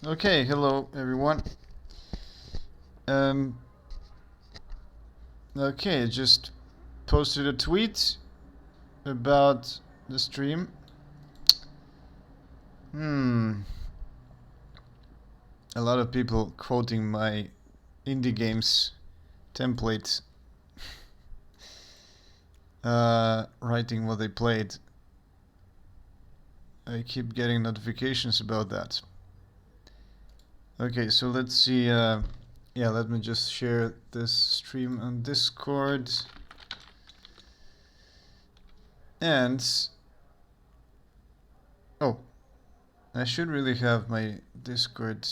Okay, hello everyone. Um, okay, I just posted a tweet about the stream. A lot of people quoting my indie games template, writing what they played. I keep getting notifications about that. Okay, so let's see. Yeah, let me just share this stream on Discord. And oh, I should really have my Discord.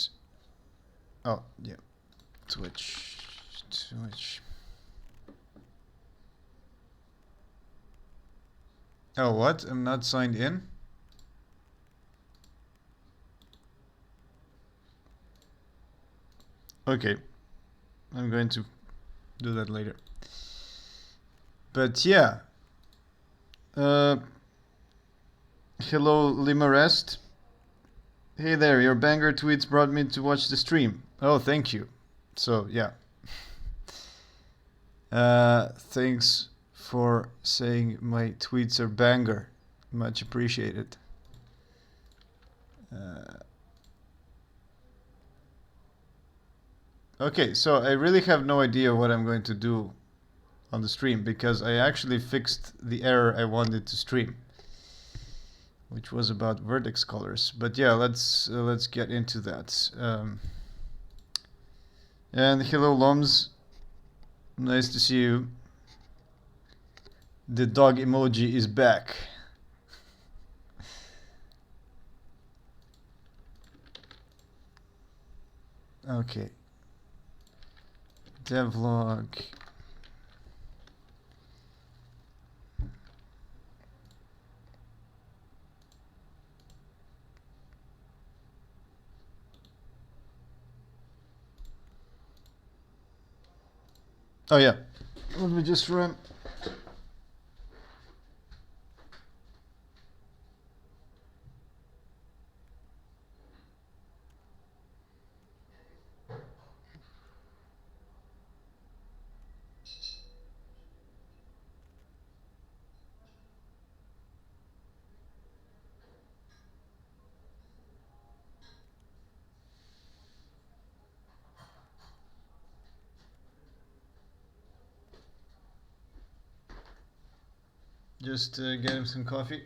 Oh, yeah. Twitch. Oh, what? I'm not signed in? Okay. I'm going to do that later. But yeah. Hello, Limarest. Hey there, your banger tweets brought me to watch the stream. Oh, thank you. So, yeah. Thanks for saying my tweets are banger. Much appreciated. Okay, so I really have no idea what I'm going to do on the stream because I actually fixed the error I wanted to stream, which was about Vertex colors. But yeah, let's get into that. And hello, Loms. Nice to see you. The dog emoji is back. Okay. Devlog. Oh yeah. Let me just run. Just get him some coffee.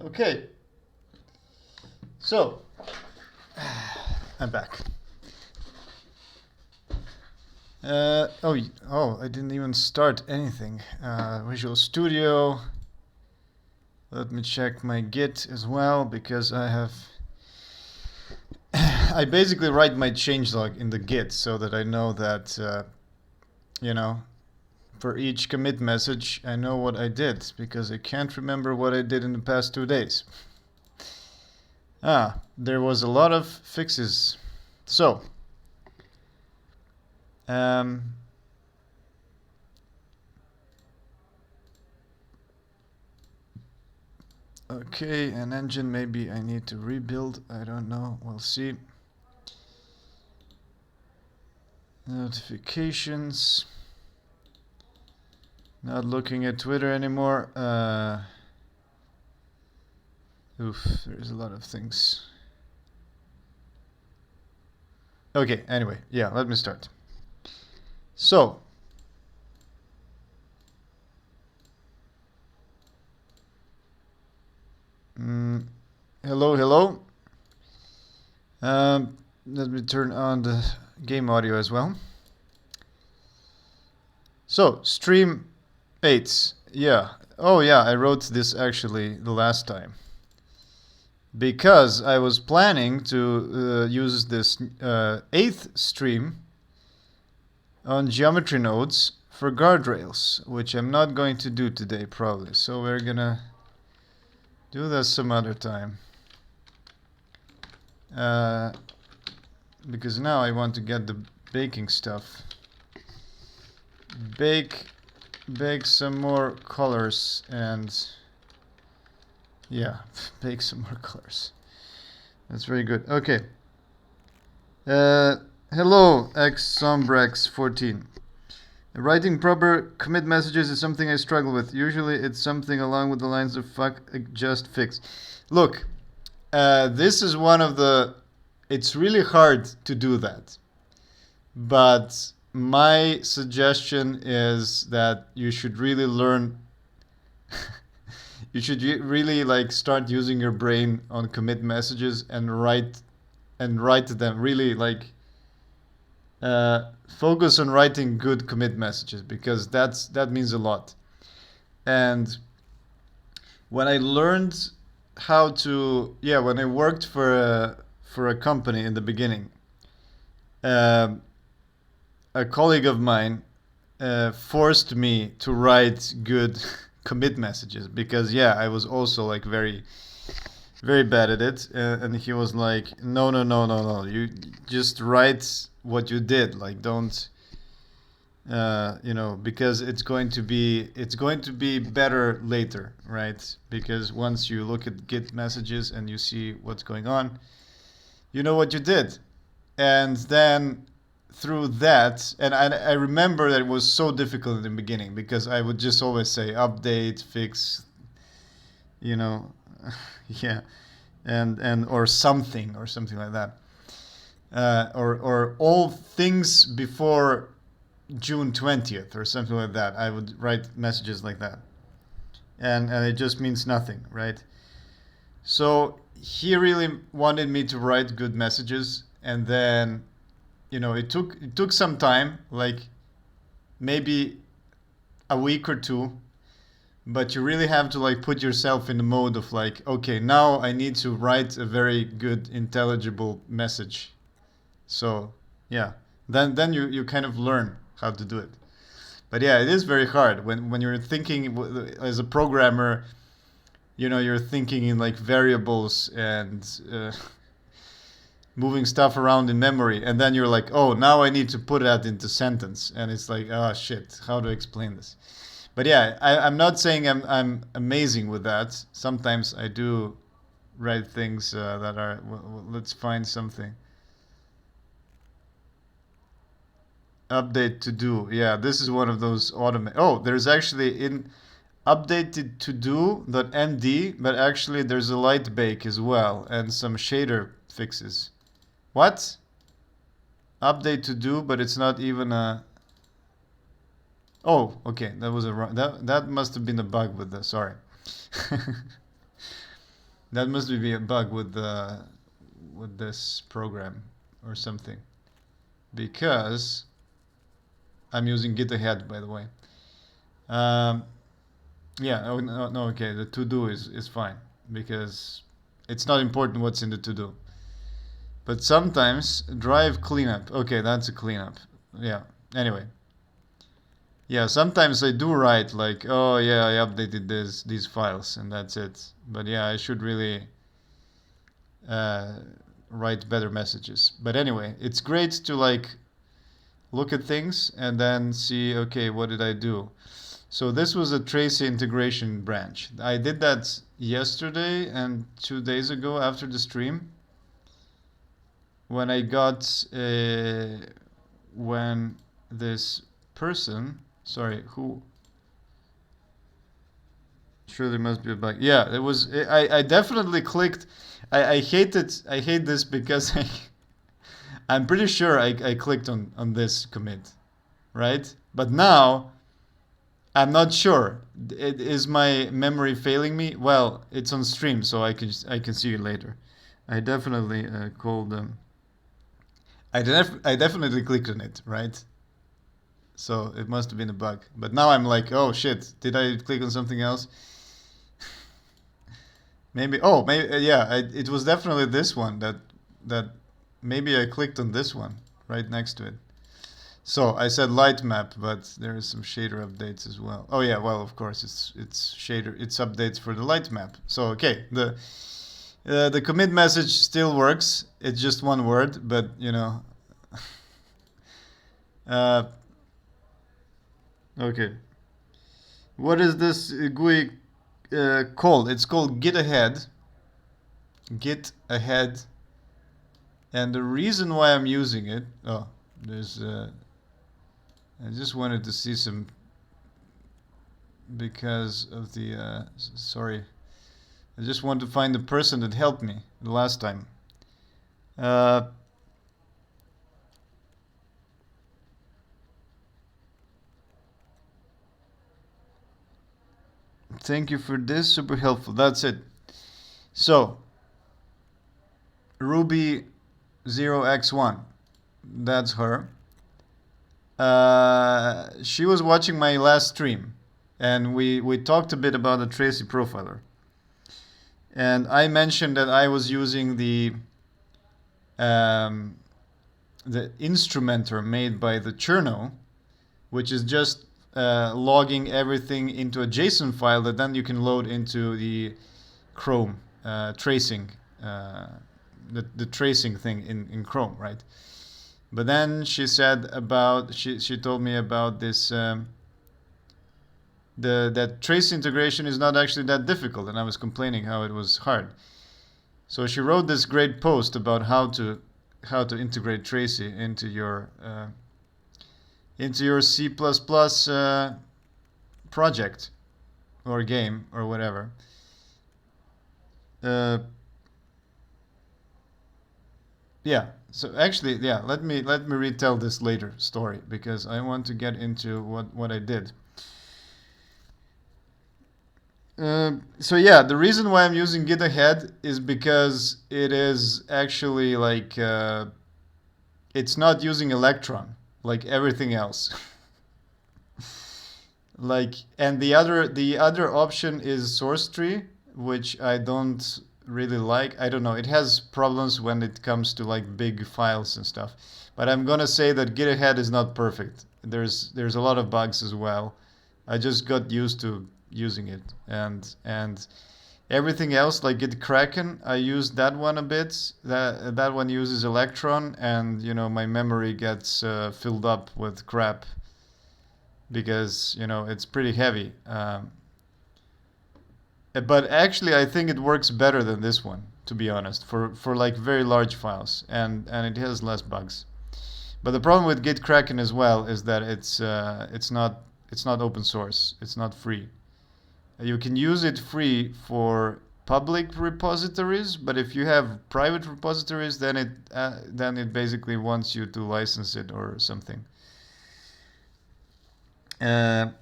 Okay. So, I'm back. Oh, I didn't even start anything. Visual Studio. Let me check my Git as well because I have. I basically write my changelog in the Git so that I know that, for each commit message, I know what I did because I can't remember what I did in the past 2 days. There was a lot of fixes. So, okay, an engine maybe I need to rebuild. I don't know. We'll see. Notifications. Not looking at Twitter anymore. There's a lot of things. Okay, anyway, yeah, let me start. So, hello. Let me turn on the game audio as well. So, stream 8. Yeah. Oh yeah, I wrote this actually the last time because I was planning to use this 8th stream on geometry nodes for guardrails, which I'm not going to do today probably. So we're gonna do this some other time. Because now I want to get the baking stuff. Bake some more colors and yeah, bake some more colors. That's very good. Okay. Hello, xsombrex14. Writing proper commit messages is something I struggle with. Usually it's something along with the lines of fuck, just fix. Look, this is one of the... It's really hard to do that. But my suggestion is that you should really learn... you should really like start using your brain on commit messages and write them really like... focus on writing good commit messages because that means a lot. And when I learned how to, when I worked for a company in the beginning, a colleague of mine forced me to write good commit messages because I was also like very bad at it, and he was like, no, you just write what you did, like don't because it's going to be better later, right? Because once you look at Git messages and you see what's going on, you know what you did. And then through that, and I remember that it was so difficult in the beginning because I would just always say update, fix, yeah, and or something like that. Or all things before June 20th or something like that. I would write messages like that. And it just means nothing, right? So he really wanted me to write good messages, and then it took some time, like maybe a week or two, but you really have to like put yourself in the mode of like, okay, now I need to write a very good intelligible message. So then you kind of learn how to do it. But it is very hard when you're thinking as a programmer. You're thinking in like variables and moving stuff around in memory, and then you're like, oh, now I need to put that into sentence, and it's like, oh shit, how to explain this? But I'm not saying I'm amazing with that. Sometimes I do write things that are. Let's find something. Update to do. Yeah, this is one of those automate. Oh, there's actually in updated to do.md, but actually there's a light bake as well and some shader fixes. What? Update to do, but it's not even a... Oh, okay, that was a wrong... That must have been a bug with the... Sorry. That must be a bug with this program or something. Because I'm using Git ahead, by the way. Oh, no, okay, the to-do is fine because it's not important what's in the to-do. But sometimes drive cleanup. Okay, that's a cleanup. Yeah, anyway. Yeah, sometimes I do write like, oh yeah, I updated these files and that's it. But I should really write better messages. But anyway, it's great to like look at things and then see, okay, what did I do? So this was a Tracy integration branch. I did that yesterday and 2 days ago after the stream when I got when this person, sorry, who... Sure, there must be a bug. Yeah, it was. I definitely clicked. I hate it. I hate this because I'm pretty sure I clicked on this commit, right? But now I'm not sure. Is my memory failing me? Well, it's on stream, so I can see it later. I definitely called them. I definitely clicked on it, right? So it must have been a bug. But now I'm like, oh shit, did I click on something else? Maybe, oh, maybe, yeah, it was definitely this one that maybe I clicked on this one right next to it. So I said light map, but there is some shader updates as well. Oh yeah, well of course it's shader, it's updates for the light map. So okay, the commit message still works. It's just one word, but you know. uh, okay, what is this GUI called? It's called Git Ahead. Git Ahead, and the reason why I'm using it. Oh, there's. I just wanted to see some because of the. Sorry. I just want to find the person that helped me the last time. Uh, Thank you for this, super helpful. That's it. So, Ruby 0x1, that's her. She was watching my last stream, and we talked a bit about the Tracy profiler. And I mentioned that I was using um, the instrumenter made by the Cherno, which is just logging everything into a JSON file that then you can load into the Chrome tracing, the tracing thing in Chrome, right? But then she said about she told me about this that trace integration is not actually that difficult, and I was complaining how it was hard. So she wrote this great post about how to integrate Tracy into your C++ project or game or whatever. Yeah. So actually, yeah. Let me retell this later story because I want to get into what I did. So yeah, the reason why I'm using Git Ahead is because it is actually like it's not using Electron like everything else. Like, and the other option is source tree, which I don't really like. I don't know. It has problems when it comes to like big files and stuff. But I'm gonna say that Git Ahead is not perfect. There's a lot of bugs as well. I just got used to using it, and everything else like Git Kraken, I used that one a bit. That one uses Electron, and you know my memory gets filled up with crap because you know it's pretty heavy. But actually, I think it works better than this one, to be honest, for like very large files, and it has less bugs. But the problem with Git Kraken as well is that it's not open source. It's not free. You can use it free for public repositories, but if you have private repositories, then it basically wants you to license it or something. Hello,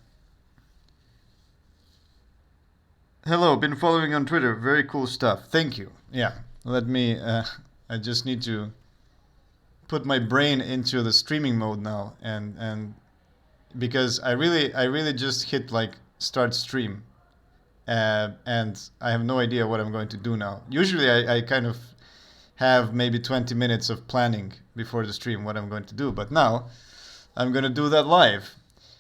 been following on Twitter. Very cool stuff. Thank you. Yeah, let me. I just need to put my brain into the streaming mode now, and because I really just hit like start stream, and I have no idea what I'm going to do now. Usually, I kind of have maybe 20 minutes of planning before the stream what I'm going to do, but now I'm going to do that live.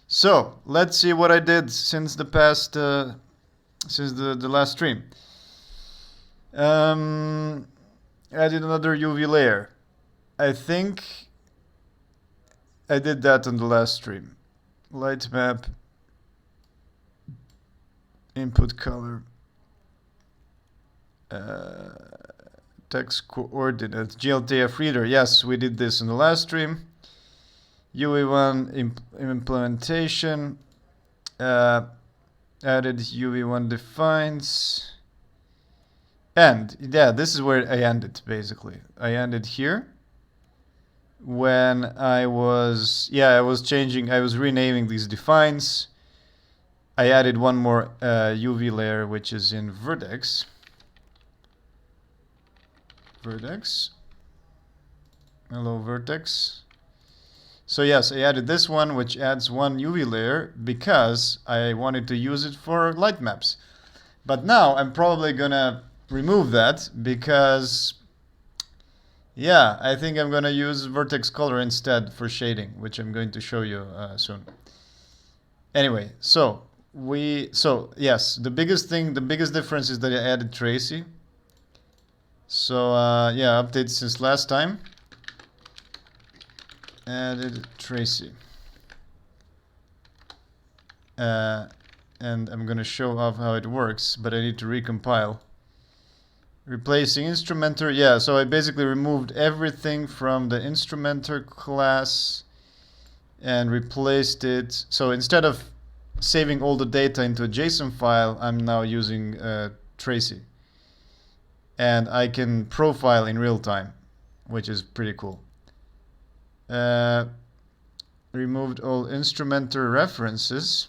So let's see what I did since the past. Since the last stream. Added another UV layer. I think I did that on the last stream. Light map, input color, text coordinate, GLTF reader. Yes, we did this in the last stream. UE1 implementation. Added UV1 defines. And yeah, this is where I ended basically. I ended here when I was changing, I was renaming these defines. I added one more UV layer, which is in Vertex. Vertex. Hello, Vertex. So yes, I added this one, which adds one UV layer because I wanted to use it for light maps. But now I'm probably gonna remove that because, yeah, I think I'm gonna use Vertex color instead for shading, which I'm going to show you soon. Anyway, so yes, the biggest difference is that I added Tracy. So yeah, updates since last time. Added Tracy. And I'm gonna show off how it works, but I need to recompile. Replacing instrumenter, yeah, so I basically removed everything from the instrumenter class and replaced it. So instead of saving all the data into a JSON file, I'm now using Tracy. And I can profile in real time, which is pretty cool. Removed all instrumenter references.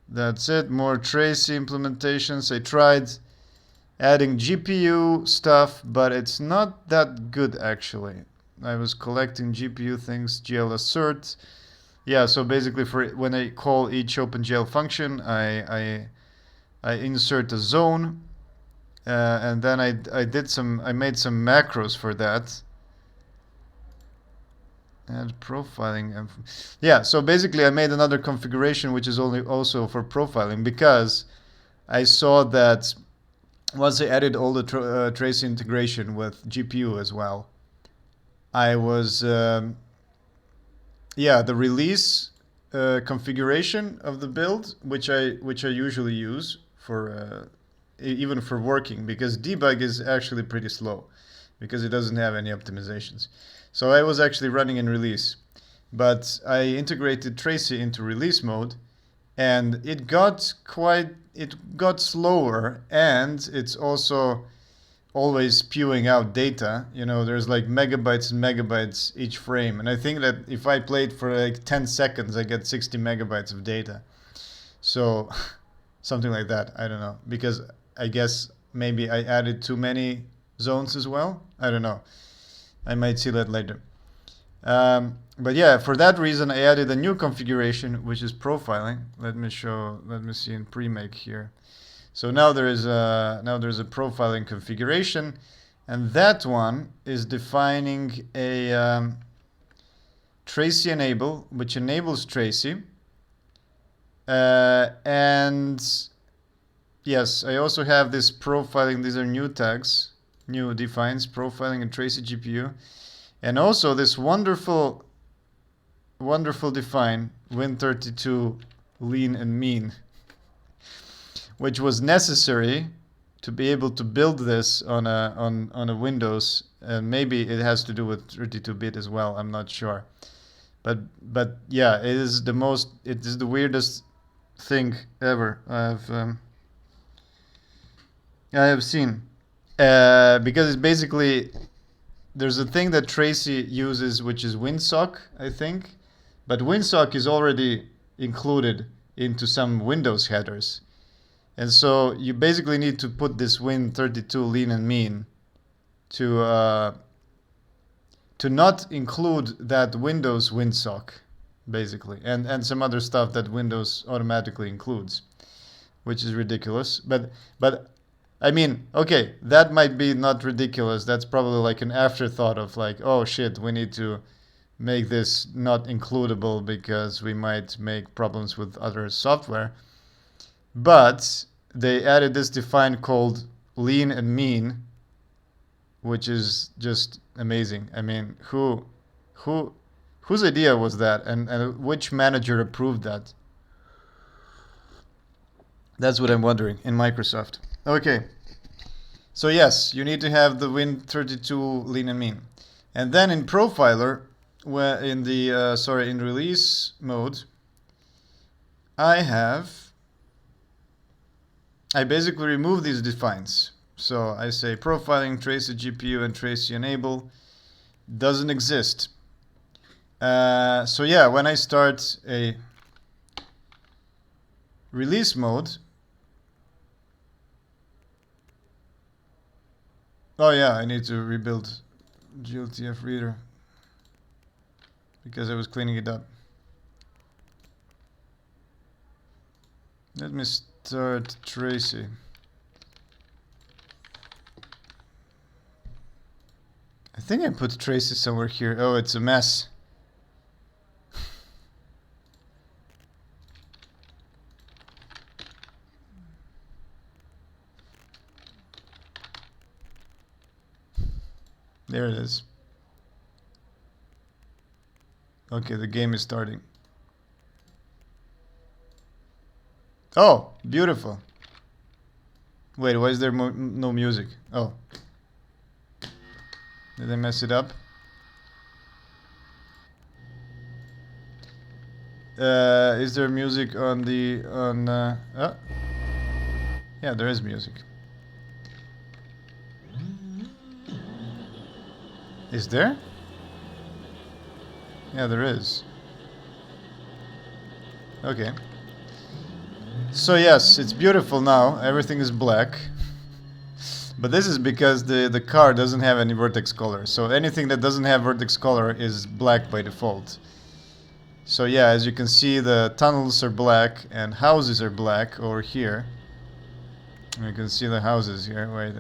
That's it. More Tracy implementations. I tried adding GPU stuff, but it's not that good actually. I was collecting GPU things, GL assert. Yeah, so basically for when I call each OpenGL function, I insert a zone, and then I made some macros for that. Add profiling. Yeah, so basically I made another configuration which is only also for profiling because I saw that once I added all the Trace integration with GPU as well, I was yeah, the release configuration of the build, which I usually use for even for working, because debug is actually pretty slow because it doesn't have any optimizations. So I was actually running in release, but I integrated Tracy into release mode, and it got slower, and it's also always spewing out data. You know, there's like megabytes and megabytes each frame, and I think that if I played for like 10 seconds, I get 60 megabytes of data. So something like that. I don't know, because I guess maybe I added too many zones as well. I don't know. I might see that later. But yeah, for that reason, I added a new configuration, which is profiling. Let me see in pre-make here. So now there's a profiling configuration, and that one is defining a Tracy enable, which enables Tracy. And yes, I also have this profiling. These are new tags, new defines, profiling and Tracy GPU. And also this wonderful define Win32 lean and mean, which was necessary to be able to build this on a Windows, and maybe it has to do with 32-bit as well. I'm not sure, but yeah, it is the weirdest thing ever I have seen, because it's basically, there's a thing that Tracy uses, which is WinSock, I think, but WinSock is already included into some Windows headers. And so you basically need to put this Win32 lean and mean to not include that Windows WinSock, basically, and some other stuff that Windows automatically includes, which is ridiculous. But I mean, okay, that might be not ridiculous. That's probably like an afterthought of like, oh shit, we need to make this not includable because we might make problems with other software. But they added this define called lean and mean, which is just amazing. I mean, whose idea was that, and which manager approved that? That's what I'm wondering in Microsoft. Okay. So yes, you need to have the Win32 lean and mean. And then in profiler, where in the in release mode, I basically remove these defines. So I say profiling Tracy GPU and Tracy enable doesn't exist. So yeah, when I start a release mode, oh yeah, I need to rebuild GLTF reader. because I was cleaning it up. Let me start Tracy. I think I put Tracy somewhere here. Oh, it's a mess. There it is. Okay, the game is starting. Oh, beautiful. Wait, why is there no music? Oh. Did I mess it up? Is there music on the oh. Yeah, there is music. Is there? Yeah, there is. Okay. So yes, it's beautiful now. Everything is black. But this is because the car doesn't have any vertex color. So anything that doesn't have vertex color is black by default. So yeah, as you can see, the tunnels are black and houses are black over here. You can see the houses here. Wait,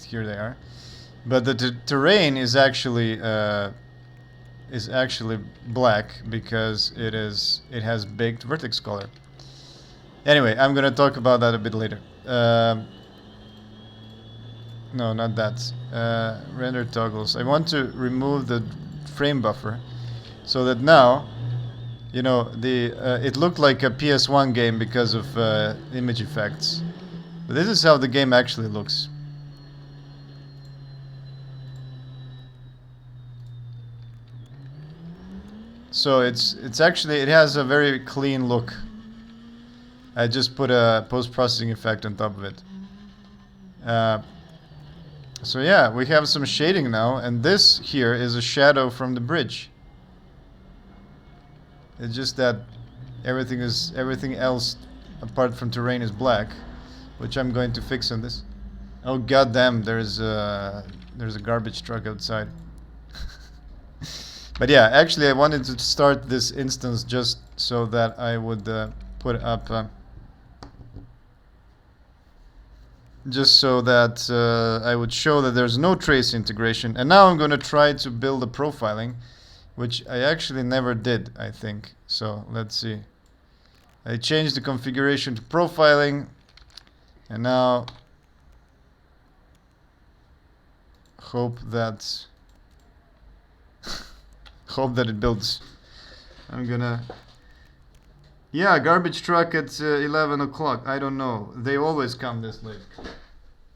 here they are. But the terrain is actually black because it has baked vertex color. Anyway, I'm gonna talk about that a bit later. No, not that. Render toggles. I want to remove the frame buffer so that now, you know, it looked like a PS1 game because of image effects. But this is how the game actually looks. So it's actually, it has a very clean look. I just put a post-processing effect on top of it. So yeah, we have some shading now, and this here is a shadow from the bridge. It's just that everything else apart from terrain is black, which I'm going to fix on this. Oh goddamn! There's a garbage truck outside. But yeah, actually, I wanted to start this instance just so that I would put up. Just so that I would show that there's no trace integration. And now I'm going to try to build a profiling, which I actually never did, I think. So let's see. I changed the configuration to profiling, and now hope that it builds. I'm gonna... Yeah, garbage truck at 11 o'clock. I don't know. They always come this late.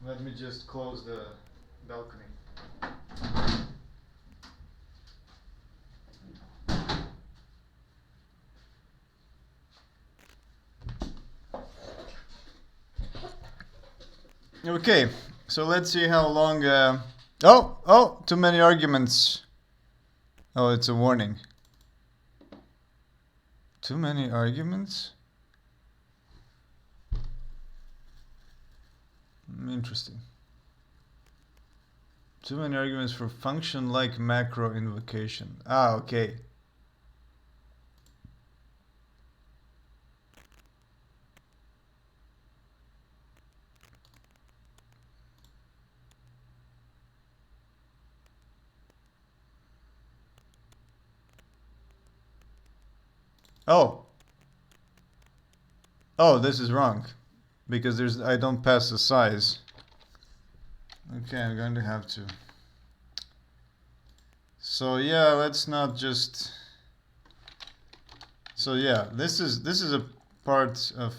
Let me just close the balcony. Okay, so let's see how long... Oh, too many arguments. Oh, it's a warning. Too many arguments? Interesting. Too many arguments for function like macro invocation. Ah, okay. Oh, this is wrong. Because I don't pass the size. Okay, I'm going to have to. So yeah, let's not just... So yeah, this is a part of...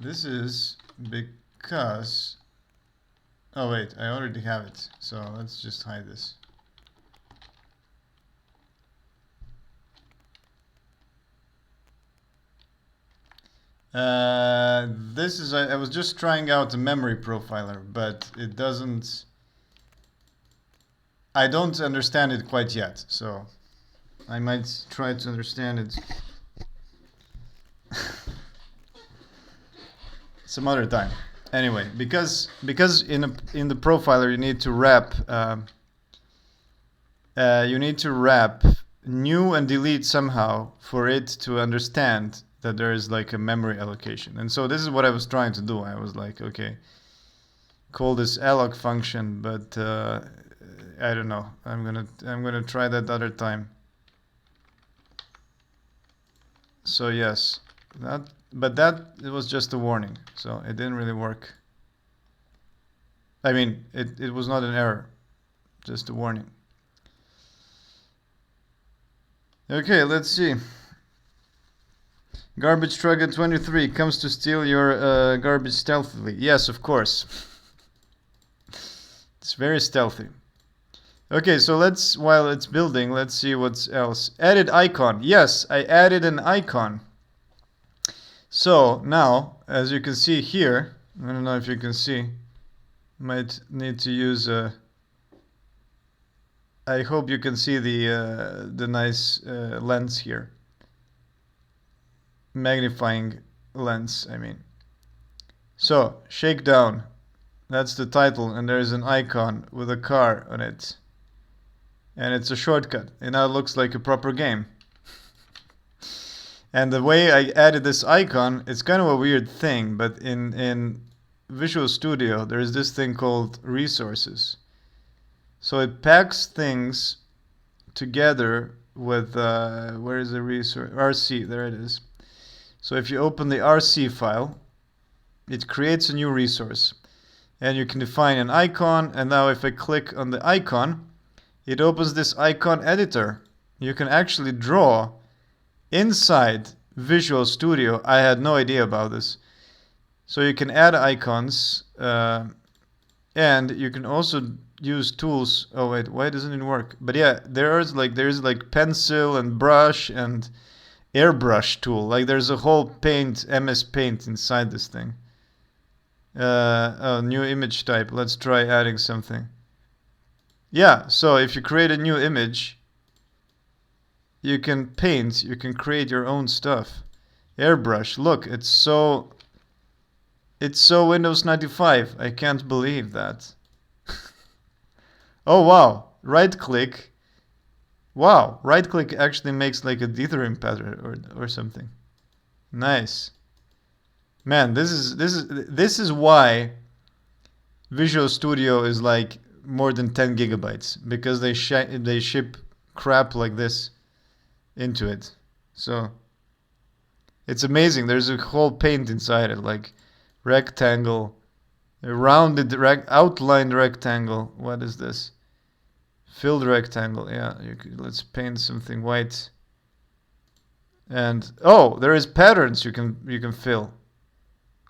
this is because... Oh wait, I already have it. So let's just hide this. This is... I was just trying out a memory profiler, but it doesn't... I don't understand it quite yet, so I might try to understand it some other time. Anyway, because in the profiler you need to wrap you need to wrap new and delete somehow for it to understand that there is like a memory allocation. And so this is what I was trying to do. I was like, okay, call this alloc function, but I don't know. I'm gonna try that other time. So yes, it was just a warning, so it didn't really work. I mean, it was not an error, just a warning. Okay, let's see. Garbage truck at 23 comes to steal your garbage stealthily. Yes, of course. It's very stealthy. Okay, so while it's building, let's see what's else. Added icon. Yes, I added an icon. So now, as you can see here, I don't know if you can see, might need to use a... I hope you can see the nice lens here. Magnifying lens, I mean. So, Shakedown. That's the title, and there's an icon with a car on it. And it's a shortcut. It now looks like a proper game. And the way I added this icon, it's kind of a weird thing, but in Visual Studio, there's this thing called resources. So it packs things together with, where is the resource? RC, there it is. So if you open the RC file, it creates a new resource. And you can define an icon, and now if I click on the icon, it opens this icon editor. You can actually draw inside Visual Studio. I had no idea about this. So you can add icons, and you can also use tools. Oh wait, why doesn't it work? But yeah, there's like pencil and brush and airbrush tool. Like there's a whole paint, MS Paint inside this thing. New image type. Let's try adding something. Yeah, so if you create a new image, you can paint, you can create your own stuff. Airbrush, look, it's so Windows 95. I can't believe that. Oh wow, right click. Wow, right click actually makes like a dithering pattern or something. Nice. Man, this is why Visual Studio is like more than 10 gigabytes, because they ship crap like this into it. So it's amazing. There's a whole paint inside it, like rectangle, a rounded outlined rectangle. What is this? Filled rectangle. Yeah, let's paint something white. And oh, there is patterns you can fill.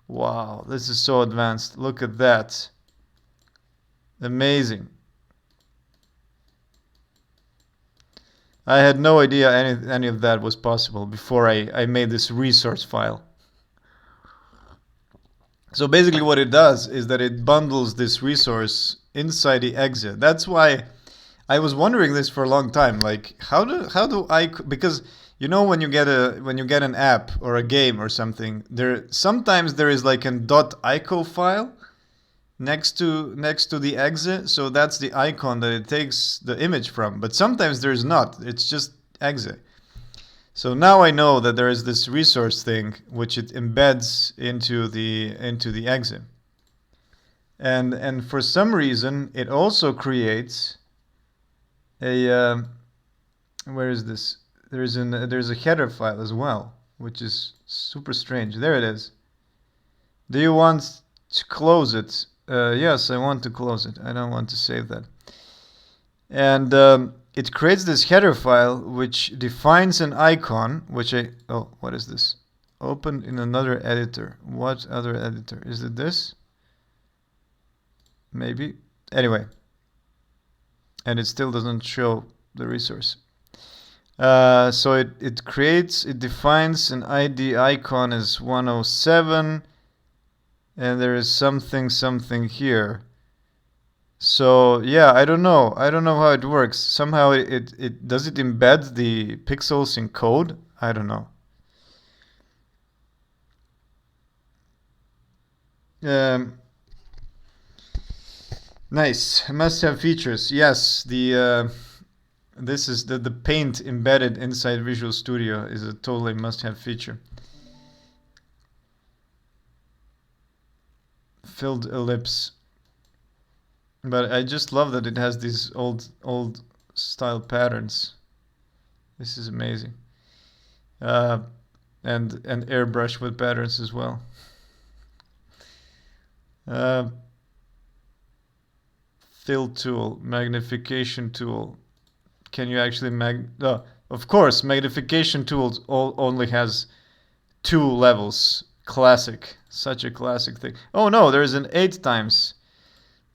Wow, this is so advanced. Look at that. Amazing. I had no idea any of that was possible before I made this resource file. So basically what it does is that it bundles this resource inside the exit. That's why I was wondering this for a long time. Like how do I, because you know when you get an app or a game or something, sometimes there is like an .ico file next to the exit, so that's the icon that it takes the image from. But sometimes there's not. It's just exit. So now I know that there is this resource thing which it embeds into the exit. And for some reason it also creates a where is this? There's a header file as well, which is super strange. There it is. Do you want to close it? Yes, I want to close it. I don't want to save that. And it creates this header file which defines an icon, which what is this? Open in another editor. What other editor? Is it this? Maybe. Anyway. And it still doesn't show the resource. So it defines an ID icon as 107, and there is something here. So yeah, I don't know how it works. Somehow does it embed the pixels in code? I don't know. Nice. Must have features. Yes, the This is the paint embedded inside Visual Studio is a totally must-have feature. Filled ellipse. But I just love that it has these old style patterns. This is amazing. And airbrush with patterns as well. Fill tool, magnification tool. Can you actually of course, magnification tools only has 2 levels. Classic. Such a classic thing. Oh no, there's an 8 times.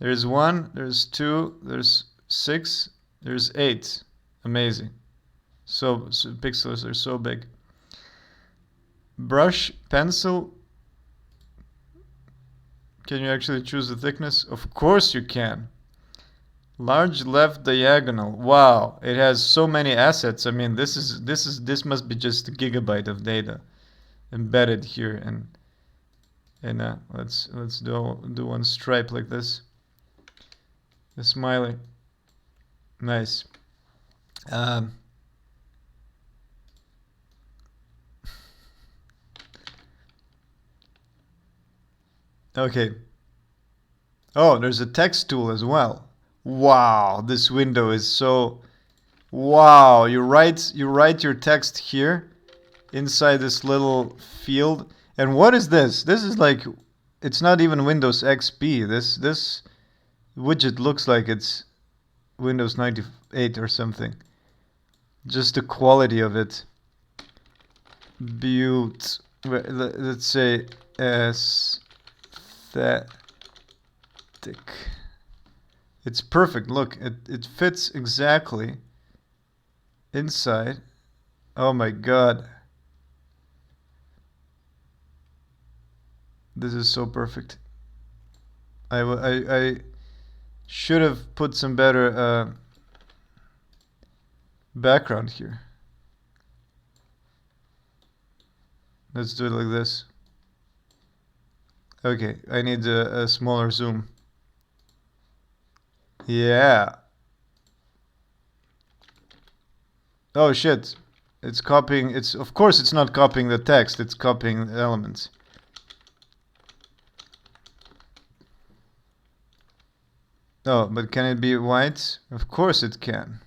There's 1, there's 2, there's 6, there's 8. Amazing. So pixels are so big. Brush, pencil. Can you actually choose the thickness? Of course you can. Large left diagonal. Wow, it has so many assets. I mean, this must be just a gigabyte of data embedded here. And let's do one stripe like this. The smiley. Nice. Okay. Oh, there's a text tool as well. Wow, this window is so... Wow, you write your text here inside this little field. And what is this? This is like... It's not even Windows XP. This widget looks like it's Windows 98 or something. Just the quality of it. Let's say aesthetic. It's perfect. Look, it fits exactly inside. Oh my god. This is so perfect. I should have put some better background here. Let's do it like this. Okay, I need a smaller zoom. Yeah. Oh shit. It's copying. Of course it's not copying the text, it's copying the elements. Oh, but can it be white? Of course it can.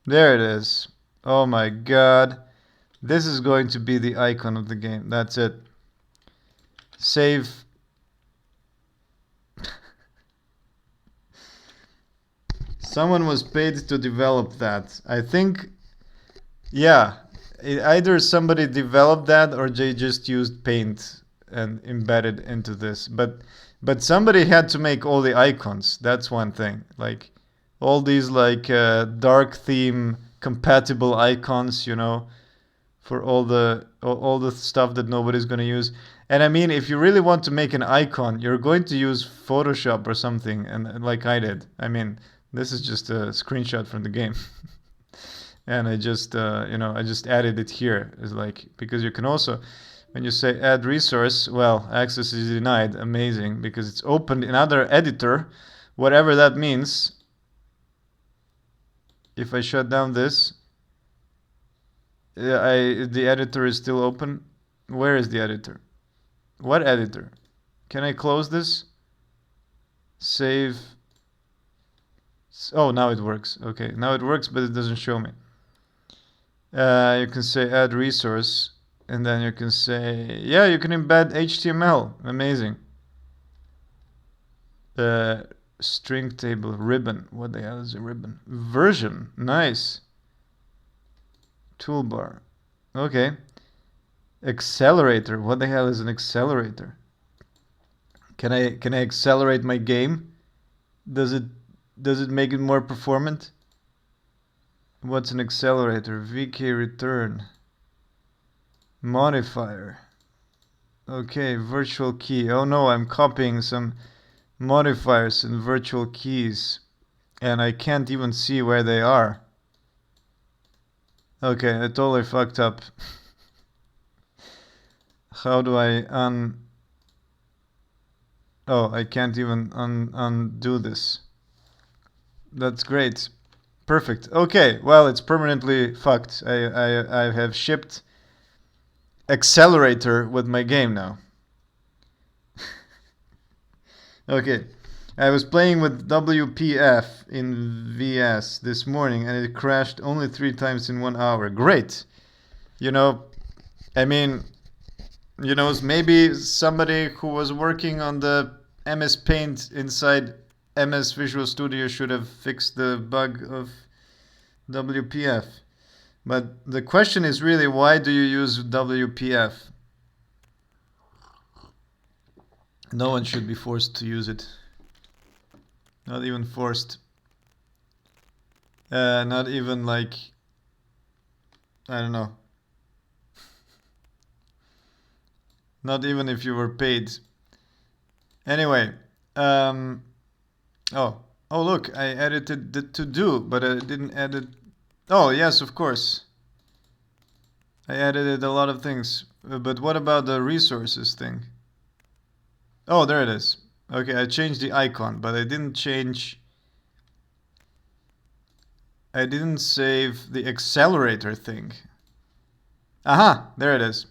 There it is. Oh my god. This is going to be the icon of the game. That's it. Save. Someone was paid to develop that. I think, yeah, either somebody developed that or they just used Paint and embedded into this. But somebody had to make all the icons. That's one thing. Like all these like dark theme compatible icons, you know, for all the stuff that nobody's going to use. And I mean, if you really want to make an icon, you're going to use Photoshop or something, and like I did. I mean, this is just a screenshot from the game. And I just, I just added it here. It's like, because you can also, when you say add resource, well, access is denied. Amazing, because it's opened in another editor, whatever that means. If I shut down this, the editor is still open. Where is the editor? What editor? Can I close this? Save. Oh, now it works. Okay, now it works, but it doesn't show me. You can say add resource, and then you can say, yeah, you can embed HTML. Amazing. String table ribbon. What the hell is a ribbon? Version. Nice. Toolbar. Okay. Accelerator. What the hell is an accelerator? Can I accelerate my game? Does it make it more performant? What's an accelerator? VK return. Modifier. Okay, virtual key. Oh no, I'm copying some modifiers and virtual keys, and I can't even see where they are. Okay, I totally fucked up. How do I Oh, I can't even undo this. That's great. Perfect. Okay, well, it's permanently fucked. I have shipped accelerator with my game now. Okay. I was playing with WPF in VS this morning and it crashed only 3 times in 1 hour. Great. You know, I mean, maybe somebody who was working on the MS Paint inside MS Visual Studio should have fixed the bug of WPF. But the question is really, why do you use WPF? No one should be forced to use it. Not even forced. Not even like, I don't know. Not even if you were paid. Anyway, oh, oh look, I edited the to do, but I didn't edit. Oh yes, of course. I edited a lot of things, but what about the resources thing? Oh, there it is. Okay, I changed the icon, but I didn't change. I didn't save the accelerator thing. Aha, there it is.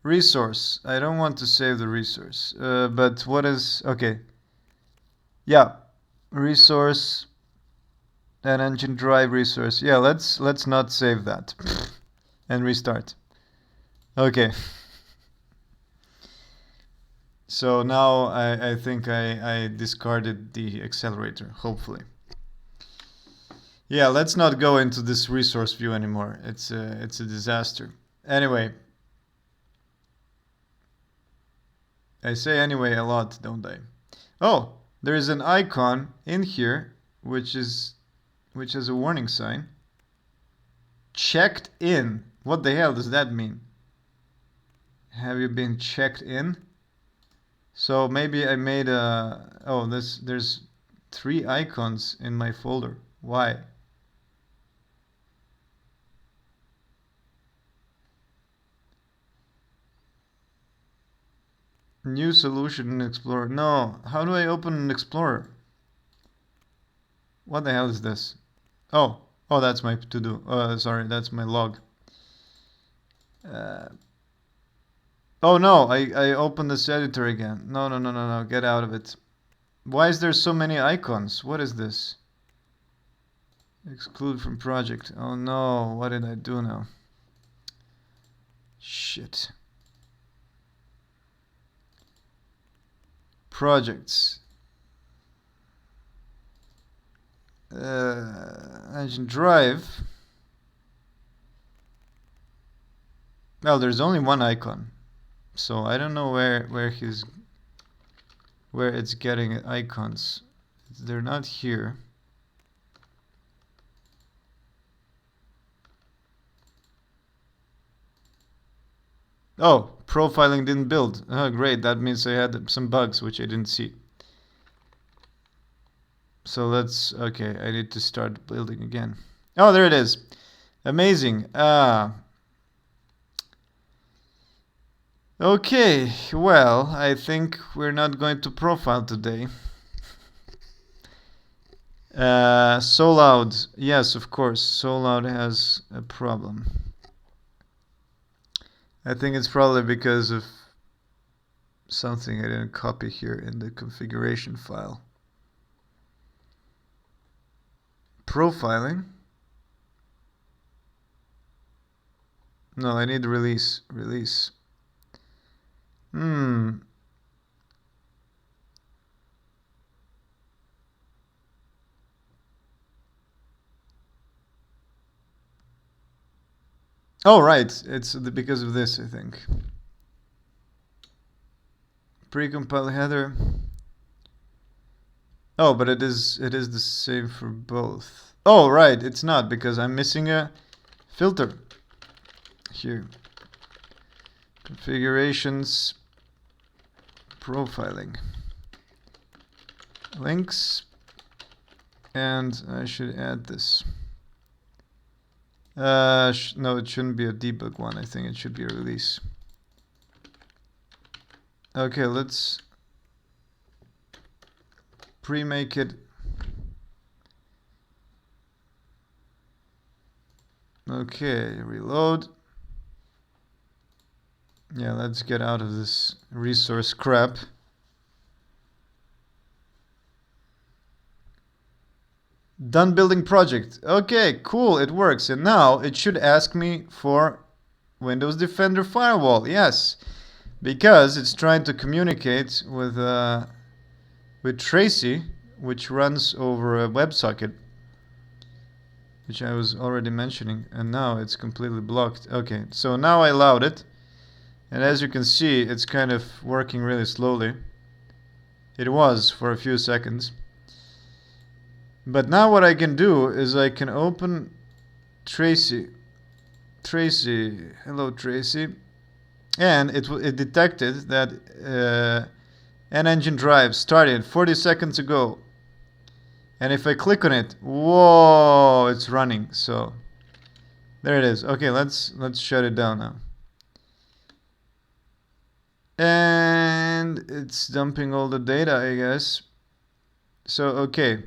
Resource. I don't want to save the resource, but what is okay? Yeah, resource and engine drive resource. Yeah, let's not save that and restart. Okay. So now I think I discarded the accelerator, hopefully. Yeah, let's not go into this resource view anymore. It's a disaster. Anyway, I say anyway a lot, don't I? Oh, there is an icon in here which has a warning sign. Checked in. What the hell does that mean? Have you been checked in? So maybe I made a... Oh, there's 3 icons in my folder. Why? New solution in Explorer. No, how do I open an Explorer? What the hell is this? Oh, that's my to-do. Sorry, that's my log. Oh no, I opened this editor again. No, get out of it. Why is there so many icons? What is this? Exclude from project. Oh no, what did I do now? Shit. Projects. Engine drive. Well, there's only one icon, so I don't know where it's getting icons. They're not here. Oh, profiling didn't build. Oh, great. That means I had some bugs which I didn't see. So okay, I need to start building again. Oh, there it is. Amazing. Okay, well, I think we're not going to profile today. So loud. Yes, of course. So loud has a problem. I think it's probably because of something I didn't copy here in the configuration file. Profiling. No, I need release. Release. Oh, right. It's because of this, I think. Precompile header. Oh, but it is the same for both. Oh, right. It's not because I'm missing a filter here. Configurations, profiling, links, and I should add this. No, it shouldn't be a debug one. I think it should be a release. Okay, let's pre-make it. Okay, reload. Yeah, let's get out of this resource crap. Done building project. Okay, cool, it works. And now it should ask me for Windows Defender Firewall. Yes, because it's trying to communicate with Tracy, which runs over a WebSocket, which I was already mentioning, and now it's completely blocked. Okay, so now I allowed it, and as you can see, it's kind of working really slowly. It was for a few seconds. But now what I can do is I can open Tracy. Hello Tracy. And it detected that an engine drive started 40 seconds ago. And if I click on it, whoa, it's running. So there it is. Okay, let's shut it down now. And it's dumping all the data, I guess. So okay.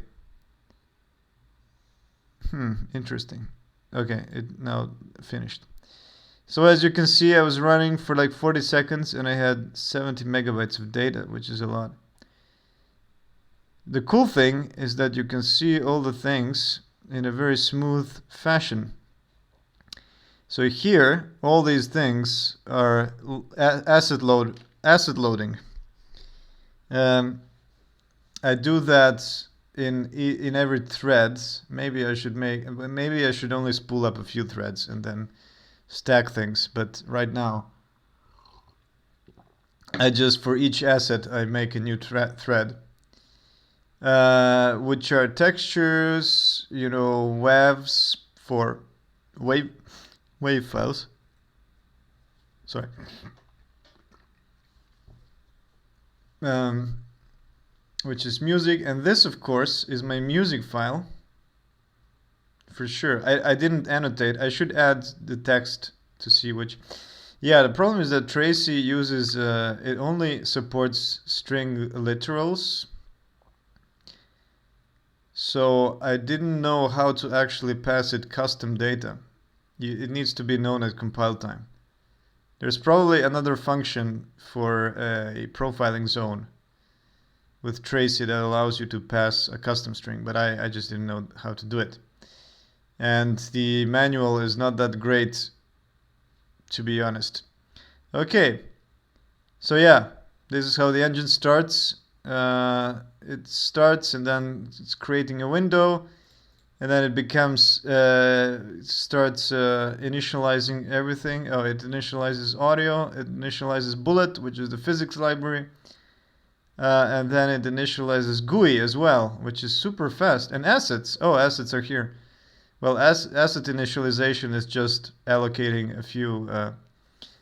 Interesting. Okay, it now finished. So as you can see, I was running for like 40 seconds and I had 70 megabytes of data, which is a lot. The cool thing is that you can see all the things in a very smooth fashion. So here, all these things are asset loading. I do that in every thread. Maybe I should only spool up a few threads and then stack things. But right now, I just for each asset I make a new thread, which are textures, WAVs for wave files. Sorry. Which is music, and this of course is my music file for sure. I didn't annotate. I should add the text to see which. Yeah, the problem is that Tracy uses it only supports string literals, so I didn't know how to actually pass it custom data. It needs to be known at compile time. There's probably another function for a profiling zone with Tracy that allows you to pass a custom string, but I just didn't know how to do it. And the manual is not that great, to be honest. Okay, so yeah, this is how the engine starts. It starts and then it's creating a window, and then it becomes it starts initializing everything. Oh, it initializes audio, it initializes Bullet, which is the physics library. And then it initializes GUI as well, which is super fast. And assets. Oh, assets are here. Well, asset initialization is just allocating a few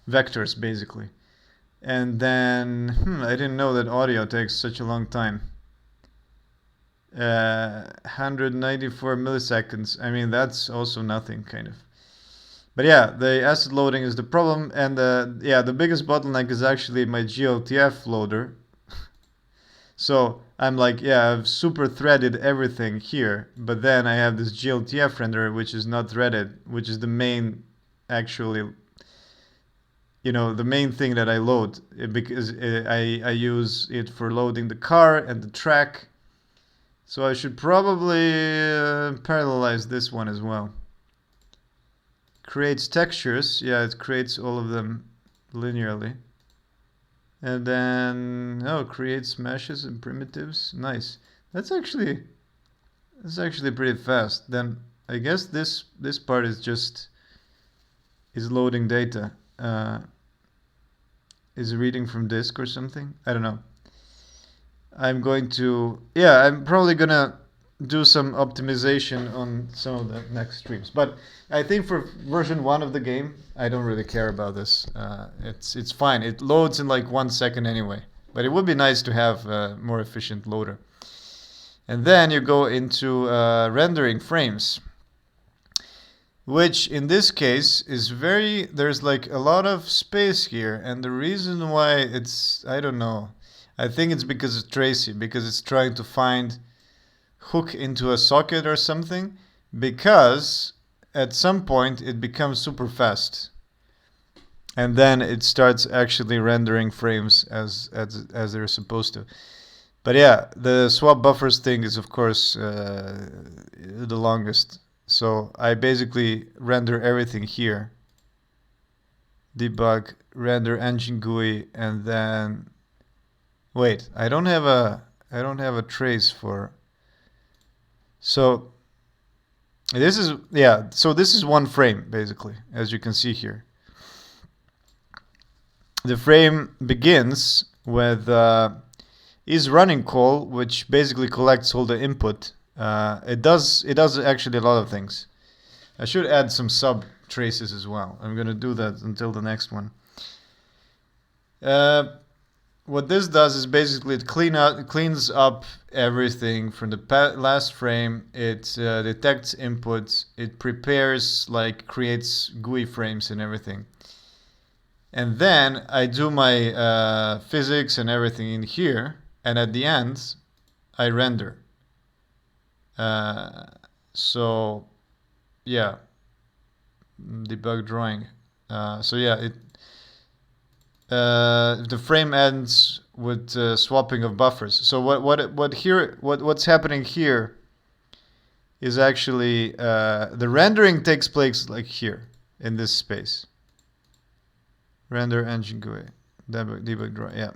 vectors, basically. And then, I didn't know that audio takes such a long time. 194 milliseconds. I mean, that's also nothing, kind of. But yeah, the asset loading is the problem. And the biggest bottleneck is actually my GLTF loader. So I'm like, yeah, I've super threaded everything here, but then I have this GLTF renderer which is not threaded, which is the main, actually, the main thing that I load, because I use it for loading the car and the track. So I should probably parallelize this one as well. Creates textures. Yeah, it creates all of them linearly. And then, creates meshes and primitives. Nice. That's actually pretty fast. Then I guess this part is loading data. Is reading from disk or something. I don't know. I'm probably gonna do some optimization on some of the next streams. But I think for version 1 of the game, I don't really care about this. It's fine. It loads in like 1 second anyway. But it would be nice to have a more efficient loader. And then you go into rendering frames, which in this case is there's like a lot of space here. And the reason why I don't know. I think it's because of Tracy, because it's trying to hook into a socket or something, because at some point it becomes super fast, and then it starts actually rendering frames as they're supposed to. But yeah, the swap buffers thing is of course the longest. So I basically render everything here, debug, render engine GUI, and then wait, I don't have a trace for. So this is, yeah, so this is one frame basically, as you can see here. The frame begins with is running call, which basically collects all the input. It does actually a lot of things. I should add some sub traces as well. I'm gonna do that until the next one. What this does is basically it cleans up everything from the last frame. It detects inputs. It prepares, like creates GUI frames and everything. And then I do my physics and everything in here. And at the end, I render. So yeah, debug drawing. So yeah, the frame ends with swapping of buffers. So what's happening here is actually the rendering takes place like here in this space. Render engine GUI, debug draw, yeah.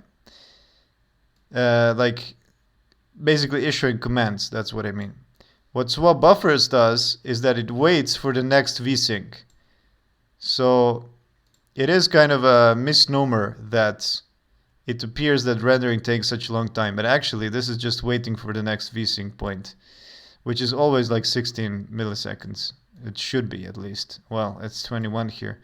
Like basically issuing commands. That's what I mean. What swap buffers does is that it waits for the next vsync. So it is kind of a misnomer that it appears that rendering takes such a long time, but actually this is just waiting for the next vsync point, which is always like 16 milliseconds. It should be at least. Well, it's 21 here.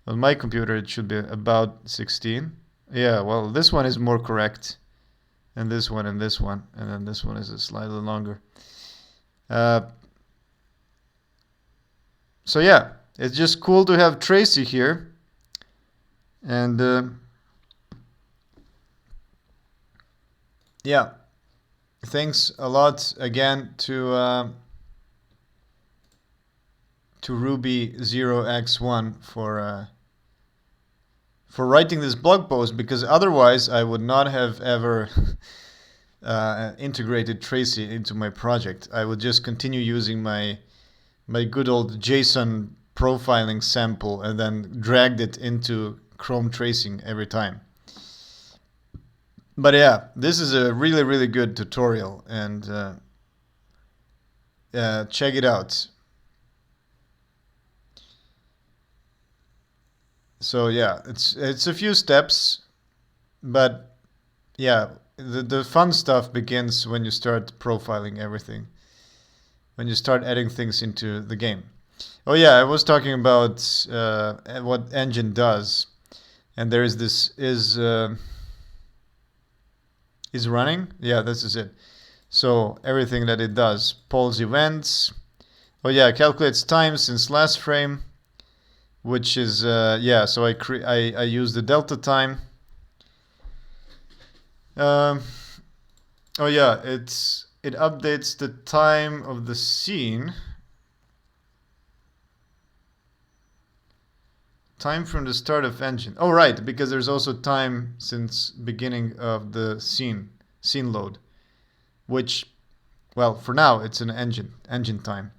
On my computer it should be about 16. Yeah, well, this one is more correct. And this one, and this one, and then this one is slightly longer. So yeah, it's just cool to have Tracy here. And yeah, thanks a lot again to Ruby 0x1 for writing this blog post, because otherwise I would not have ever integrated Tracy into my project. I would just continue using my good old JSON profiling sample and then dragged it into Chrome tracing every time. But yeah, this is a really, really good tutorial, and check it out. So yeah, it's a few steps, but yeah, the fun stuff begins when you start profiling everything, when you start adding things into the game. Oh yeah, I was talking about what engine does, and there is this is running. Yeah, this is it. So everything that it does, polls events. Oh yeah, calculates time since last frame, which is yeah. So I use the delta time. Oh yeah, it updates the time of the scene. Time from the start of engine. Oh right, because there's also time since beginning of the scene load, which, well, for now it's an engine time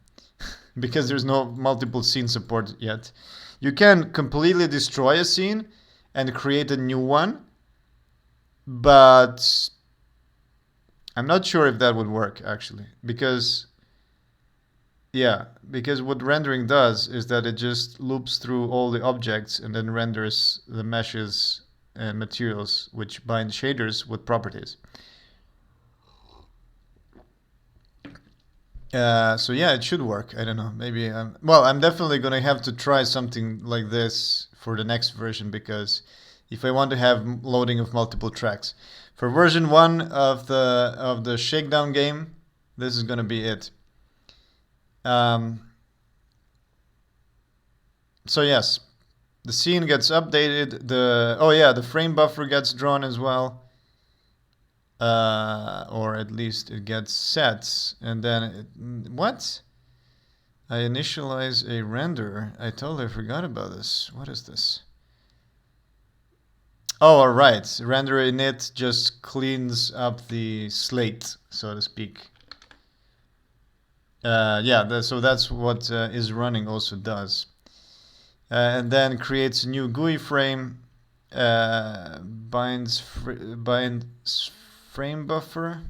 because there's no multiple scene support yet. You can completely destroy a scene and create a new one, but I'm not sure if that would work actually, because what rendering does is that it just loops through all the objects and then renders the meshes and materials which bind shaders with properties. So yeah, it should work. I don't know. Maybe I'm definitely gonna have to try something like this for the next version, because if I want to have loading of multiple tracks for version 1 of the Shakedown game, this is gonna be it. So yes, the scene gets updated. The frame buffer gets drawn as well, or at least it gets set, and then what? I initialize a renderer. I totally forgot about this. What is this? Oh, all right. Render init just cleans up the slate, so to speak. Yeah, so that's what is running also does. And then creates a new GUI frame, binds frame buffer,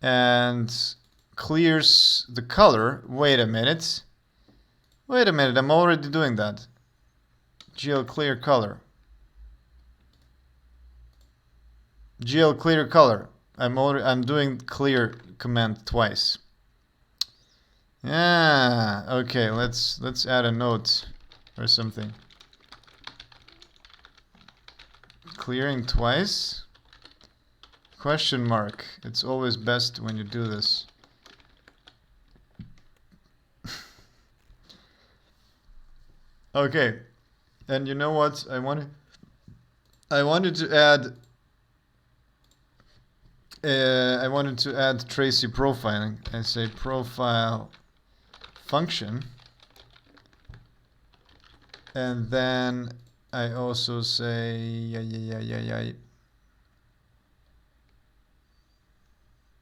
and clears the color. Wait a minute, I'm already doing that. GL clear color. GL clear color. I'm doing clear command twice. Yeah, okay, let's add a note or something. Clearing twice? Question mark. It's always best when you do this. Okay. And you know what? I wanted to add Tracy profiling. I say profile function, and then I also say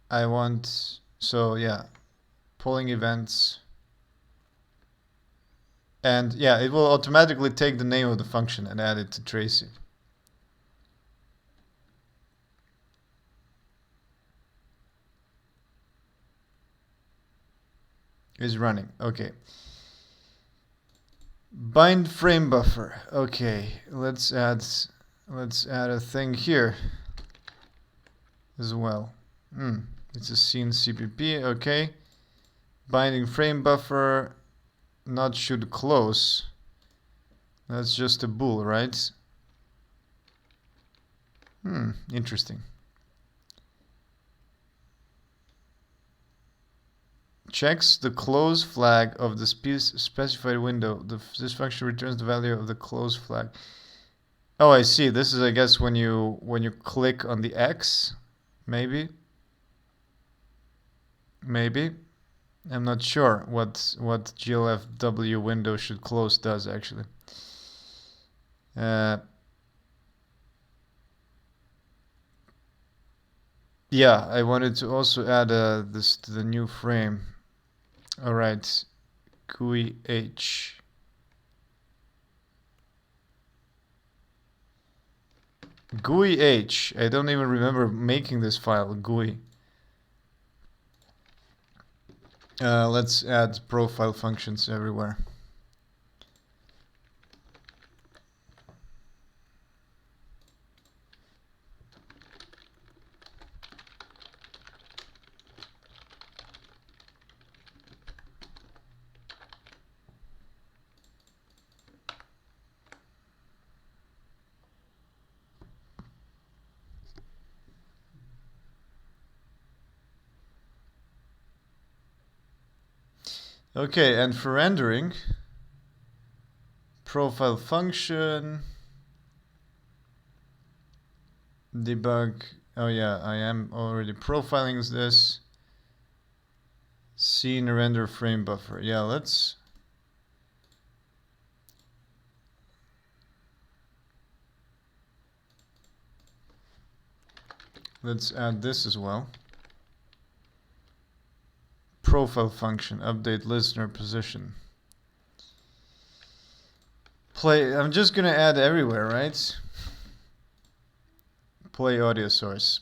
I want, so yeah, polling events, and yeah, it will automatically take the name of the function and add it to Tracy. Is running. Okay. Bind frame buffer. Okay, let's add a thing here as well. It's a scene CPP. Okay. Binding frame buffer not should close. That's just a bool, right? Interesting. Checks the close flag of the specified window. This function returns the value of the close flag. Oh, I see. This is, I guess, when you click on the X, maybe. I'm not sure what glfw window should close does actually. Yeah, I wanted to also add this to the new frame. All right, GUI H. GUI H. I don't even remember making this file, GUI. Let's add profile functions everywhere. Okay, and for rendering, profile function, debug. Oh yeah, I am already profiling this. Scene render frame buffer. Yeah, let's add this as well. Profile function, update listener position. Play, I'm just gonna add everywhere, right? Play audio source.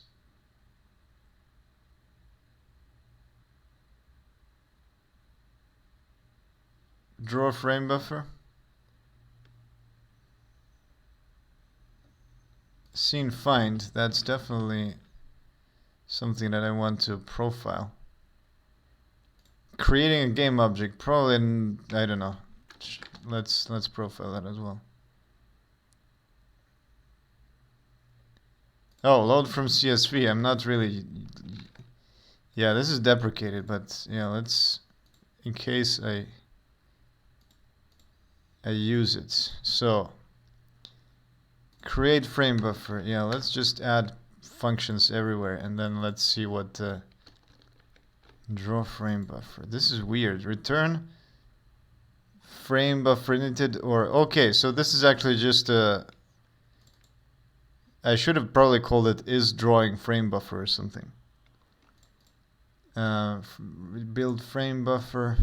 Draw frame buffer. Scene find, that's definitely something that I want to profile. Creating a game object, probably, I don't know. Let's profile that as well. Oh, load from CSV. I'm not really. Yeah, this is deprecated, but yeah, let's, in case I use it. So create frame buffer. Yeah, let's just add functions everywhere, and then let's see what Draw frame buffer. This is weird. Return frame buffer init or... Okay, so this is actually just a... I should have probably called it is drawing frame buffer or something. Build frame buffer.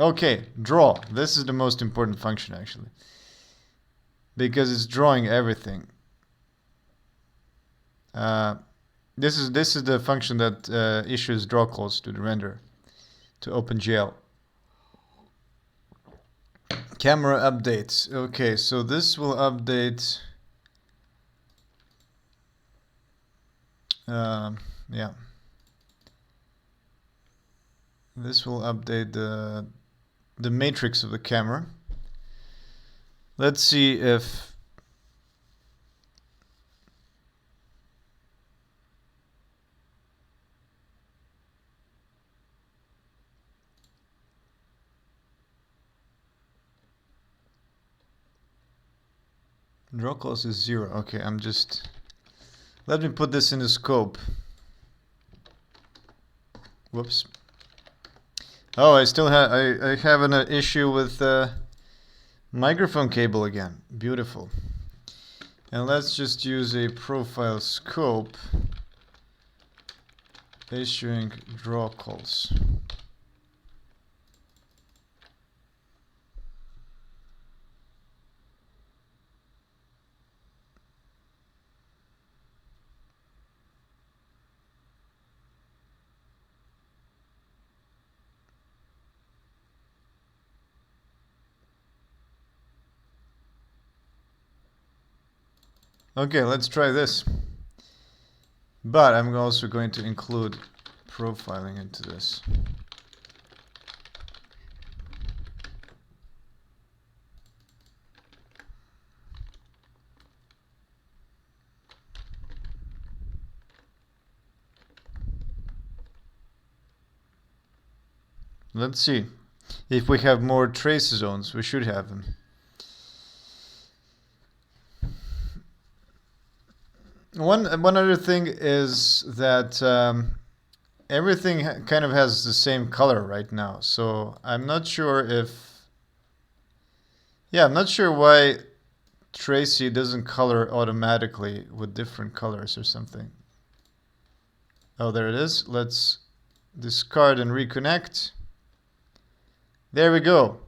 Okay, draw. This is the most important function actually, because it's drawing everything. This is the function that issues draw calls to the render, to OpenGL. Camera updates. Okay, so this will update. Yeah. This will update the matrix of the camera. Let's see if draw close is 0. Okay, let me put this in the scope. Whoops. Oh, I still have I have an issue with microphone cable again. Beautiful. And let's just use a profile scope issuing draw calls. Okay, let's try this. But I'm also going to include profiling into this. Let's see if we have more trace zones. We should have them. One other thing is that everything kind of has the same color right now. So I'm not sure if... Yeah, I'm not sure why Tracy doesn't color automatically with different colors or something. Oh, there it is. Let's discard and reconnect. There we go.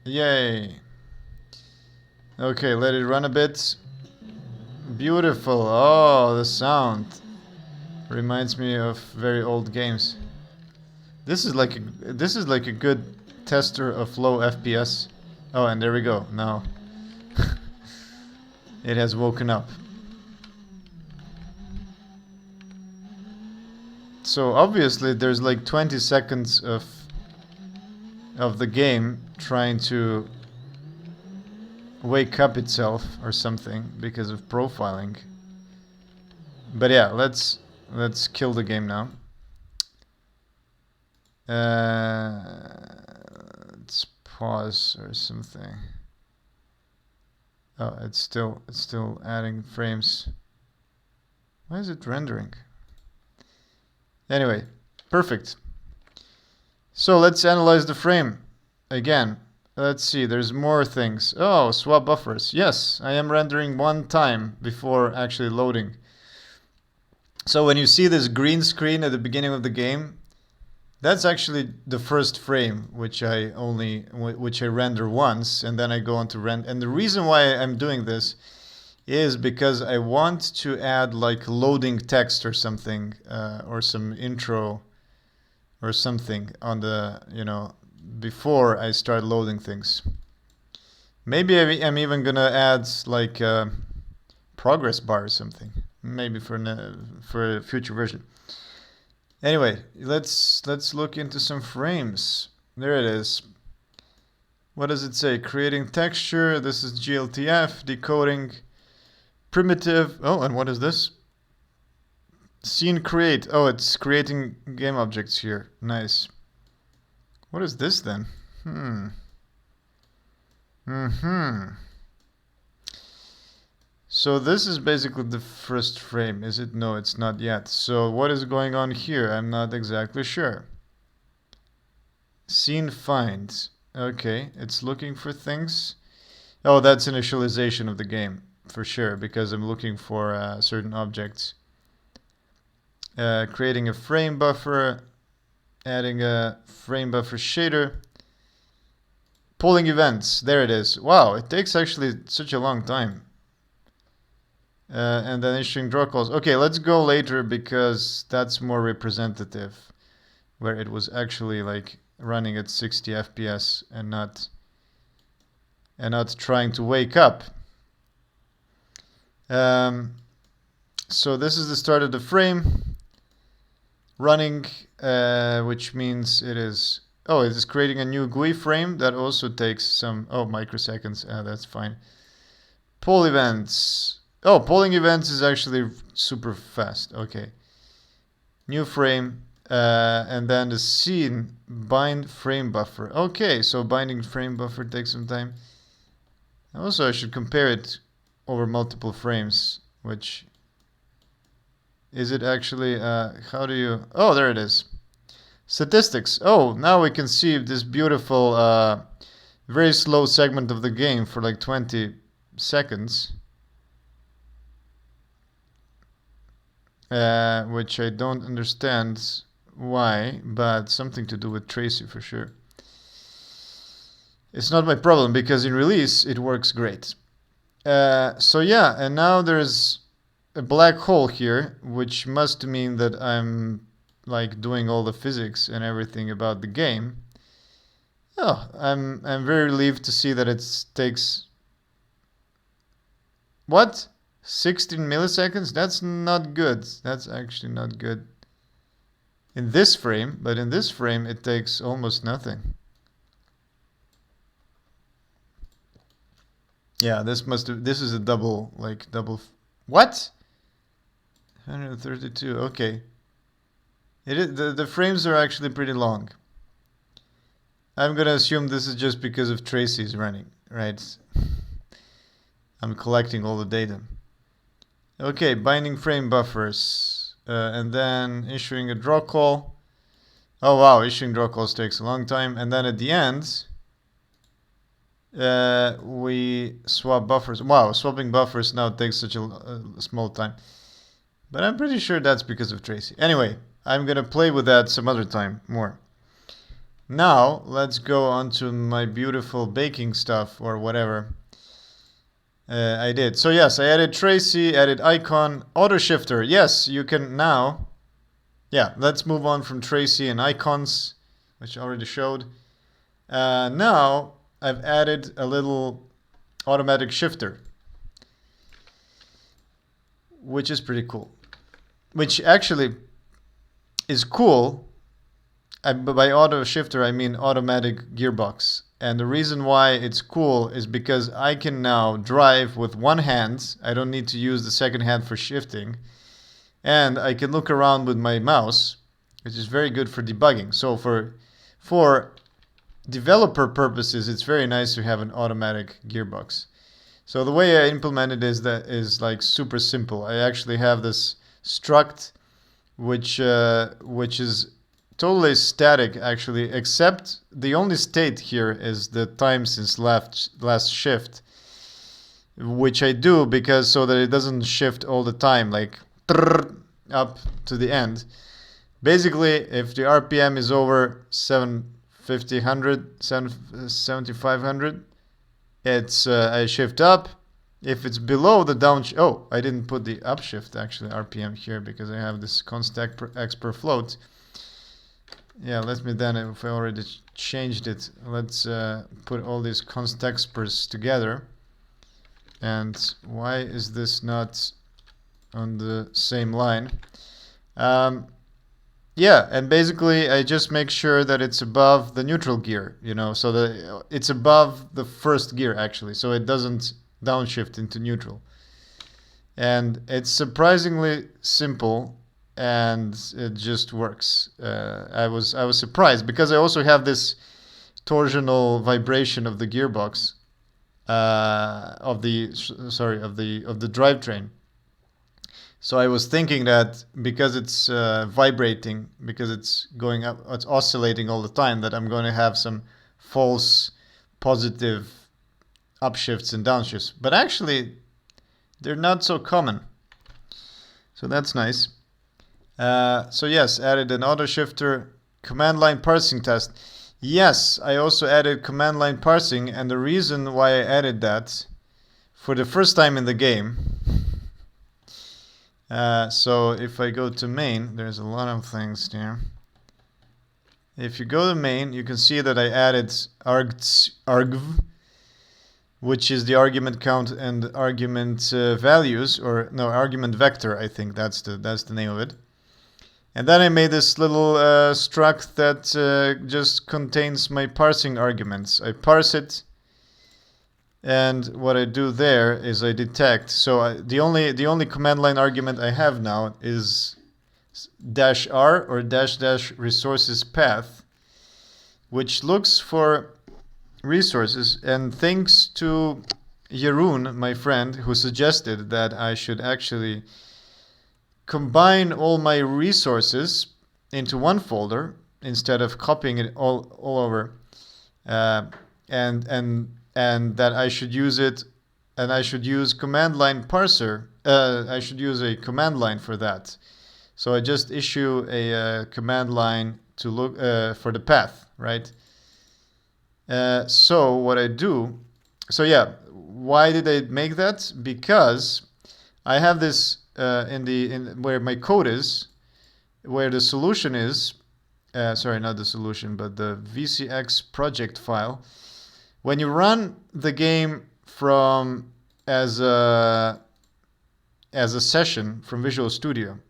Yay. Okay, let it run a bit. Beautiful. Oh, the sound reminds me of very old games. This is like a good tester of low FPS. Oh, and there we go. Now it has woken up. So obviously there's like 20 seconds of the game trying to wake up itself or something because of profiling. But yeah, let's kill the game now. Let's pause or something. Oh, it's still adding frames. Why is it rendering? Anyway, perfect. So let's analyze the frame again. Let's see, there's more things. Oh, swap buffers. Yes, I am rendering one time before actually loading. So when you see this green screen at the beginning of the game, that's actually the first frame, which I render once, and then I go on to render. And the reason why I'm doing this is because I want to add like loading text or something, or some intro or something on the, before I start loading things. Maybe I'm even gonna add like a progress bar or something. Maybe for a future version. Anyway, let's look into some frames. There it is. What does it say? Creating texture. This is GLTF decoding. Primitive. Oh, and what is this? Scene create. Oh, it's creating game objects here. Nice. What is this then? So this is basically the first frame, is it? No, it's not yet. So what is going on here? I'm not exactly sure. Scene find. Okay, it's looking for things. Oh, that's initialization of the game, for sure, because I'm looking for certain objects. Creating a frame buffer, adding a frame buffer shader. Polling events, there it is. Wow, it takes actually such a long time. And then issuing draw calls. Okay, let's go later because that's more representative, where it was actually like running at 60 FPS and not trying to wake up. So this is the start of the frame running, which means it is creating a new GUI frame that also takes some microseconds. That's fine. Poll events. Oh, polling events is actually super fast. Okay. New frame, and then the scene bind frame buffer. Okay, so binding frame buffer takes some time. Also, I should compare it over multiple frames, which is it actually, how do you, oh, there it is. Statistics. Oh, now we can see this beautiful, very slow segment of the game for like 20 seconds. Which I don't understand why, but something to do with Tracy for sure. It's not my problem because in release it works great. So yeah, and now there's a black hole here, which must mean that I'm like doing all the physics and everything about the game. Oh, I'm very relieved to see that it takes what? 16 milliseconds? That's not good. That's actually not good in this frame, but in this frame it takes almost nothing. Yeah, this is a double, what? 132, okay. It is, the frames are actually pretty long. I'm gonna assume this is just because of Tracy's running, right? I'm collecting all the data. Okay, binding frame buffers, and then issuing a draw call. Oh wow, issuing draw calls takes a long time. And then at the end, we swap buffers. Wow, swapping buffers now takes such a small time. But I'm pretty sure that's because of Tracy. Anyway, I'm gonna play with that some other time more. Now, let's go on to my beautiful baking stuff or whatever. I did. So yes, I added Tracy, added icon, auto shifter. Yes, you can now. Yeah, let's move on from Tracy and icons, which I already showed. Now I've added a little automatic shifter, which is pretty cool. Which actually is cool. By auto shifter, I mean automatic gearbox. And the reason why it's cool is because I can now drive with one hand. I don't need to use the second hand for shifting. And I can look around with my mouse, which is very good for debugging. So for developer purposes, it's very nice to have an automatic gearbox. So the way I implemented is like super simple. I actually have this struct, which is totally static actually, except the only state here is the time since last shift, which I do because so that it doesn't shift all the time, like up to the end. Basically, if the RPM is over 7500, it's I shift up. If it's below the down, I didn't put the upshift actually RPM here because I have this const x per float. Yeah, let me then, if I already changed it, let's put all these const expers together. And why is this not on the same line? Yeah, and basically I just make sure that it's above the neutral gear, so that it's above the first gear actually, so it doesn't downshift into neutral. And it's surprisingly simple, and it just works. I was surprised because I also have this torsional vibration of the gearbox, of the sorry of the drivetrain. So I was thinking that because it's vibrating, because it's going up, it's oscillating all the time, that I'm going to have some false positive upshifts and downshifts. But actually, they're not so common. So that's nice. So yes, added an auto shifter, command line parsing test. Yes, I also added command line parsing, and the reason why I added that for the first time in the game. So if I go to main, there's a lot of things there. If you go to main, you can see that I added argv, which is the argument count and argument values, or no, argument vector. I think that's the name of it. And then I made this little struct that just contains my parsing arguments. I parse it, and what I do there is I detect. So the only command line argument I have now is -r or -- resources path, which looks for resources. And thanks to Jeroen, my friend, who suggested that I should actually combine all my resources into one folder instead of copying it all over, and that I should use it, and I should use command line parser. I should use a command line for that. So I just issue a command line to look for the path, right? So what I do, so yeah, why did I make that? Because I have this in where my code is, where the solution is. Sorry, not the solution, but the VCX project file. When you run the game from as a session from Visual Studio,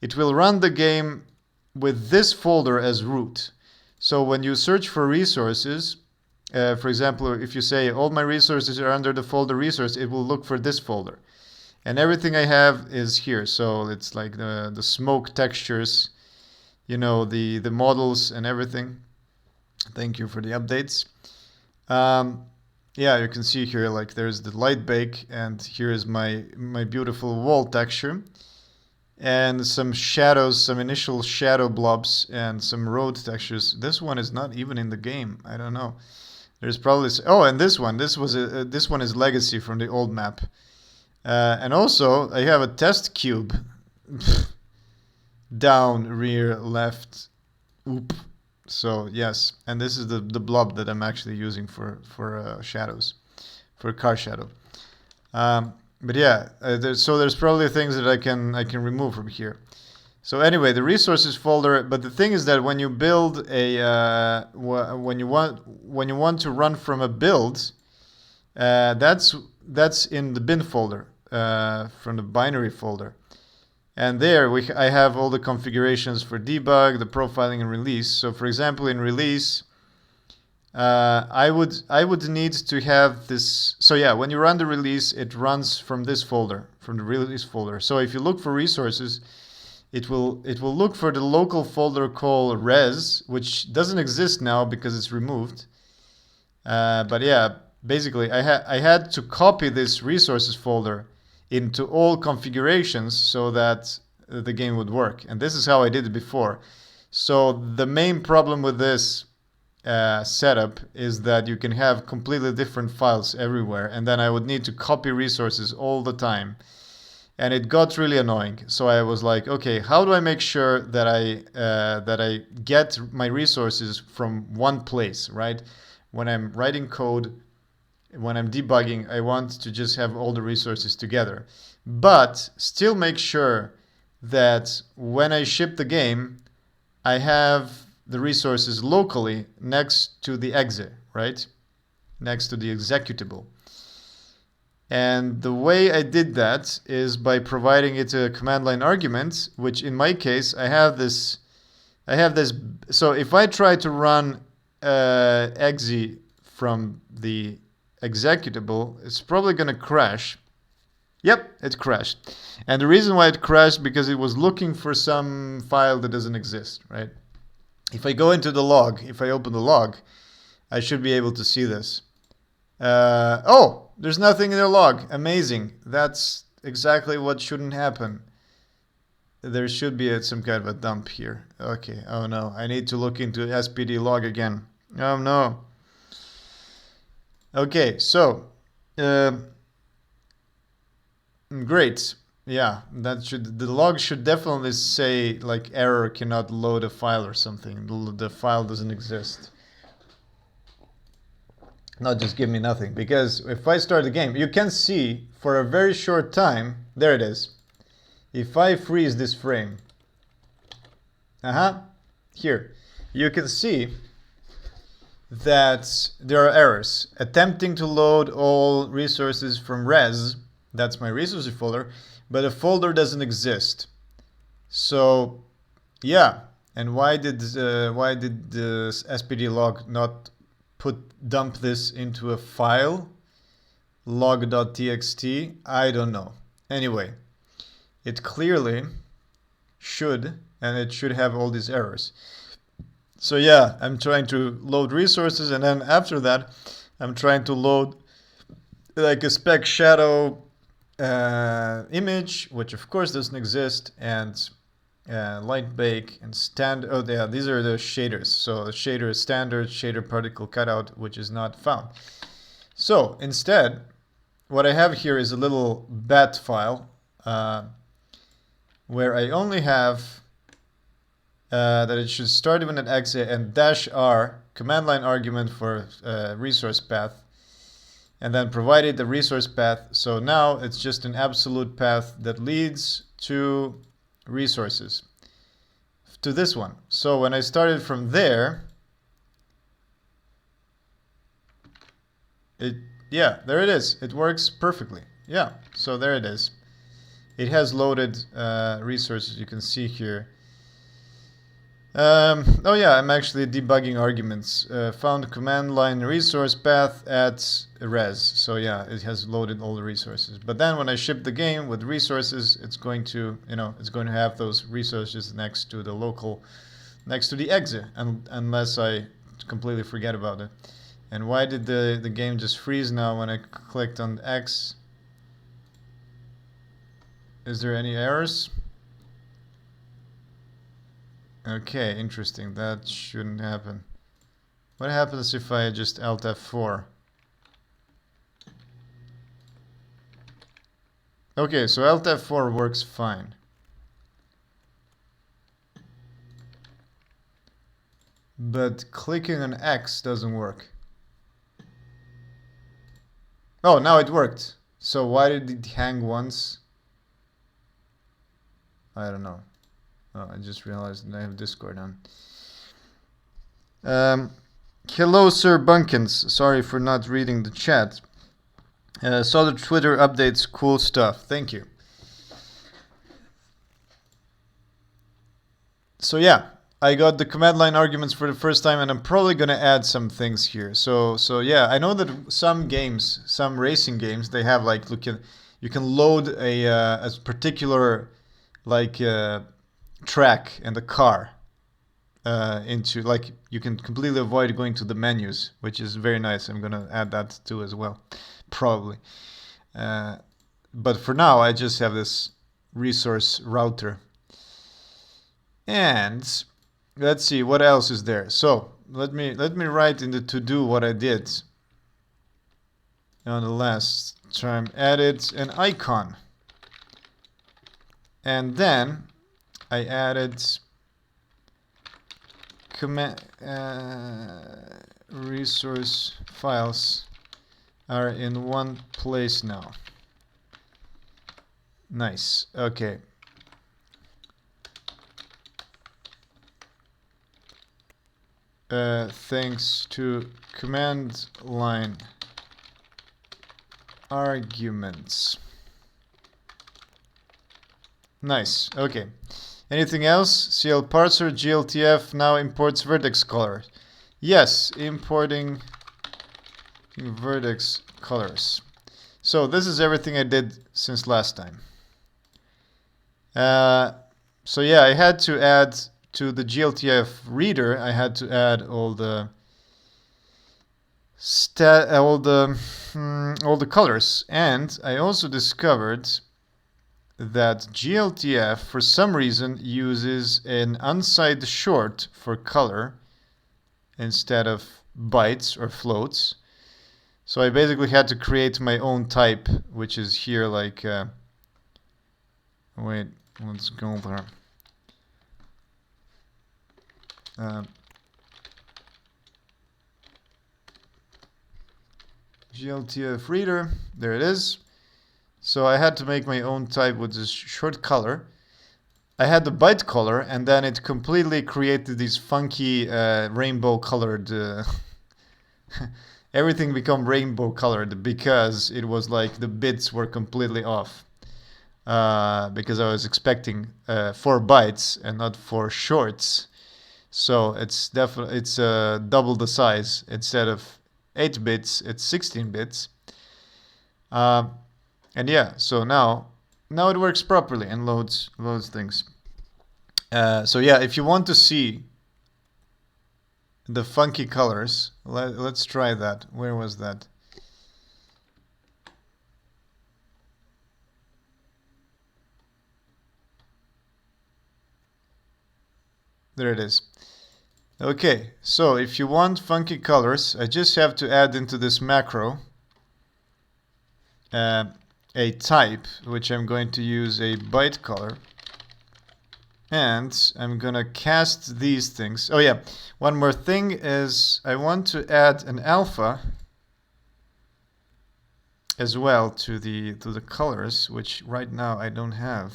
it will run the game with this folder as root. So when you search for resources, for example, if you say all my resources are under the folder resource, it will look for this folder. And everything I have is here. So it's like the smoke textures, you know, the models and everything. Thank you for the updates. Yeah, you can see here, like there's the light bake, and here is my beautiful wall texture, and some shadows, some initial shadow blobs, and some road textures. This one is not even in the game. I don't know. There's probably and this one. This one is legacy from the old map. And also, I have a test cube. Down, rear, left, oop. So yes, and this is the blob that I'm actually using for shadows, for car shadow. But yeah, there's probably things that I can remove from here. So anyway, the resources folder. But the thing is that when you build a when you want to run from a build, that's in the bin folder, from the binary folder. And there I have all the configurations for debug, the profiling, and release. So for example, in release, I would need to have this. So yeah, when you run the release, it runs from this folder, from the release folder. So if you look for resources, it will look for the local folder called res, which doesn't exist now because it's removed. But yeah, basically I had to copy this resources folder into all configurations so that the game would work. And this is how I did it before. So the main problem with this setup is that you can have completely different files everywhere, and then I would need to copy resources all the time. And it got really annoying. So I was like, okay, how do I make sure that I get my resources from one place, right? When I'm writing code, when I'm debugging, I want to just have all the resources together, but still make sure that when I ship the game, I have the resources locally next to the exe, right? Next to the executable. And the way I did that is by providing it a command line argument, which in my case, I have this. So if I try to run exe from the executable, it's probably going to crash. Yep, it crashed. And the reason why it crashed, because it was looking for some file that doesn't exist, right? If I go into the log, if I open the log, I should be able to see this. Oh, there's nothing in the log. Amazing. That's exactly what shouldn't happen. There should be some kind of a dump here. Okay, oh no. I need to look into SPD log again. Oh no. Okay, so... great. Yeah, the log should definitely say like error cannot load a file or something. The file doesn't exist. Not just give me nothing, because if I start the game, you can see for a very short time, there it is. If I freeze this frame, here, you can see that there are errors. Attempting to load all resources from res, that's my resources folder, but a folder doesn't exist. So, yeah, and why did the SPD log not dump this into a file, log.txt? I don't know. Anyway, it clearly should, and it should have all these errors. So yeah, I'm trying to load resources, and then after that, I'm trying to load like a spec shadow image, which of course doesn't exist, and light bake and stand. Oh yeah, these are the shaders. So the shader is standard, shader particle cutout, which is not found. So instead, what I have here is a little bat file where I only have that it should start even at exe and -r command line argument for resource path, and then provided the resource path. So now it's just an absolute path that leads to resources, to this one. So when I started from there, yeah, there it is. It works perfectly. Yeah, so there it is. It has loaded resources, you can see here. Oh yeah, I'm actually debugging arguments. Found command line resource path at res. So yeah, it has loaded all the resources. But then when I ship the game with resources, it's going to, it's going to have those resources next to the local, next to the exe, unless I completely forget about it. And why did the game just freeze now when I clicked on X? Is there any errors? Okay, interesting. That shouldn't happen. What happens if I just Alt F4? Okay, so Alt F4 works fine. But clicking on X doesn't work. Oh, now it worked. So why did it hang once? I don't know. Oh, I just realized that I have Discord on. Hello, Sir Bunkins. Sorry for not reading the chat. Saw the Twitter updates. Cool stuff. Thank you. So yeah, I got the command line arguments for the first time, and I'm probably gonna add some things here. So yeah, I know that some games, some racing games, they have like you can load a particular like track in the car into, like, you can completely avoid going to the menus, which is very nice. I'm gonna add that too as well, probably. But for now, I just have this resource router. And let's see what else is there. So let me write in the to-do what I did on the last time. Added an icon, and then I added command resource files are in one place now. Nice. Okay. Thanks to command line arguments. Nice. Okay. Anything else? CL parser GLTF now imports vertex colors. Yes, importing vertex colors. So this is everything I did since last time. So yeah, I had to add to the GLTF reader, I had to add all the all the colors, and I also discovered that GLTF for some reason uses an unsigned short for color instead of bytes or floats. So I basically had to create my own type, which is here like wait, let's go there. GLTF reader, there it is. So I had to make my own type with this short color. I had the byte color, and then it completely created these funky rainbow colored. Everything became rainbow colored because it was like the bits were completely off. Because I was expecting 4 bytes and not 4 shorts. So it's definitely double the size. Instead of 8 bits, it's 16 bits. And yeah, so now it works properly and loads things. So yeah, if you want to see the funky colors, let's try that. Where was that? There it is. Okay, so if you want funky colors, I just have to add into this macro a type, which I'm going to use a byte color. And I'm gonna cast these things. Oh yeah, one more thing is I want to add an alpha as well to the colors, which right now I don't have.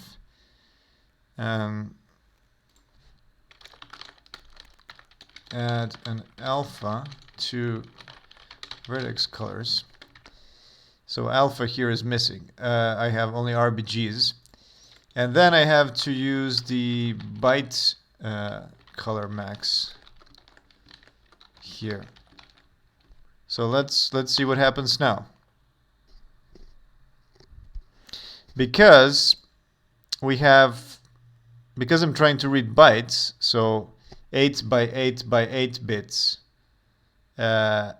Add an alpha to vertex colors. So alpha here is missing. I have only RBGs. And then I have to use the byte color max here. So let's see what happens now. Because I'm trying to read bytes, so 8 by 8 by 8 bits. The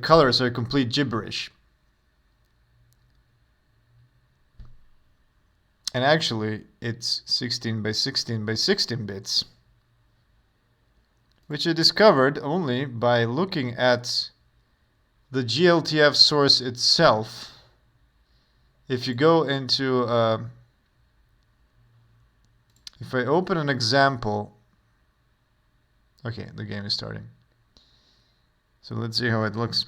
colors are complete gibberish. And actually, it's 16 by 16 by 16 bits, which I discovered only by looking at the GLTF source itself. If you go into, if I open an example, okay, the game is starting. So let's see how it looks.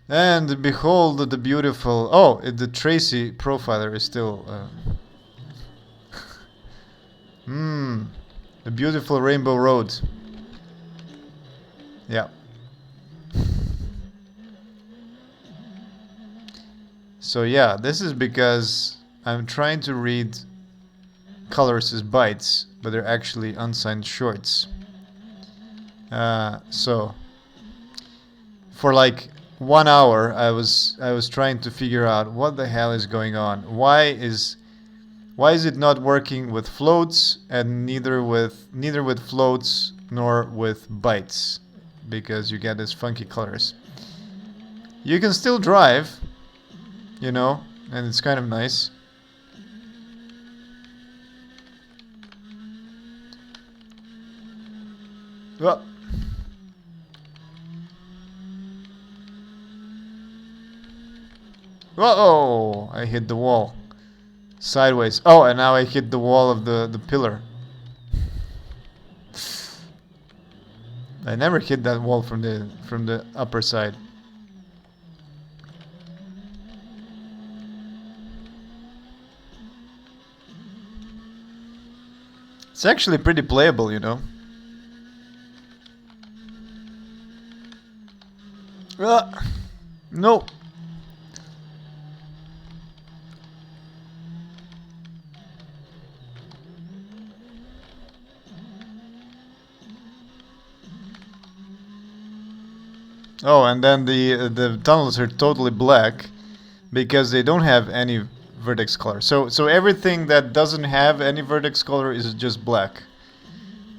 And behold the beautiful, oh, the Tracy profiler is still, the beautiful rainbow road. Yeah. So yeah, this is because I'm trying to read colors as bytes, but they're actually unsigned shorts. So for like 1 hour, I was trying to figure out what the hell is going on. Why is it not working with floats, and neither with floats nor with bytes, because you get these funky colors. You can still drive, you know, and it's kind of nice. Well, whoa! I hit the wall sideways. Oh, and now I hit the wall of the pillar. I never hit that wall from the upper side. It's actually pretty playable, you know. No. Oh, and then the tunnels are totally black because they don't have any vertex color. So everything that doesn't have any vertex color is just black,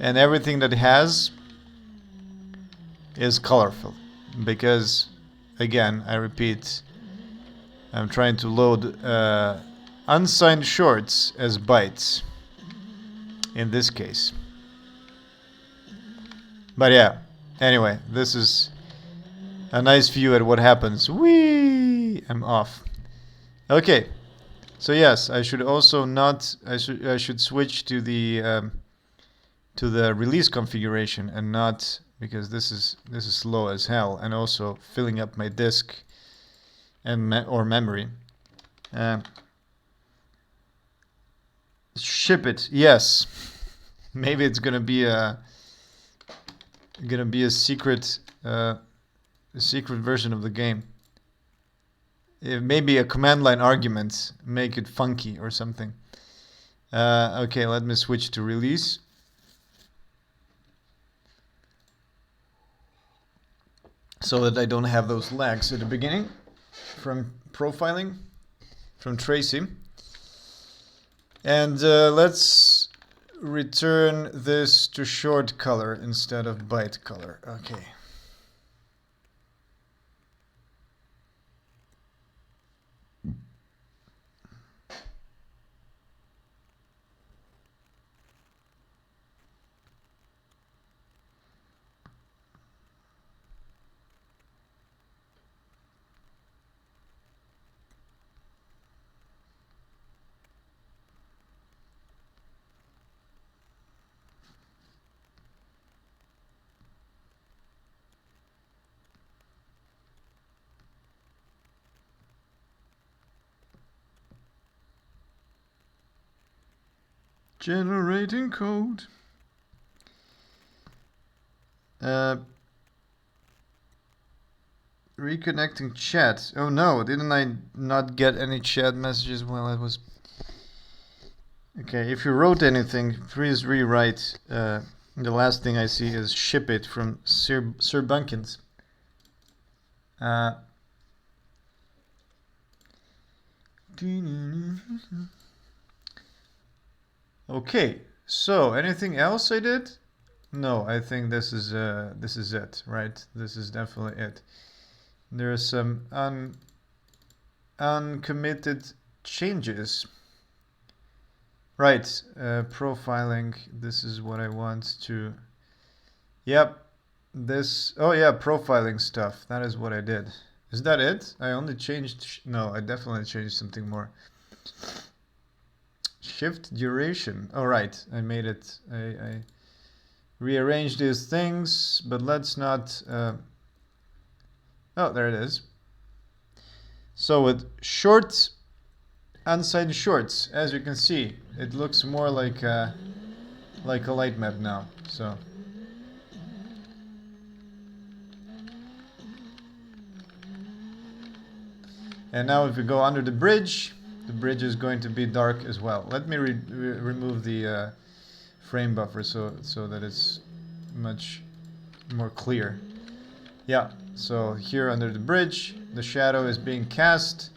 and everything that has is colorful. Because, again, I repeat, I'm trying to load unsigned shorts as bytes in this case. But yeah, anyway, this is a nice view at what happens. Whee! I'm off. Okay, so yes, I should also not. I should switch to the release configuration and not, because this is slow as hell, and also filling up my disk and or memory. Ship it, yes. Maybe it's gonna be a secret version of the game. Maybe a command line argument, make it funky or something. Okay, let me switch to release. So that I don't have those lags at the beginning from profiling from Tracy. And let's return this to short color instead of byte color. Okay. Generating code. Reconnecting chat. Oh no, didn't I not get any chat messages while I was... Okay, if you wrote anything, please rewrite. The last thing I see is ship it from Sir Bunkins. Okay, so anything else I did? No, I think this is it, right? This is definitely it. There are some uncommitted changes. Right, profiling. This is what I want to... Yep, this... Oh yeah, profiling stuff. That is what I did. Is that it? I only changed... No, I definitely changed something more. Shift duration. Oh right, I made it. I rearranged these things, but let's not... Oh, there it is. So with short, unsigned shorts, as you can see, it looks more like a light map now. So and now if we go under the bridge is going to be dark as well. Let me remove the frame buffer so that it's much more clear. Yeah, so here under the bridge, the shadow is being cast.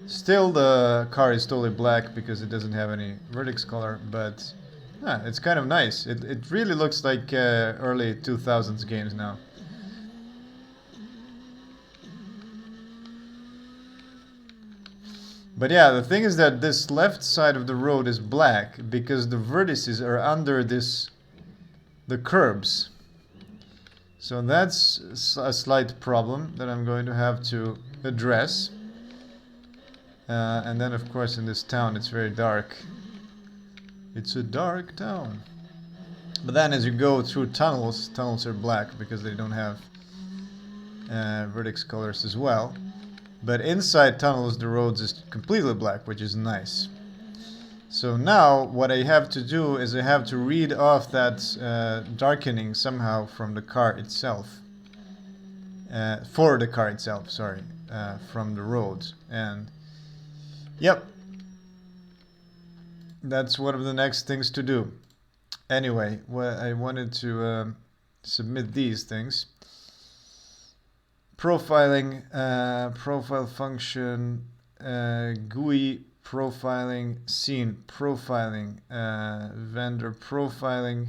Still the car is totally black because it doesn't have any vertex color, but it's kind of nice. It really looks like early 2000s games now. But yeah, the thing is that this left side of the road is black because the vertices are under the curbs. So that's a slight problem that I'm going to have to address. And then of course in this town it's very dark. It's a dark town. But then as you go through tunnels are black because they don't have vertex colors as well. But inside tunnels the roads is completely black, which is nice. So now what I have to do is I have to read off that darkening somehow from the car itself. For the car itself, sorry, from the road. And yep, that's one of the next things to do. Anyway, I wanted to submit these things. profiling, profile function, GUI profiling, scene profiling, vendor profiling,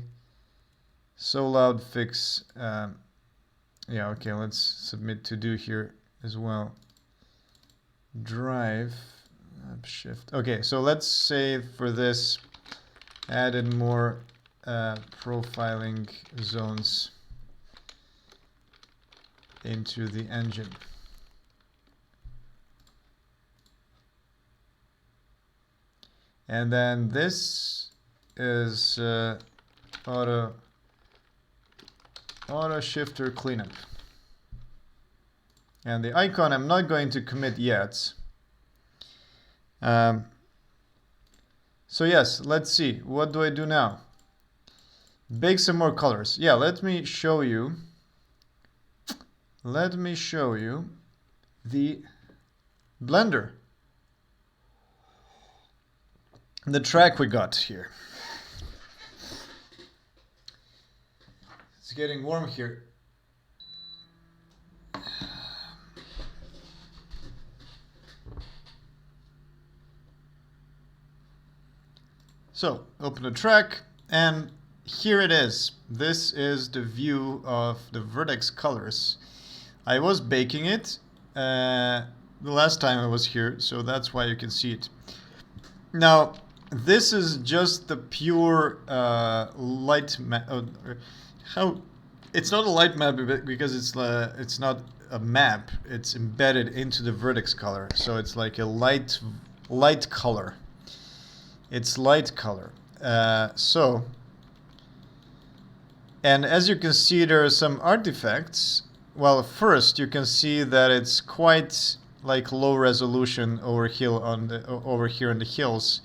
so loud fix. Yeah, okay, let's submit to do here as well. Drive, shift. Okay, so let's say for this, added more profiling zones into the engine. And then this is auto shifter cleanup. And the icon I'm not going to commit yet. So yes, let's see. What do I do now? Bake some more colors. Yeah, let me show you. Let me show you the Blender. The track we got here. It's getting warm here. So, open the track, and here it is. This is the view of the Vertex colors. I was baking it the last time I was here, so that's why you can see it. Now, this is just the pure light map. It's not a light map because it's not a map. It's embedded into the Vertex color, so it's like a light color. It's light color. And as you can see, there are some artifacts. Well, first you can see that it's quite like low resolution over here in the hills,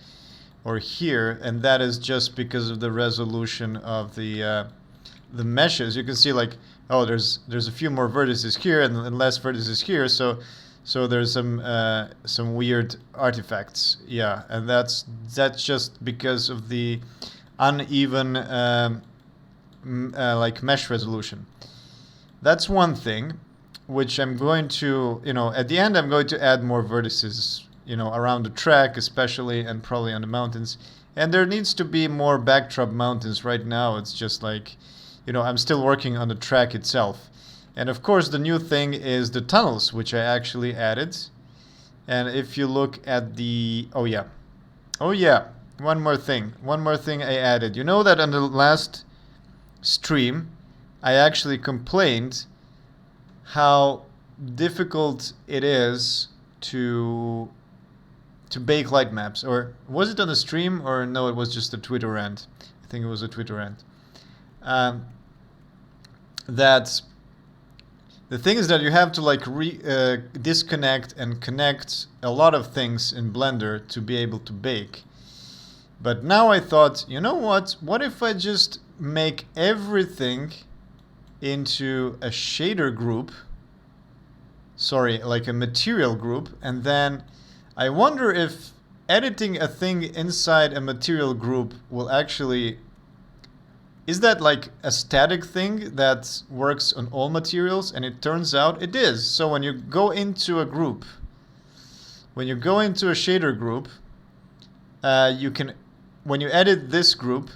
or here, and that is just because of the resolution of the meshes. You can see like, oh, there's a few more vertices here and less vertices here, so there's some weird artifacts. Yeah, and that's just because of the uneven like mesh resolution. That's one thing, which I'm going to, at the end I'm going to add more vertices, around the track especially, and probably on the mountains. And there needs to be more backdrop mountains. Right now it's just like, I'm still working on the track itself. And of course the new thing is the tunnels, which I actually added. And if you look at the, oh yeah, one more thing I added. You know that on the last stream I actually complained how difficult it is to bake light maps. Or was it on the stream, or no, it was just a Twitter rant. I think it was a Twitter rant. That the thing is that you have to like disconnect and connect a lot of things in Blender to be able to bake. But now I thought, you know what if I just make everything into a shader group, like a material group, and then I wonder if editing a thing inside a material group will actually, is that like a static thing that works on all materials? And it turns out it is. So when you go into a group, when you go into a shader group, you can, when you edit this group,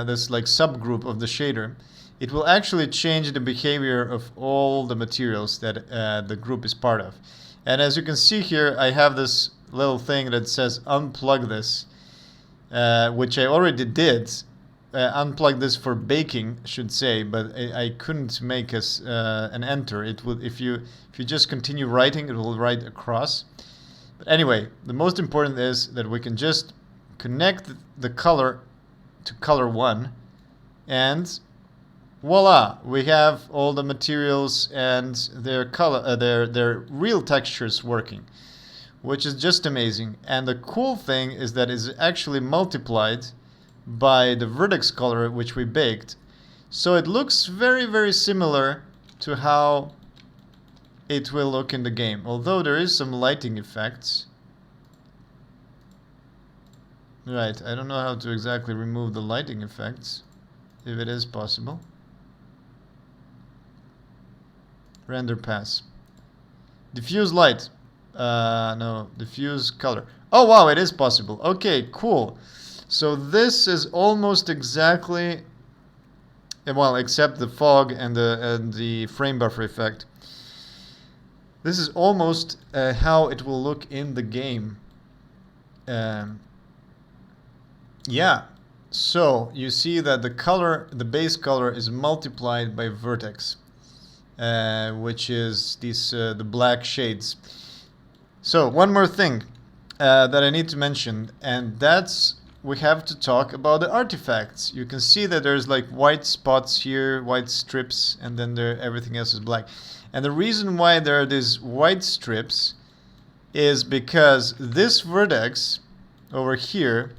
this like subgroup of the shader, it will actually change the behavior of all the materials that the group is part of. And as you can see here, I have this little thing that says unplug this, which I already did. Unplug this for baking, should say, but I couldn't make an enter. It will, if you just continue writing, it will write across. But anyway, the most important is that we can just connect the color to color 1, and voila, we have all the materials and their color, their real textures working, which is just amazing. And the cool thing is that it's actually multiplied by the Vertex color which we baked, so it looks very, very similar to how it will look in the game, although there is some lighting effects. Right, I don't know how to exactly remove the lighting effects, if it is possible. Render pass. Diffuse light. No, diffuse color. Oh wow, it is possible. Okay, cool. So this is almost exactly, well, except the fog and the frame buffer effect. This is almost how it will look in the game. Um, yeah. So you see that the color, the base color, is multiplied by vertex, which is these the black shades. So one more thing that I need to mention, and that's we have to talk about the artifacts. You can see that there's like white spots here, white strips, and then everything else is black. And the reason why there are these white strips is because this vertex over here,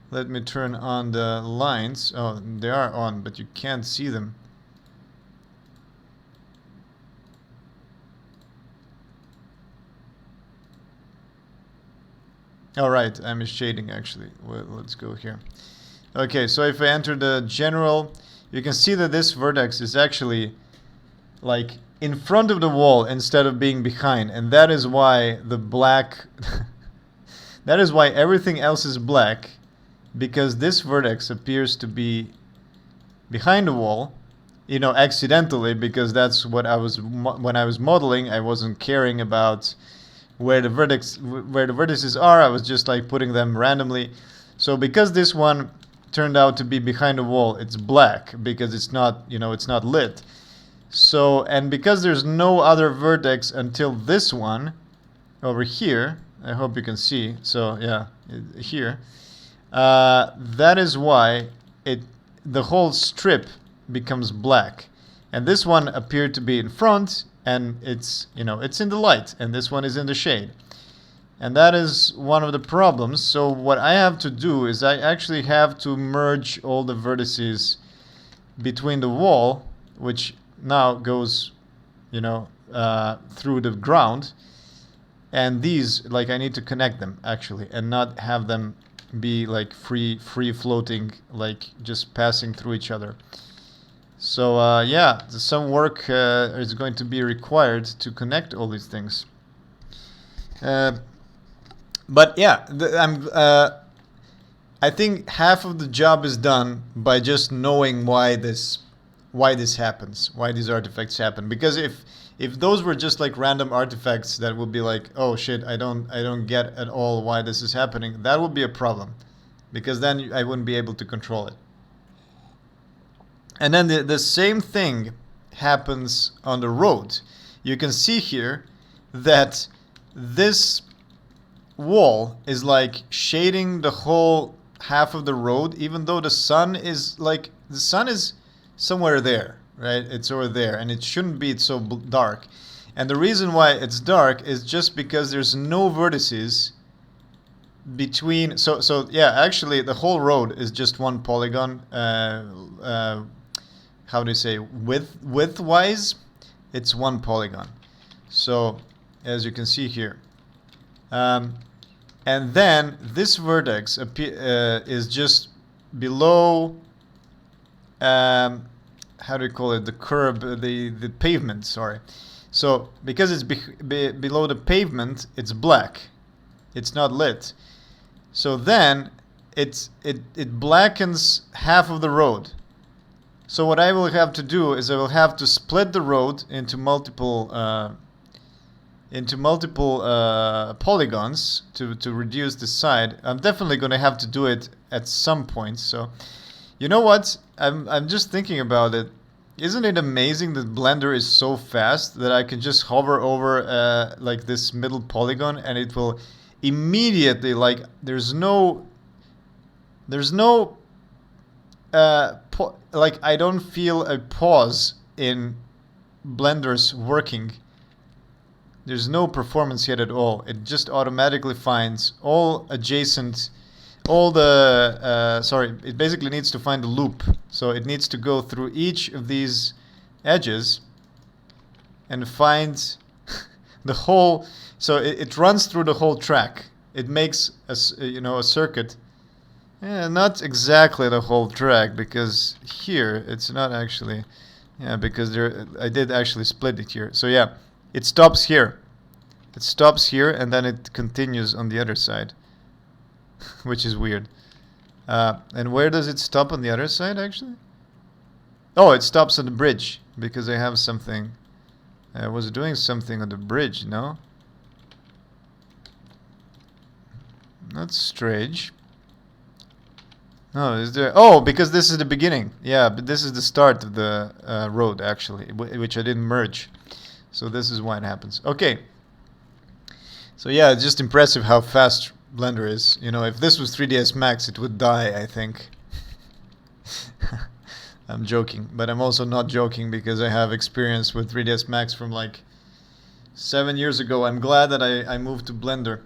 let me turn on the lines. Oh, they are on, but you can't see them. All right, I'm shading actually. Well, let's go here. Okay, so if I enter the general, you can see that this vertex is actually like in front of the wall instead of being behind, and that is why the black that is why everything else is black, because this vertex appears to be behind the wall, you know, accidentally, because that's what I was when I was modeling. I wasn't caring about where the vertices are. I was just like putting them randomly. So because this one turned out to be behind the wall, it's black because it's not, you know, it's not lit. So, and because there's no other vertex until this one over here, I hope you can see. So yeah, here, that is why the whole strip becomes black, and this one appeared to be in front, and it's, you know, it's in the light, and this one is in the shade, and that is one of the problems. So what I have to do is I actually have to merge all the vertices between the wall, which now goes, you know, through the ground, and these, like, I need to connect them actually and not have them be like free floating, like just passing through each other. So yeah, some work is going to be required to connect all these things. But yeah, I think half of the job is done by just knowing why this happens, why these artifacts happen. Because if those were just like random artifacts that would be like, oh shit, I don't get at all why this is happening, that would be a problem, because then I wouldn't be able to control it. And then the same thing happens on the road. You can see here that this wall is like shading the whole half of the road, even though the sun is somewhere there, right? It's over there, and it shouldn't be so dark. And the reason why it's dark is just because there's no vertices between. So yeah, actually the whole road is just one polygon. How do you say, width-wise, it's one polygon. So as you can see here, and then this vertex is just below. How do you call it? The curb, the pavement. Sorry. So because it's below the pavement, it's black. It's not lit. So then it blackens half of the road. So what I will have to do is I will have to split the road into multiple polygons to reduce the side. I'm definitely going to have to do it at some point. So, you know what? I'm just thinking about it. Isn't it amazing that Blender is so fast that I can just hover over like this middle polygon, and it will immediately, like, there's no like, I don't feel a pause in Blender's working. There's no performance yet at all. It just automatically finds all adjacent, all the, it basically needs to find the loop. So it needs to go through each of these edges and find the whole, so it runs through the whole track. It makes a circuit. Yeah, not exactly the whole track, because here it's not actually, yeah, because I did actually split it here. So yeah, It stops here. It stops here and then it continues on the other side, which is weird. And where does it stop on the other side, actually? Oh, it stops on the bridge, because I have something. I was doing something on the bridge, no? That's strange. Oh, is there... Oh, because this is the beginning. Yeah, but this is the start of the road, actually, which I didn't merge. So this is why it happens. Okay. So yeah, it's just impressive how fast Blender is. You know, if this was 3ds Max, it would die, I think. I'm joking, but I'm also not joking because I have experience with 3ds Max from like 7 years ago. I'm glad that I moved to Blender.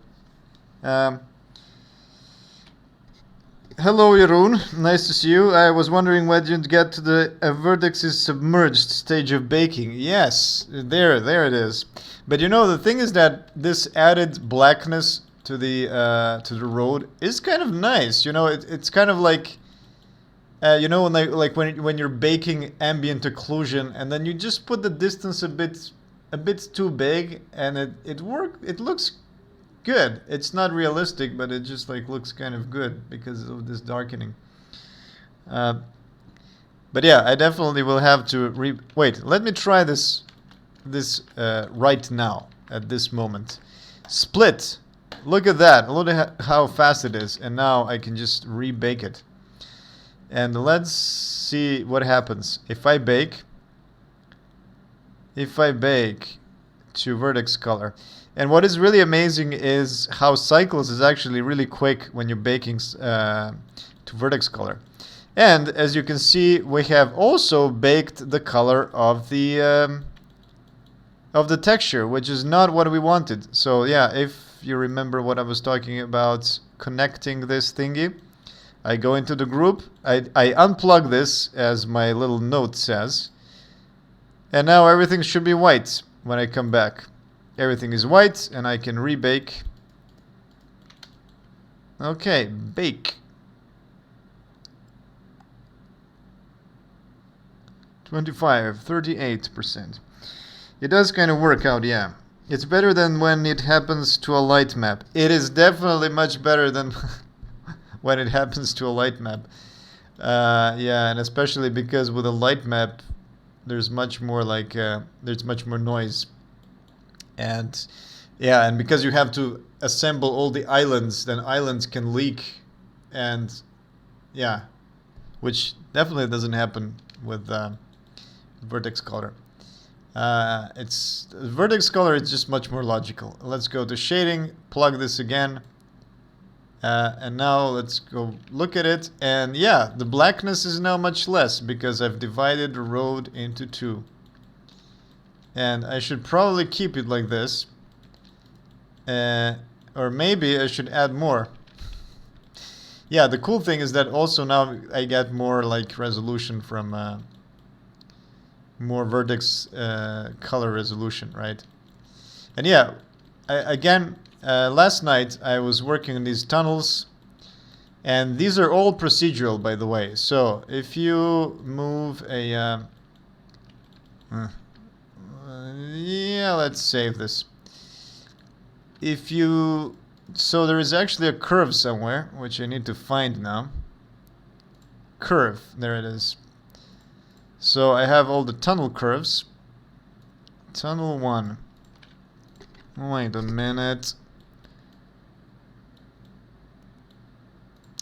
Hello, Jeroen. Nice to see you. I was wondering when you'd get to the Vertex's submerged stage of baking. Yes, there it is. But you know, the thing is that this added blackness to the road is kind of nice. You know, it's kind of like, you know, when you're baking ambient occlusion, and then you just put the distance a bit too big, and it looks good. It's not realistic, but it just like looks kind of good because of this darkening. But yeah, I definitely will have to wait. Let me try this right now at this moment. Split. Look at that. Look at how fast it is, and now I can just rebake it. And let's see what happens if I bake. If I bake to vertex color. And what is really amazing is how cycles is actually really quick when you're baking to vertex color. And as you can see, we have also baked the color of the texture, which is not what we wanted. So yeah, if you remember what I was talking about, connecting this thingy, I go into the group, I unplug this, as my little note says, and now everything should be white when I come back. Everything is white, and I can rebake. Okay, bake. 38%. It does kind of work out, yeah. It's better than when it happens to a light map. It is definitely much better than when it happens to a light map. Yeah, and especially because with a light map, there's much more like there's much more noise. And yeah, and because you have to assemble all the islands, then islands can leak, and yeah, which definitely doesn't happen with vertex color. It's vertex color is just much more logical. Let's go to shading, plug this again, and now let's go look at it. And yeah, the blackness is now much less because I've divided the road into two. And I should probably keep it like this. Or maybe I should add more. Yeah, the cool thing is that also now I get more like resolution from more vertex color resolution, right? And yeah, again, last night I was working on these tunnels, and these are all procedural, by the way. So if you move a yeah, let's save this. So there is actually a curve somewhere, which I need to find now. Curve, there it is. So I have all the tunnel curves. Tunnel 1. Wait a minute.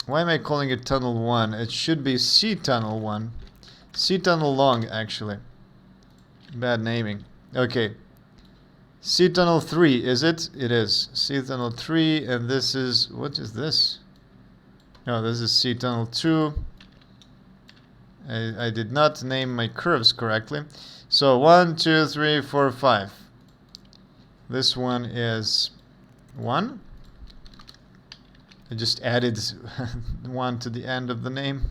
Why am I calling it tunnel 1? It should be C tunnel 1. C tunnel long, actually. Bad naming. Okay. C tunnel 3, is it? It is. C tunnel 3, and this is... What is this? No, this is C tunnel 2. I did not name my curves correctly. So 1, 2, 3, 4, 5. This one is 1. I just added 1 to the end of the name.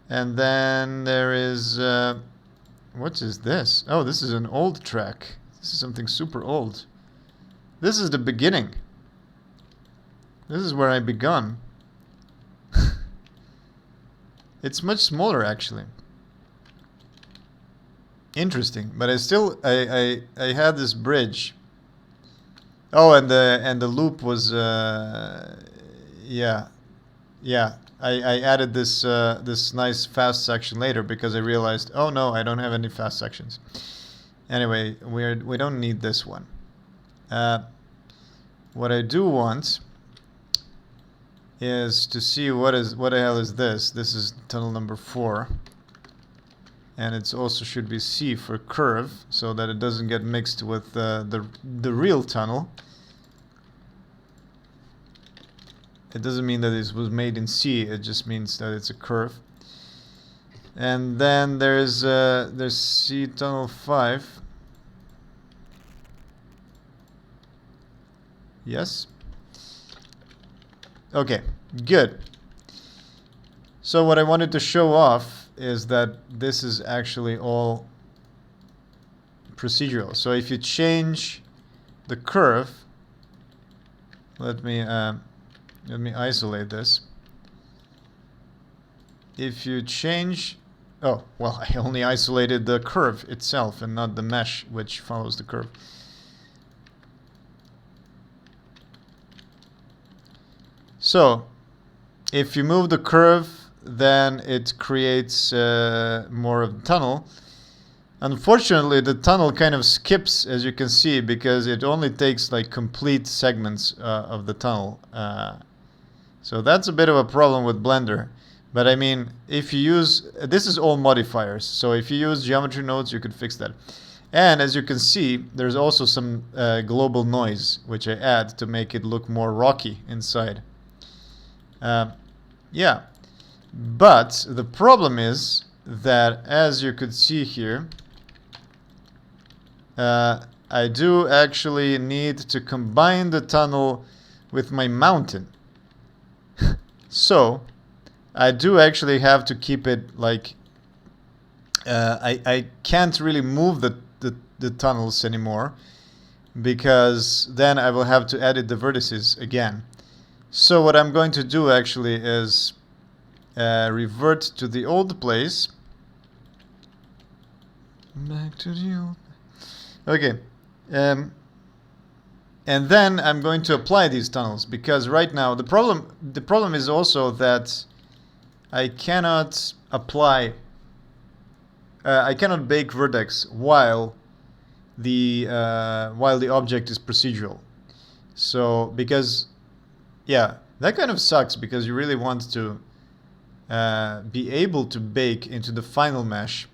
And then there is... what is this? Oh, this is an old track. This is something super old. This is the beginning. This is where I begun. It's much smaller, actually. Interesting, but I still I had this bridge. Oh, and the loop was yeah, yeah. I added this this nice fast section later because I realized, oh no, I don't have any fast sections. Anyway, we don't need this one. What I do want is to see what the hell is this. This is tunnel number 4. And it also should be C for curve, so that it doesn't get mixed with the real tunnel. It doesn't mean that it was made in C, it just means that it's a curve. And then there's C tunnel 5. Yes? Okay, good. So what I wanted to show off is that this is actually all procedural. So if you change the curve, let me isolate this. If you change, oh well, I only isolated the curve itself and not the mesh which follows the curve. So if you move the curve, then it creates more of the tunnel. Unfortunately, the tunnel kind of skips, as you can see, because it only takes like complete segments of the tunnel. So that's a bit of a problem with Blender. But I mean, if you use, this is all modifiers, so if you use geometry nodes, you could fix that. And as you can see, there's also some global noise, which I add to make it look more rocky inside. Yeah, but the problem is that, as you could see here, I do actually need to combine the tunnel with my mountain. So I do actually have to keep it like I can't really move the tunnels anymore, because then I will have to edit the vertices again. So what I'm going to do actually is revert to the old place. Back to the old. Okay. And then I'm going to apply these tunnels, because right now the problem is also that I cannot apply I cannot bake vertex while the object is procedural. So because yeah, that kind of sucks, because you really want to be able to bake into the final mesh.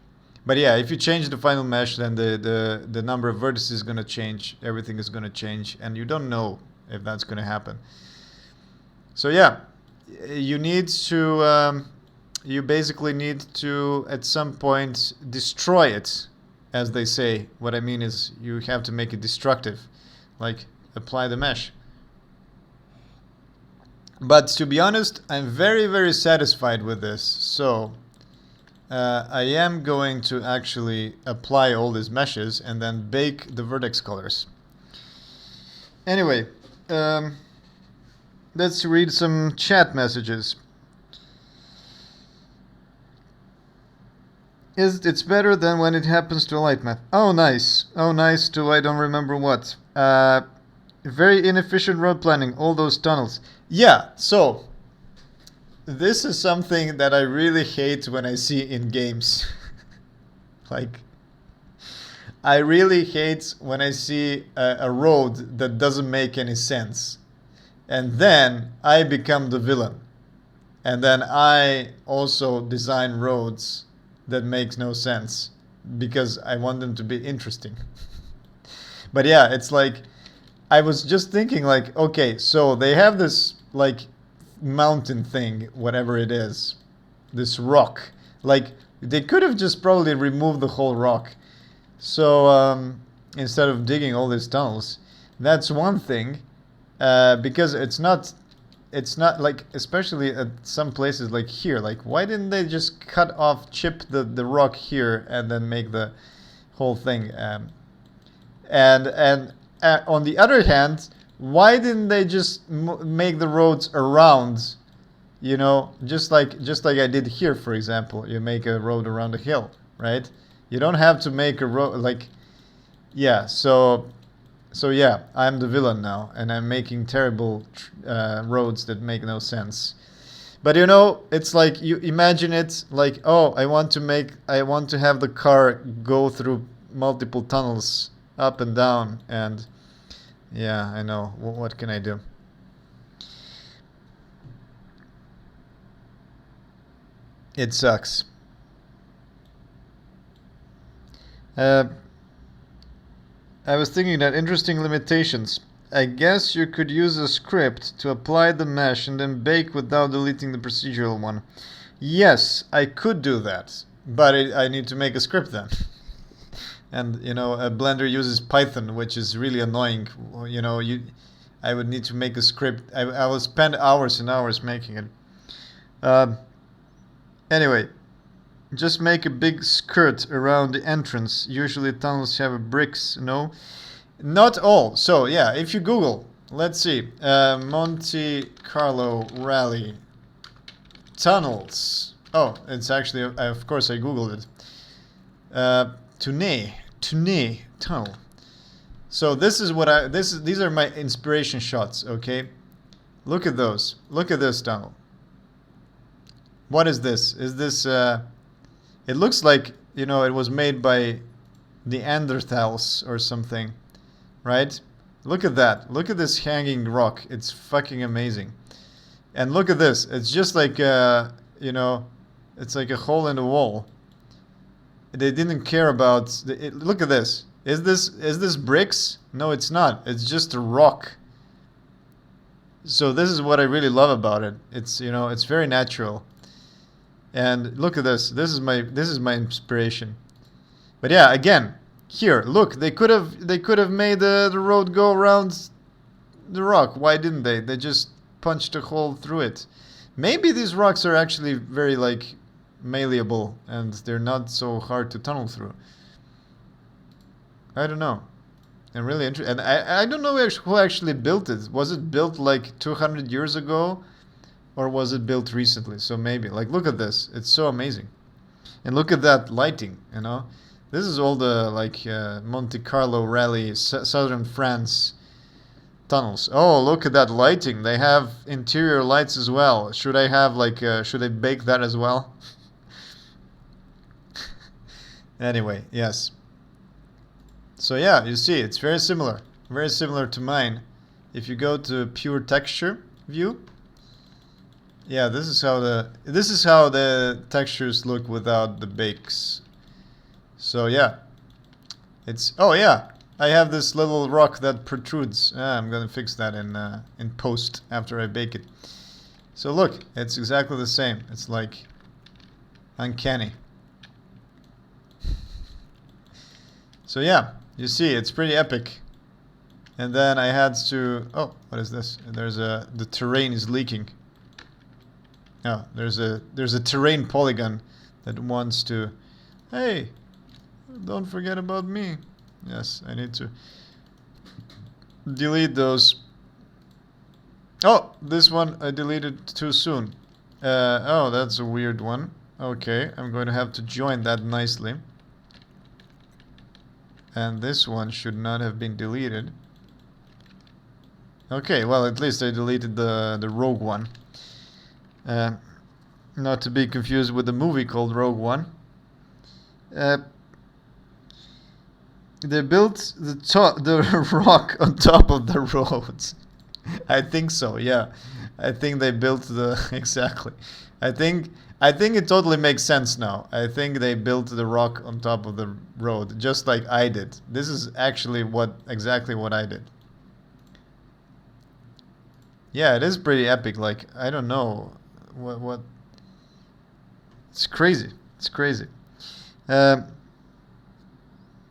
But yeah, if you change the final mesh, then the number of vertices is going to change, everything is going to change, and you don't know if that's going to happen. So yeah, you need to, you basically need to, at some point, destroy it, as they say. What I mean is, you have to make it destructive, like apply the mesh. But to be honest, I'm very, very satisfied with this. So I am going to actually apply all these meshes and then bake the vertex colors. Anyway, let's read some chat messages. It's better than when it happens to a light map. Oh, nice. Oh, nice to I don't remember what. Very inefficient road planning, all those tunnels. Yeah, so this is something that I really hate when I see in games. Like, I really hate when I see a road that doesn't make any sense. And then I become the villain. And then I also design roads that makes no sense, because I want them to be interesting. But yeah, it's like, I was just thinking like, okay, so they have this like mountain thing, whatever it is, this rock. Like, they could have just probably removed the whole rock. So instead of digging all these tunnels, that's one thing, because it's not like, especially at some places like here, like why didn't they just chip the rock here and then make the whole thing? And on the other hand, why didn't they just make the roads around, you know, just like I did here, for example. You make a road around a hill, right? You don't have to make a road like, yeah. So yeah, I'm the villain now, and I'm making terrible roads that make no sense. But you know, it's like you imagine it like, oh, I want to have the car go through multiple tunnels up and down, and yeah, I know. What can I do? It sucks. Uh, I was thinking that interesting limitations. I guess you could use a script to apply the mesh and then bake without deleting the procedural one. Yes, I could do that, but I need to make a script then. And you know, a Blender uses Python, which is really annoying. You know, I would need to make a script. I will spend hours and hours making it. Um, anyway, just make a big skirt around the entrance. Usually tunnels have bricks, no? Not all. So yeah, if you Google, let's see, Monte Carlo Rally tunnels. Oh, it's actually, of course I Googled it. Tunay tunnel. So this is what these are my inspiration shots, okay? Look at those. Look at this tunnel. What is this? Is this it looks like, you know, it was made by the Neanderthals or something, right? Look at that. Look at this hanging rock. It's fucking amazing. And look at this. It's just like you know, it's like a hole in the wall. They didn't care about look at this. Is this bricks? No, it's not. It's just a rock. So this is what I really love about it. It's, you know, it's very natural. And look at this. This is my inspiration. But yeah, again, here, look, they could have made the road go around the rock. Why didn't they? They just punched a hole through it. Maybe these rocks are actually very like malleable and they're not so hard to tunnel through. I don't know. I'm really interested. And I don't know who actually built it. Was it built like 200 years ago? Or was it built recently? So maybe. Like, look at this. It's so amazing. And look at that lighting, you know? This is all the, like, Monte Carlo Rally, southern France tunnels. Oh, look at that lighting. They have interior lights as well. Should I have, like, should I bake that as well? Anyway, yes. So yeah, you see, it's very similar. Very similar to mine. If you go to pure texture view, yeah, this is how the textures look without the bakes. So yeah, it's, oh yeah, I have this little rock that protrudes. I'm gonna fix that in post after I bake it. So look, it's exactly the same. It's like uncanny. So yeah, you see, it's pretty epic. And then I had to, oh, what is this? The terrain is leaking. No, there's a terrain polygon that wants to, hey, don't forget about me. Yes, I need to delete those. Oh, this one I deleted too soon. Oh, that's a weird one. Okay, I'm going to have to join that nicely. And this one should not have been deleted. Okay, well, at least I deleted the Rogue One. Not to be confused with the movie called Rogue One. They built the rock on top of the road. I think so. Yeah, I think they built the exactly. I think it totally makes sense now. I think they built the rock on top of the road, just like I did. This is actually exactly what I did. Yeah, it is pretty epic. Like, I don't know what. It's crazy. It's crazy.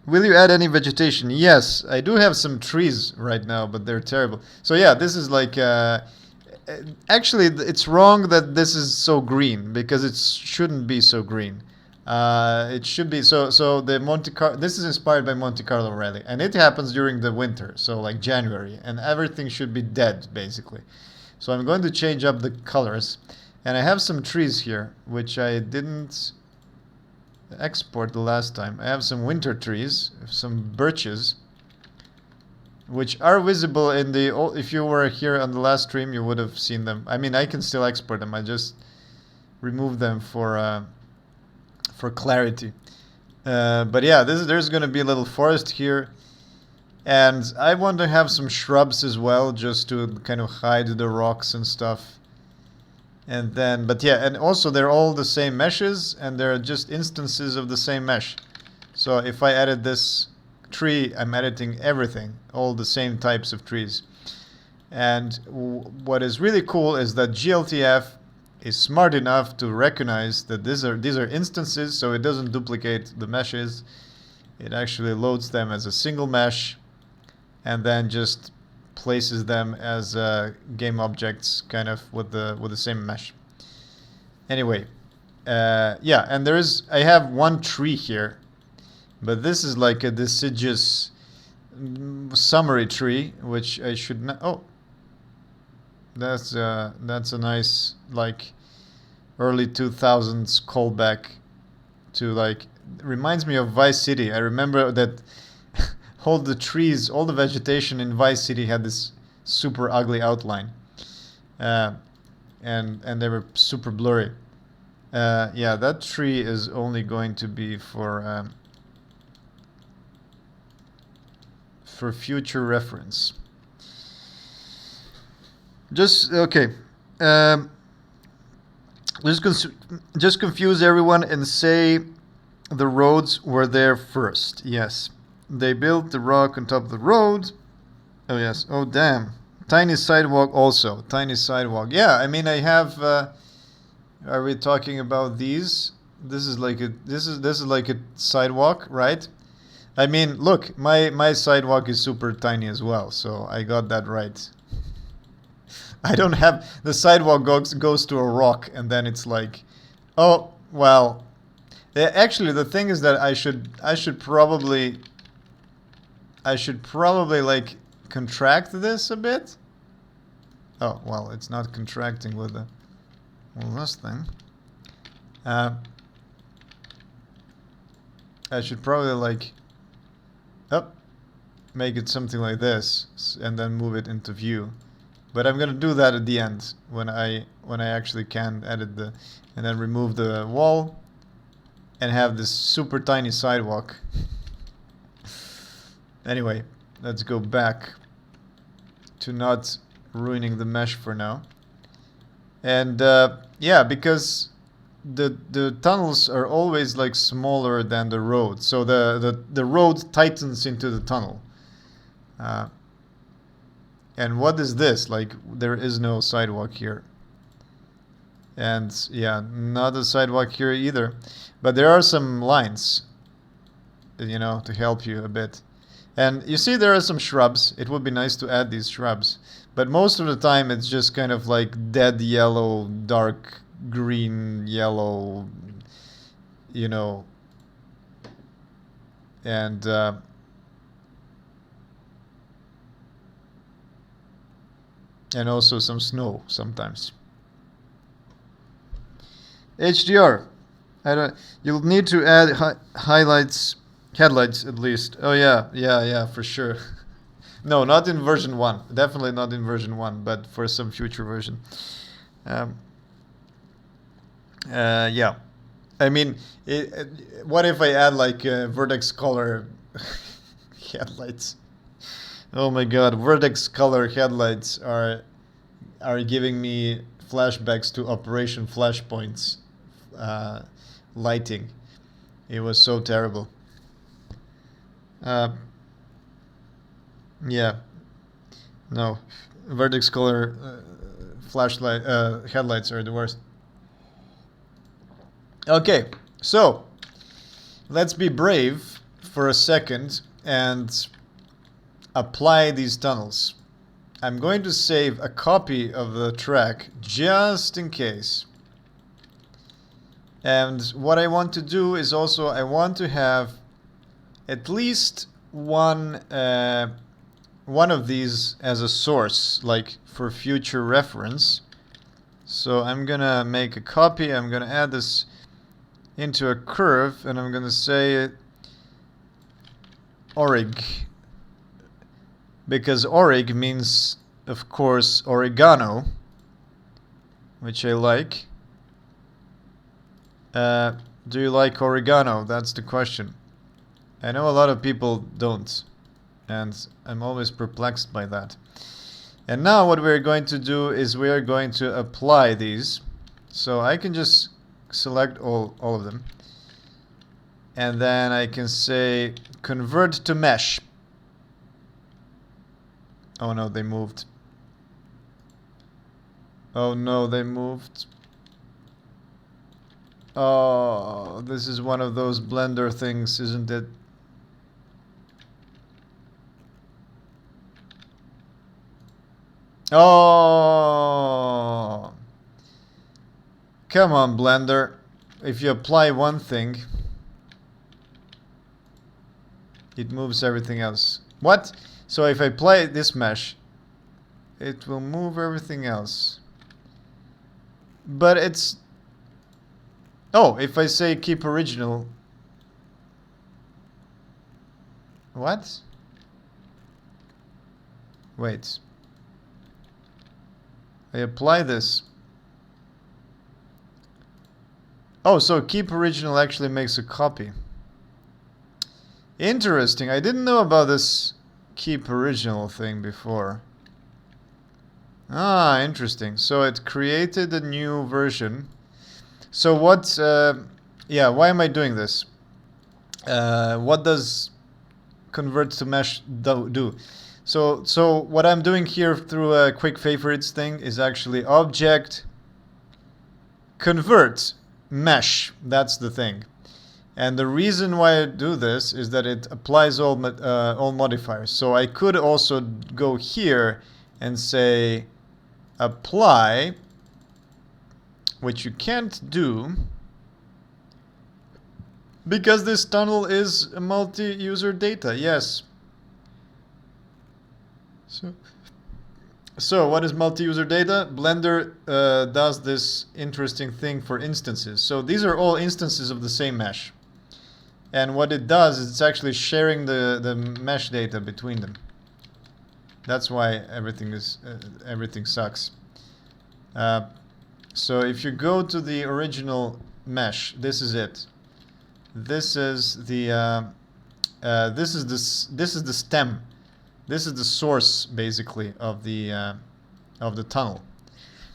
Will you add any vegetation? Yes, I do have some trees right now, but they're terrible. So yeah, this is like actually it's wrong that this is so green because it shouldn't be so green. It should be so the this is inspired by Monte Carlo Rally, and it happens during the winter, so like January, and everything should be dead basically. So I'm going to change up the colors, and I have some trees here which I didn't export the last time. I have some winter trees, some birches, which are visible in the... If you were here on the last stream, you would have seen them. I mean, I can still export them. I just removed them for clarity. But yeah, there's going to be a little forest here. And I want to have some shrubs as well, just to kind of hide the rocks and stuff. And then, but yeah, and also they're all the same meshes, and they're just instances of the same mesh. So if I edit this tree, I'm editing everything, all the same types of trees. And what is really cool is that GLTF is smart enough to recognize that these are instances, so it doesn't duplicate the meshes. It actually loads them as a single mesh, and then just places them as game objects, kind of with the same mesh. Anyway, yeah, and I have one tree here, but this is like a deciduous summary tree, which I should not. Oh, that's a nice like early 2000s callback to like, reminds me of Vice City. I remember that. All the trees, all the vegetation in Vice City had this super ugly outline, and they were super blurry. Yeah, that tree is only going to be for future reference. Just okay. Just confuse everyone and say the roads were there first. Yes. They built the rock on top of the road. Oh, yes. Oh, damn. Tiny sidewalk also. Tiny sidewalk. Yeah, I mean, I have... are we talking about these? This is like a sidewalk, right? I mean, look, my sidewalk is super tiny as well, so I got that right. I don't have... The sidewalk goes to a rock, and then it's like... Oh, well... Actually, the thing is that I should probably like contract this a bit. Oh, well, it's not contracting with the this thing. I should probably like make it something like this and then move it into view. But I'm gonna do that at the end when I actually can edit and then remove the wall and have this super tiny sidewalk. Anyway, let's go back to not ruining the mesh for now. And yeah, because the tunnels are always like smaller than the road, so the road tightens into the tunnel. And what is this? Like, there is no sidewalk here. And yeah, not a sidewalk here either. But there are some lines, you know, to help you a bit. And you see there are some shrubs. It would be nice to add these shrubs. But most of the time it's just kind of like dead yellow, dark green, yellow, you know. And also some snow sometimes. HDR. You'll need to add headlights at least. Oh yeah, for sure. No, not in version 1. Definitely not in version 1, but for some future version. Yeah. I mean, what if I add like Vertex color headlights? Oh my god, Vertex color headlights are giving me flashbacks to Operation Flashpoint's lighting. It was so terrible. Yeah. No. Vertex color flashlight headlights are the worst. Okay, so let's be brave for a second and apply these tunnels. I'm going to save a copy of the track just in case. And what I want to do is also I want to have at least one of these as a source, like for future reference. So I'm gonna make a copy. I'm gonna add this into a curve, and I'm gonna say orig, because orig means, of course, oregano, which I like. Do you like oregano? That's the question. I know a lot of people don't, and I'm always perplexed by that. And now what we're going to do is we are going to apply these. So I can just select all of them. And then I can say convert to mesh. Oh no, they moved. Oh no, they moved. Oh, this is one of those Blender things, isn't it? Oh, come on, Blender. If you apply one thing, it moves everything else. What? So if I apply this mesh, it will move everything else. But it's... Oh, if I say keep original... What? Wait. I apply this. Oh, so keep original actually makes a copy. Interesting. I didn't know about this keep original thing before. Ah, interesting. So it created a new version. So what... yeah, why am I doing this? What does convert to mesh do? So what I'm doing here through a quick favorites thing is actually object convert mesh. That's the thing. And the reason why I do this is that it applies all modifiers. So I could also go here and say apply, which you can't do because this tunnel is multi-user data. Yes. So what is multi-user data? Blender does this interesting thing for instances. So these are all instances of the same mesh. And what it does is it's actually sharing the mesh data between them. That's why everything sucks. So if you go to the original mesh, this is it. This is the this is the stem. This is the source, basically, of the tunnel.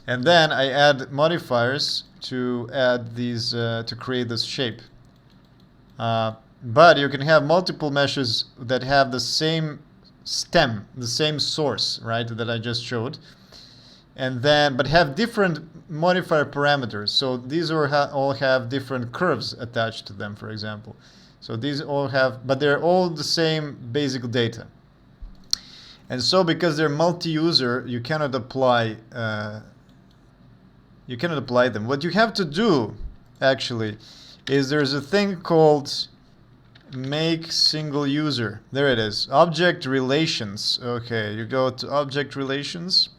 And then I add modifiers to add these to create this shape. But you can have multiple meshes that have the same stem, the same source, right, that I just showed. And then, but have different modifier parameters. So these all have different curves attached to them, for example. So these all have, but they're all the same basic data. And so, because they're multi-user, you cannot apply them. What you have to do, actually, is there's a thing called make single user. There it is. Object relations. Okay, you go to object relations.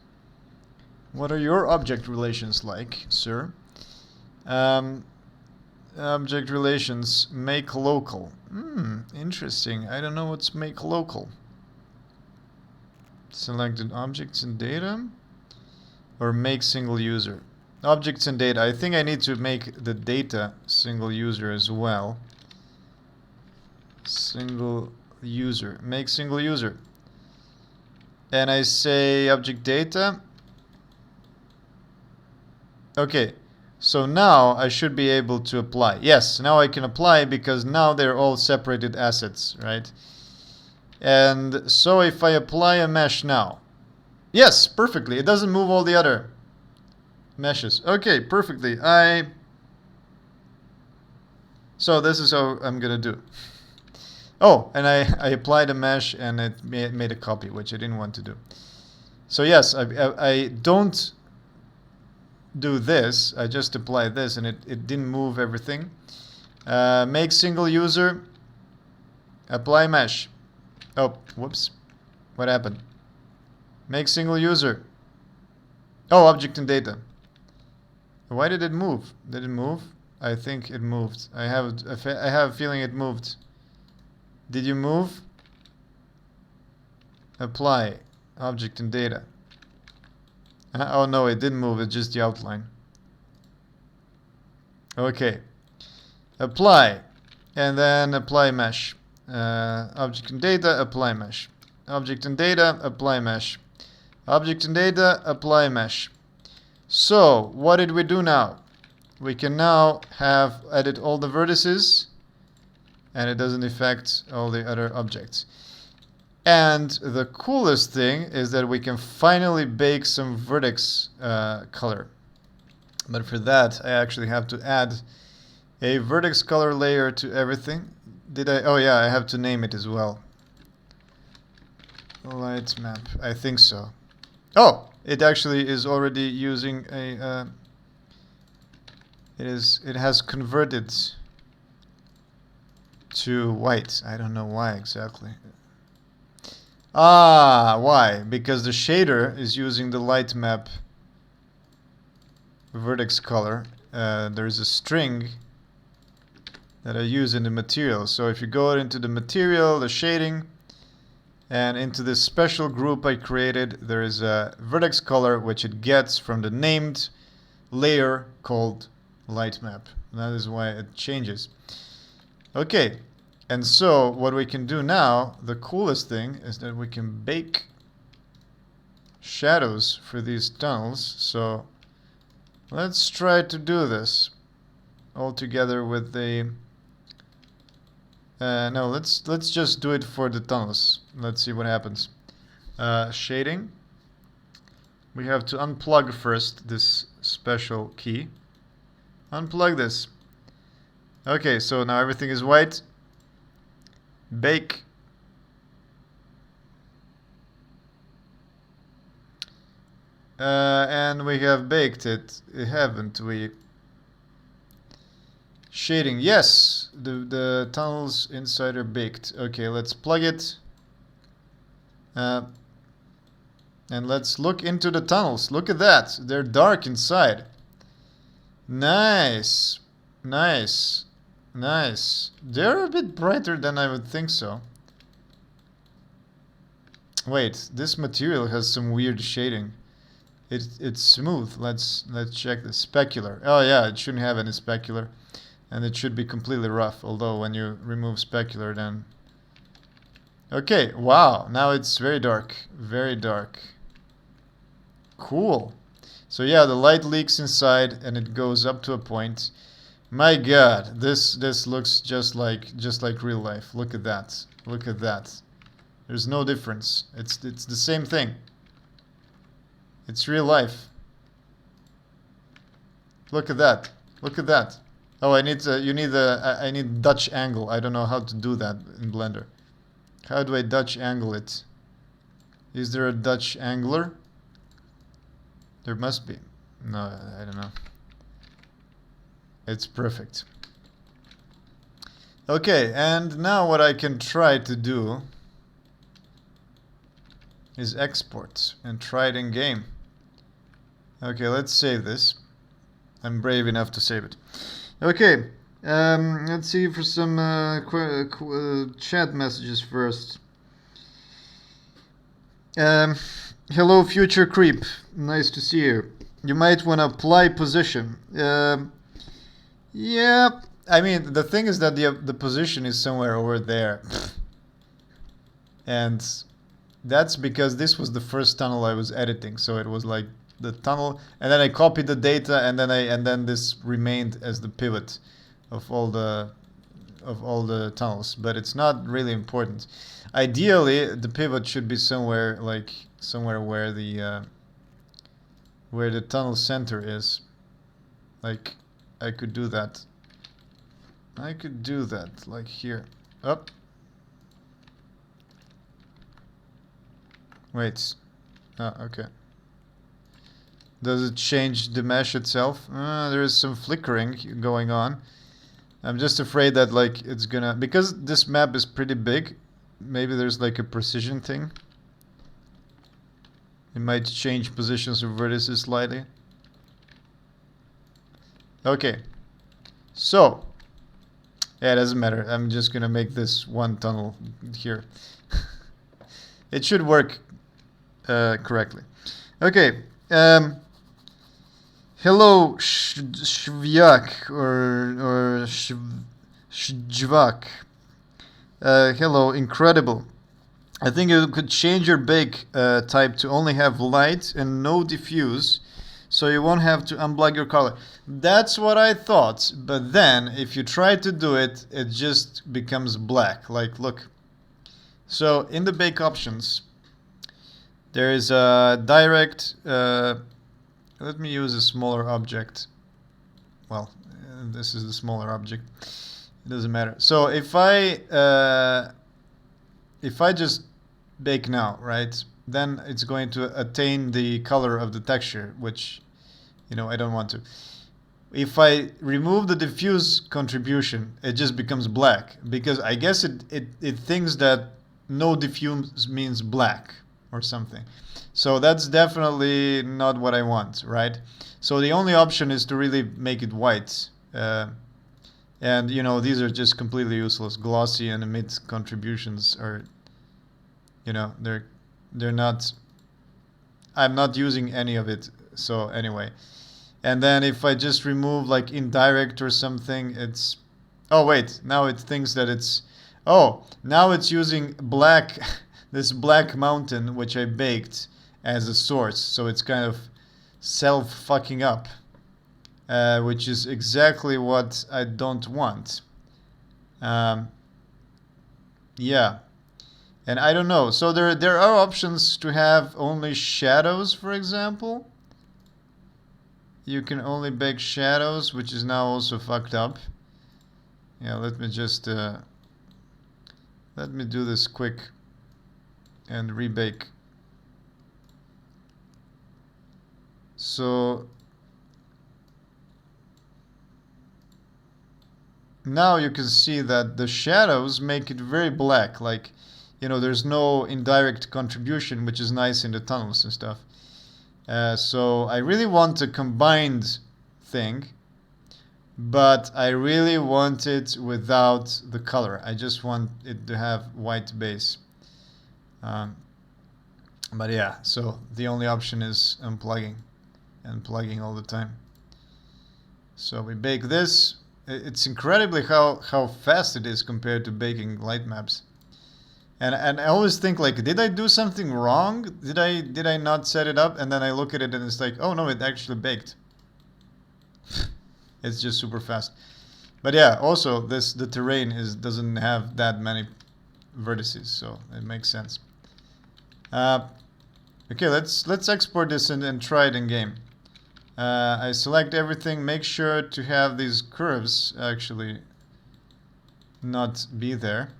What are your object relations like, sir? Object relations, make local. Interesting. I don't know what's make local. Selected objects and data, or make single user. Objects and data. I think I need to make the data single user as well. Single user. Make single user. And I say object data. Okay. So now I should be able to apply. Yes, now I can apply because now they're all separated assets, right? And so if I apply a mesh now, yes, perfectly. It doesn't move all the other meshes. Okay, perfectly. So this is how I'm gonna do. Oh, and I applied a mesh and it made a copy, which I didn't want to do. So yes, I don't do this. I just apply this and it didn't move everything. Make single user. Apply mesh. Oh, whoops. What happened? Make single user. Oh, object and data. Why did it move? Did it move? I think it moved. I have a feeling it moved. Did you move? Apply. Object and data. Oh no, it didn't move. It's just the outline. Okay. Apply. And then apply mesh. Object and data, apply mesh. Object and data, apply mesh. Object and data, apply mesh. So, what did we do now? We can now edit all the vertices, and it doesn't affect all the other objects. And the coolest thing is that we can finally bake some vertex color. But for that, I actually have to add a vertex color layer to everything. Oh yeah, I have to name it as well. Light map, I think so. Oh, it actually is already using a... It has converted to white. I don't know why exactly. Ah, why? Because the shader is using the light map vertex color. There's a string that I use in the material. So if you go into the material, the shading, and into this special group I created, there is a vertex color which it gets from the named layer called light map. That is why it changes. Okay, and so what we can do now, the coolest thing is that we can bake shadows for these tunnels. So let's try to do this all together with the no, let's just do it for the tunnels. Let's see what happens. Shading. We have to unplug first this special key. Unplug this. Okay, so now everything is white. Bake. And we have baked it, haven't we? Shading, yes! The tunnels inside are baked. Okay, let's plug it. And let's look into the tunnels. Look at that. They're dark inside. Nice. Nice. Nice. They're a bit brighter than I would think so. Wait, this material has some weird shading. It's smooth. Let's check the specular. Oh yeah, it shouldn't have any specular. And it should be completely rough, although when you remove specular then... Okay, wow, now it's very dark. Very dark. Cool. So yeah, the light leaks inside and it goes up to a point. My god, this looks just like real life. Look at that. Look at that. There's no difference. It's the same thing. It's real life. Look at that. Look at that. Oh, I need I need Dutch angle. I don't know how to do that in Blender. How do I Dutch angle it? Is there a Dutch angler? There must be. No, I don't know. It's perfect. Okay, and now what I can try to do is export and try it in game. Okay, let's save this. I'm brave enough to save it. Okay, let's see for some chat messages first. Hello, future creep. Nice to see you. You might want to apply position. Yeah, I mean, the thing is that the position is somewhere over there. And that's because this was the first tunnel I was editing, so it was like the tunnel, and then I copied the data, and then this remained as the pivot of all the tunnels, but it's not really important. Ideally, the pivot should be somewhere where the tunnel center is. Like, I could do that. I could do that, like here. Up. Wait. Ah, okay. Does it change the mesh itself? There is some flickering going on. I'm just afraid that like it's gonna, because this map is pretty big, maybe there's like a precision thing. It might change positions of vertices slightly. Okay. So, yeah, it doesn't matter. I'm just gonna make this one tunnel here. It should work correctly. Okay. Hello, Shvyak or Shvak. Hello, incredible. I think you could change your bake type to only have light and no diffuse, so you won't have to unblock your color. That's what I thought, but then if you try to do it, it just becomes black. Like, look. So in the bake options, there is a direct. Let me use a smaller object. Well, this is the smaller object. It doesn't matter. So if I just bake now, right? Then it's going to attain the color of the texture, which, I don't want to. If I remove the diffuse contribution, it just becomes black, because I guess it thinks that no diffuse means black or something. So that's definitely not what I want, right? So the only option is to really make it white. And these are just completely useless. Glossy and emit contributions are, they're not. I'm not using any of it. So anyway, and then if I just remove like indirect or something, it's. Oh wait, now it thinks that it's. Oh, now it's using black, this black mountain which I baked as a source. So it's kind of self fucking up, which is exactly what I don't want. Yeah. And I don't know. So there are options to have only shadows, for example. You can only bake shadows, which is now also fucked up. Yeah, let me just let me do this quick and rebake. So now you can see that the shadows make it very black, like, there's no indirect contribution, which is nice in the tunnels and stuff. So I really want a combined thing, but I really want it without the color. I just want it to have white base. But yeah, so the only option is unplugging and plugging all the time. So we bake this. It's incredibly how fast it is compared to baking light maps. And I always think, like, did I do something wrong? Did I not set it up? And then I look at it and it's like, oh no, it actually baked. It's just super fast. But yeah, also the terrain doesn't have that many vertices, so it makes sense. Okay, let's export this and try it in game. I select everything. Make sure to have these curves actually not be there.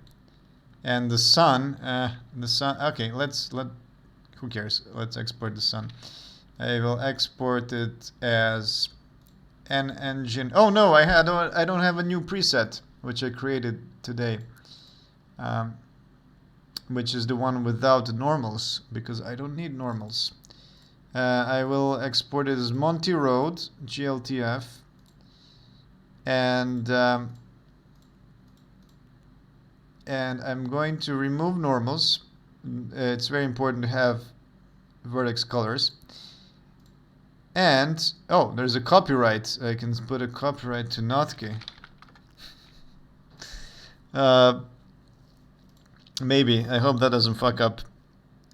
And the sun. Okay, who cares? Let's export the sun. I will export it as an engine. Oh no, I don't have a new preset which I created today, which is the one without normals, because I don't need normals. I will export it as Monty Road GLTF, and I'm going to remove normals. It's very important to have vertex colors. And oh, there's a copyright. I can put a copyright to Notke. Maybe. I hope that doesn't fuck up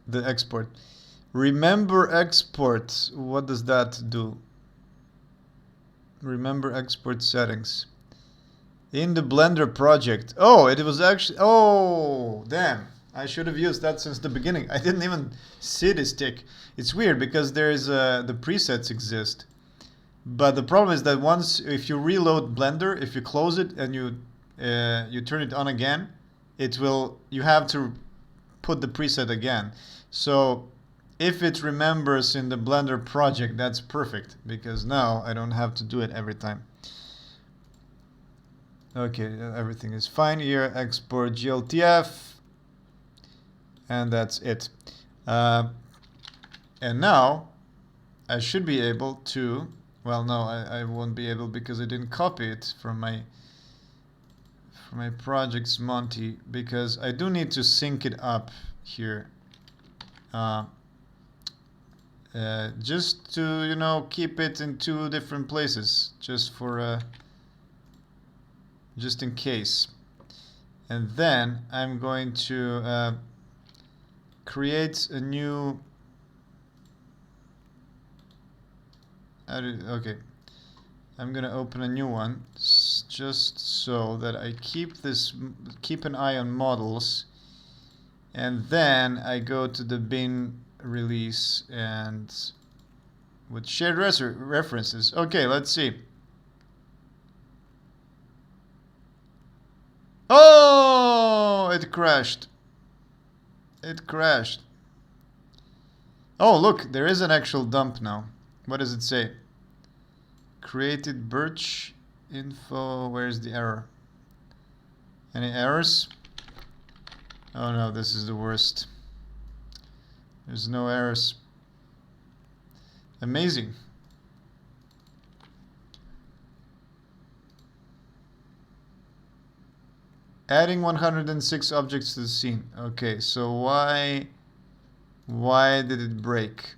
the export. Remember export. What does that do? Remember export settings. In the Blender project. Oh, it was actually... Oh, damn. I should have used that since the beginning. I didn't even see this tick. It's weird because there's the presets exist. But the problem is that if you reload Blender, if you close it and you turn it on again, you have to put the preset again. So if it remembers in the Blender project, that's perfect, because now I don't have to do it every time. Okay, everything is fine here. Export GLTF, and that's it. And now I should be able to, Well, no, I won't be able because I didn't copy it from my projects Monty, because I do need to sync it up here. Uh, just to, you know, keep it in two different places, just for just in case. And then I'm going to create a new. Okay, I'm gonna open a new one just so that I keep an eye on models, and then I go to the bin release and with shared references. Okay, let's see. Oh, it crashed. It crashed. Oh, look, there is an actual dump now. What does it say? Created birch info. Where's the error? Any errors? Oh no, this is the worst. There's no errors. Amazing. Adding 106 objects to the scene. Okay, so why did it break?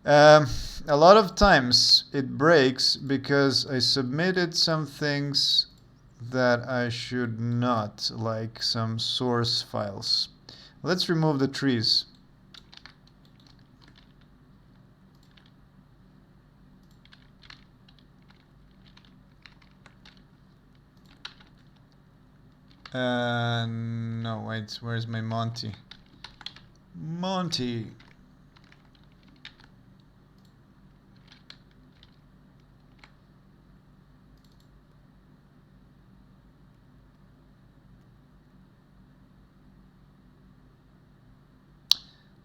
A lot of times it breaks because I submitted some things that I should not, like some source files. Let's remove the trees. No, wait, where's my Monty? Monty.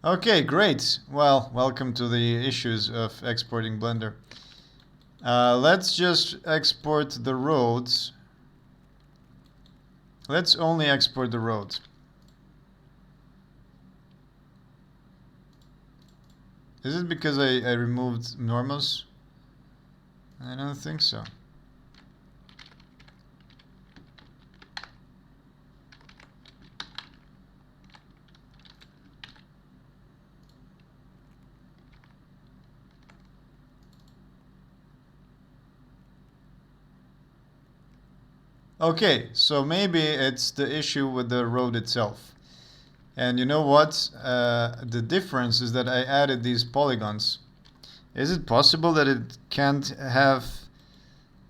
Okay, great. Well, welcome to the issues of exporting Blender. Let's just export the roads. Let's only export the roads. Is it because I removed normals? I don't think so. Okay, so maybe it's the issue with the road itself. And you know what? The difference is that I added these polygons. Is it possible that it can't have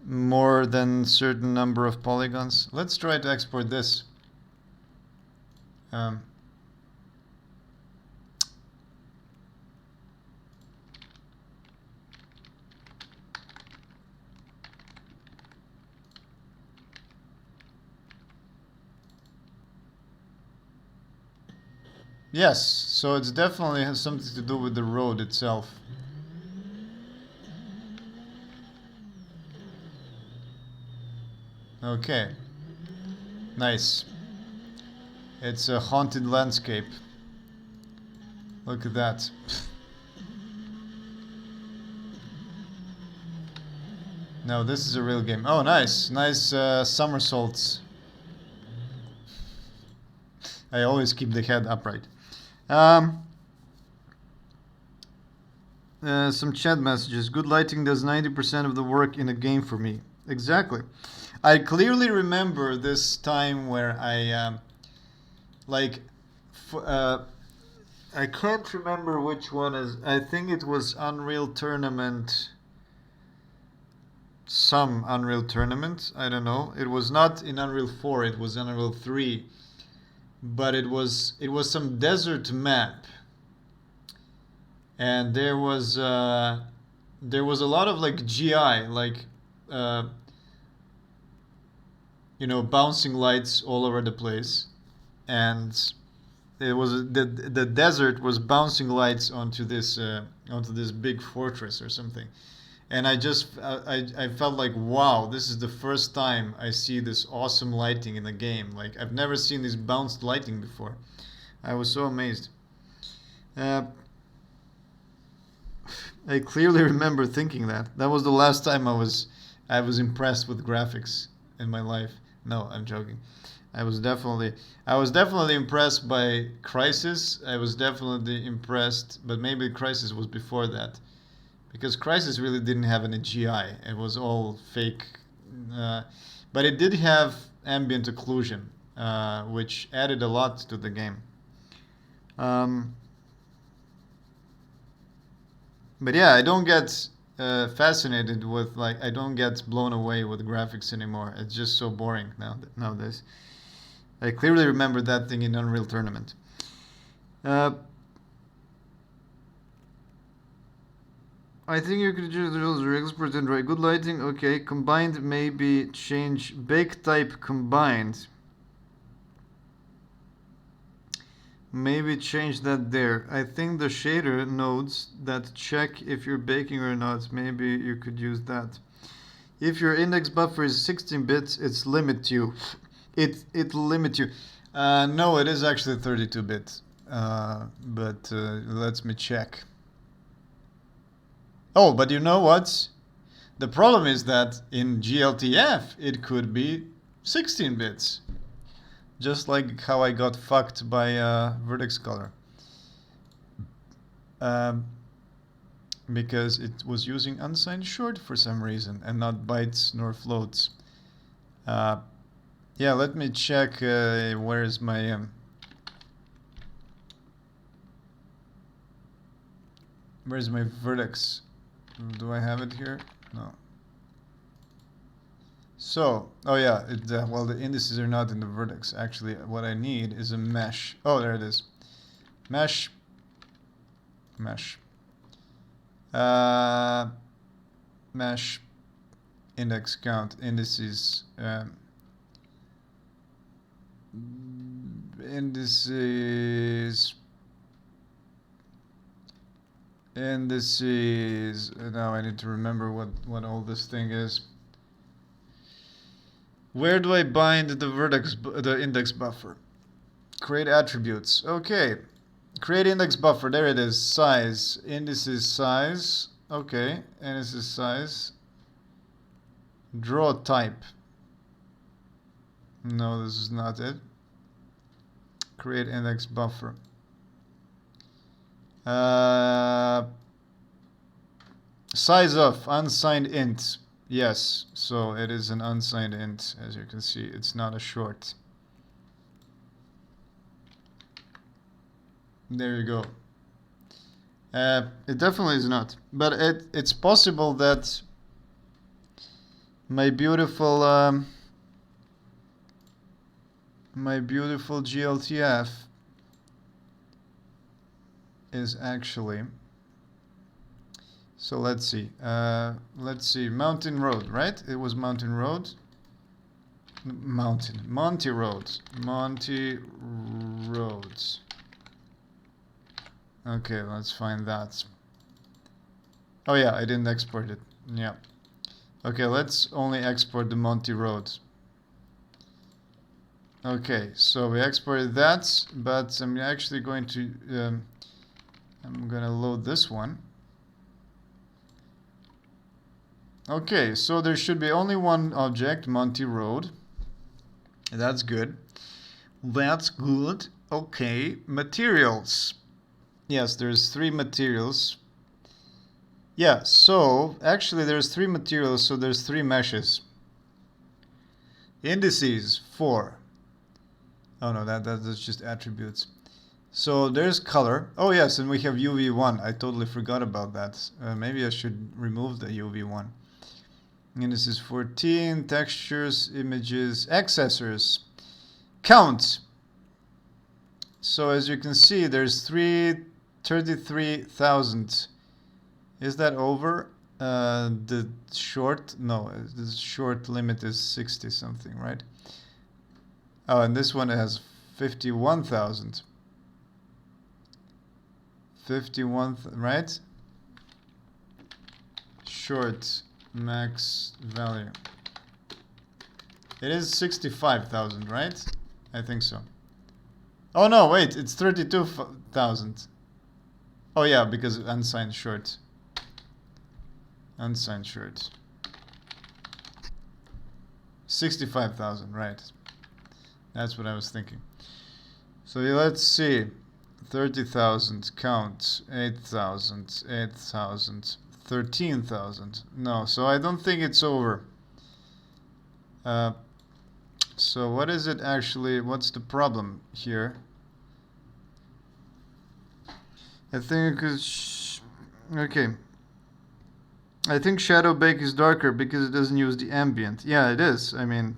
more than certain number of polygons? Let's try to export this. Yes, so it's definitely has something to do with the road itself. Okay. Nice. It's a haunted landscape. Look at that. No, this is a real game. Oh, nice. Nice somersaults. I always keep the head upright. Some chat messages. Good lighting does 90% of the work in a game for me. Exactly. I clearly remember this time where I I can't remember which one is. I think it was Unreal Tournament. Some Unreal Tournament. I don't know. It was not in Unreal 4. It was Unreal 3. But it was some desert map, and there was a lot of like GI, like bouncing lights all over the place, and it was the desert was bouncing lights onto this big fortress or something. And I felt like, wow, this is the first time I see this awesome lighting in a game. Like, I've never seen this bounced lighting before. I was so amazed. I clearly remember thinking that. That was the last time I was impressed with graphics in my life. No, I'm joking. I was definitely I was definitely impressed by Crisis. I was definitely impressed, but maybe Crisis was before that because Crisis really didn't have any GI. It was all fake, uh, but it did have ambient occlusion, which added a lot to the game. Um, but yeah, I don't get fascinated with like I don't get blown away with graphics anymore. It's just so boring nowadays. I clearly remember that thing in Unreal Tournament. Uh, I think you could use the rules. You're expert in right. Good lighting. Okay, combined maybe change bake type combined. Maybe change that there. I think the shader nodes that check if you're baking or not. Maybe you could use that. If your index buffer is 16 bits, it's limit you. It limit you. No, it is actually 32 bits. But let me check. Oh, but you know what? The problem is that in GLTF it could be 16 bits. Just like how I got fucked by Vertex color. Um, because it was using unsigned short for some reason and not bytes nor floats. Yeah, let me check where is my where's my Vertex? Do I have it here? No. So, oh yeah, well the indices are not in the Vertex. Actually, what I need is a mesh. Oh, there it is. Mesh. Mesh. Mesh. Index count. Indices. Indices. Indices. Now I need to remember what all this thing is. Where do I bind the index buffer? Create attributes. Okay. Create index buffer. There it is. Size. Indices size. Okay. Indices size. Draw type. No, this is not it. Create index buffer. Size of unsigned int. Yes, so it is an unsigned int. As you can see, it's not a short. There you go. It definitely is not, but it's possible that my beautiful GLTF is actually. So let's see. Mountain Road, right? It was Mountain Road. Monty Roads. Monty Roads. Okay, let's find that. Oh yeah, I didn't export it. Yeah. Okay, let's only export the Monty Roads. Okay, so we exported that, but I'm actually going to I'm gonna load this one. Okay, so there should be only one object, Monty Road. That's good. That's good. Okay, materials. Yes, there's 3 materials. Yeah, so actually there's 3 materials, so there's 3 meshes. Indices 4. Oh no, that's just attributes. So there's color. Oh yes, and we have UV1. I totally forgot about that. Maybe I should remove the UV1. And this is 14, textures, images, accessors, count. So as you can see, there's 33,000. Is that over? The short, no, the short limit is 60 something, right? Oh, and this one has 51,000. 51, right? Short max value. It is 65,000, right? I think so. Oh no, wait, it's 32,000. Oh yeah, because unsigned short. Unsigned shirt. 65,000, right. That's what I was thinking. So let's see. 30,000, count. 8,000, 8,000, 13,000. No, so I don't think it's over. So what is it actually? What's the problem here? I think it's... Okay. I think Shadow Bake is darker because it doesn't use the ambient. Yeah, it is. I mean,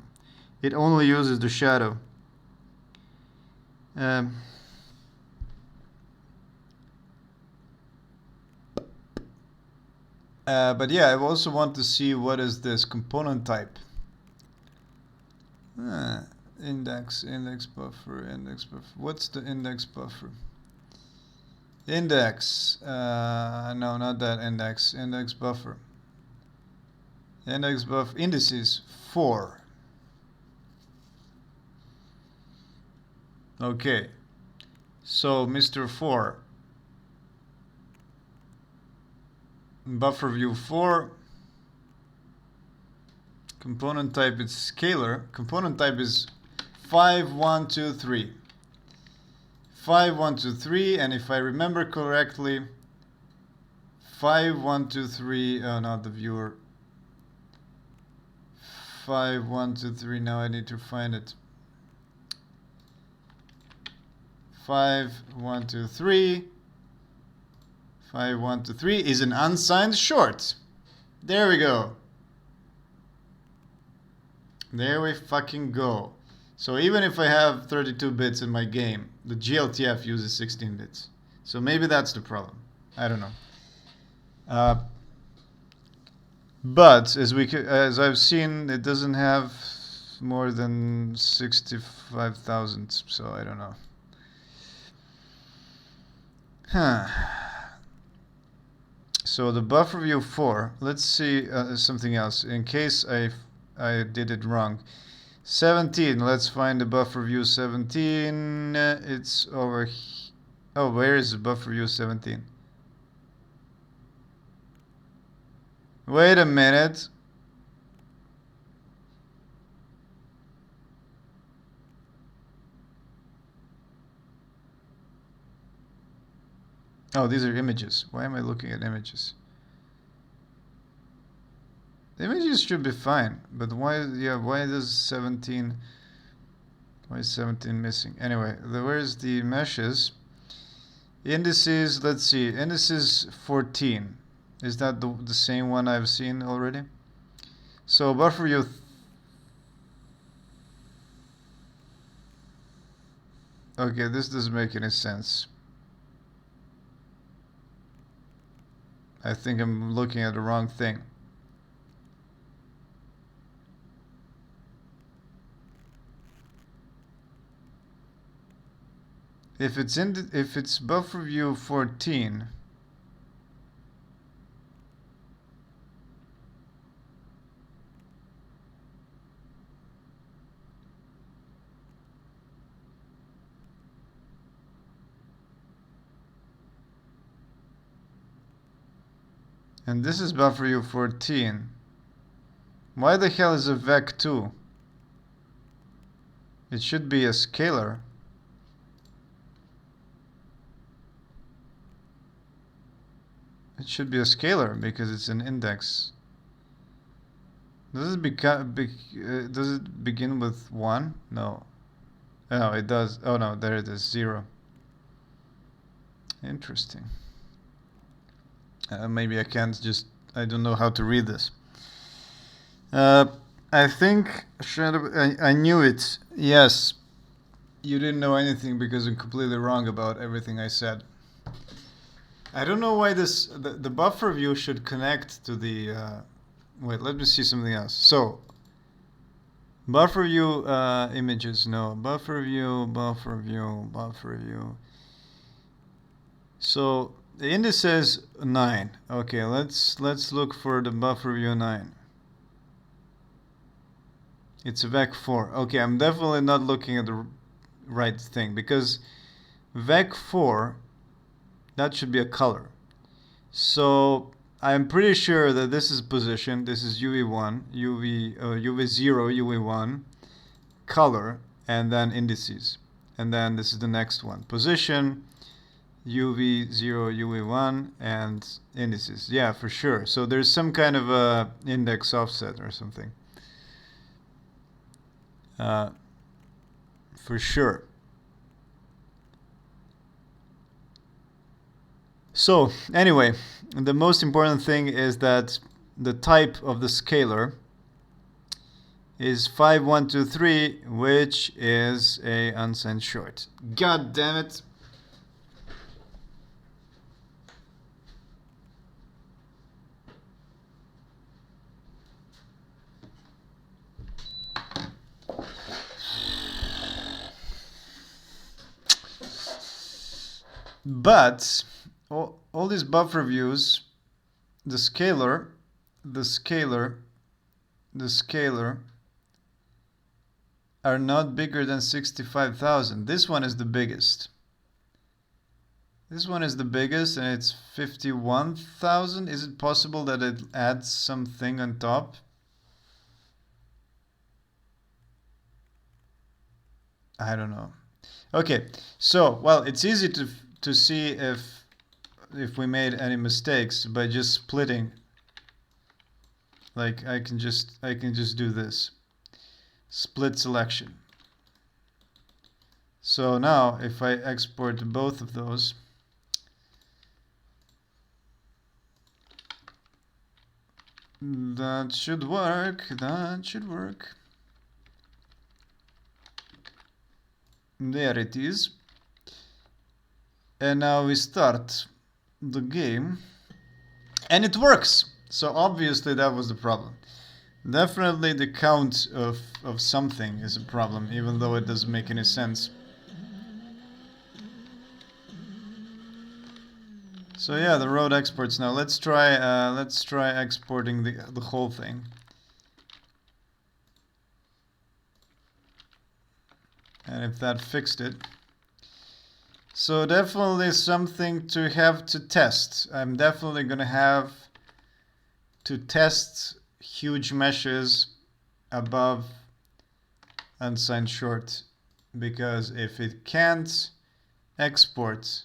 it only uses the shadow. But yeah, I also want to see what is this component type. Index buffer. What's the index buffer? Index. No, not that index. Index buffer. Index buffer. Indices 4. Okay. So Mr. 4. Buffer view 4. Component type is scalar. Component type is 5, 1, 2, 3. 5, 1, 2, 3, and if I remember correctly, 5, 1, 2, 3, oh, not the viewer. 5, 1, 2, 3, now I need to find it. 5, 1, 2, 3. 5, 1, 2, 3 is an unsigned short. There we go. There we fucking go. So even if I have 32 bits in my game, the GLTF uses 16 bits. So maybe that's the problem. I don't know. But as I've seen, it doesn't have more than 65,000. So I don't know. So the buffer view 4. Let's see something else in case I did it wrong. 17. Let's find the buffer view 17. It's over here. Oh, where is the buffer view 17? Wait a minute. Oh, these are images. Why am I looking at images? The images should be fine, but why does 17... Why is 17 missing? Anyway, where's the meshes? Indices, let's see. Indices 14. Is that the same one I've seen already? So buffer view... Okay, this doesn't make any sense. I think I'm looking at the wrong thing. If it's buffer view 14, and this is buffer view 14, why the hell is a vec 2? It should be a scalar. It should be a scalar because it's an index. Does it begin with 1? No. Oh, it does. Oh no, there it is, 0. Interesting. Maybe I can't just... I don't know how to read this. I think... I knew it. Yes. You didn't know anything because I'm completely wrong about everything I said. I don't know why the buffer view should connect to the... wait, let me see something else. So, buffer view images, no. Buffer view. So, the index says 9. Okay, let's look for the buffer view 9. It's vec 4. Okay, I'm definitely not looking at the right thing because vec 4... that should be a color. So I'm pretty sure that this is position, this is UV1, UV0, UV1, color, and then indices. And then this is the next one. Position, UV0, UV1, and indices. Yeah, for sure. So there's some kind of a index offset or something. For sure. So anyway, the most important thing is that the type of the scalar is 5123, which is a unsigned short. God damn it. But all these buffer views, the scalar are not bigger than 65,000. This one is the biggest. This one is the biggest and it's 51,000. Is it possible that it adds something on top? I don't know. Okay, so well, it's easy to see if we made any mistakes by just splitting. Like I can just do this. Split selection. So now if I export both of those, that should work. That should work. There it is. And now we start the game. And it works. So obviously that was the problem. Definitely the count of something is a problem, even though it doesn't make any sense. So yeah, the road exports now. Let's try exporting the whole thing. And if that fixed it. So definitely something to have to test. I'm definitely gonna have to test huge meshes above unsigned short, because if it can't export,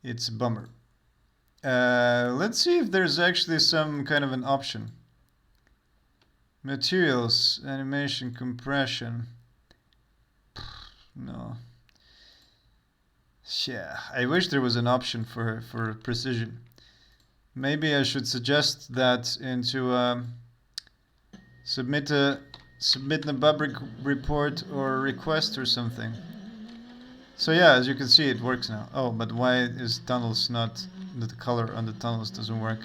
it's a bummer. Let's see if there's actually some kind of an option. Materials, animation, compression. No. Yeah, I wish there was an option for precision. Maybe I should suggest that into submit a bug report or request or something. So yeah, as you can see, it works now. Oh, but why is tunnels not, the color on the tunnels doesn't work?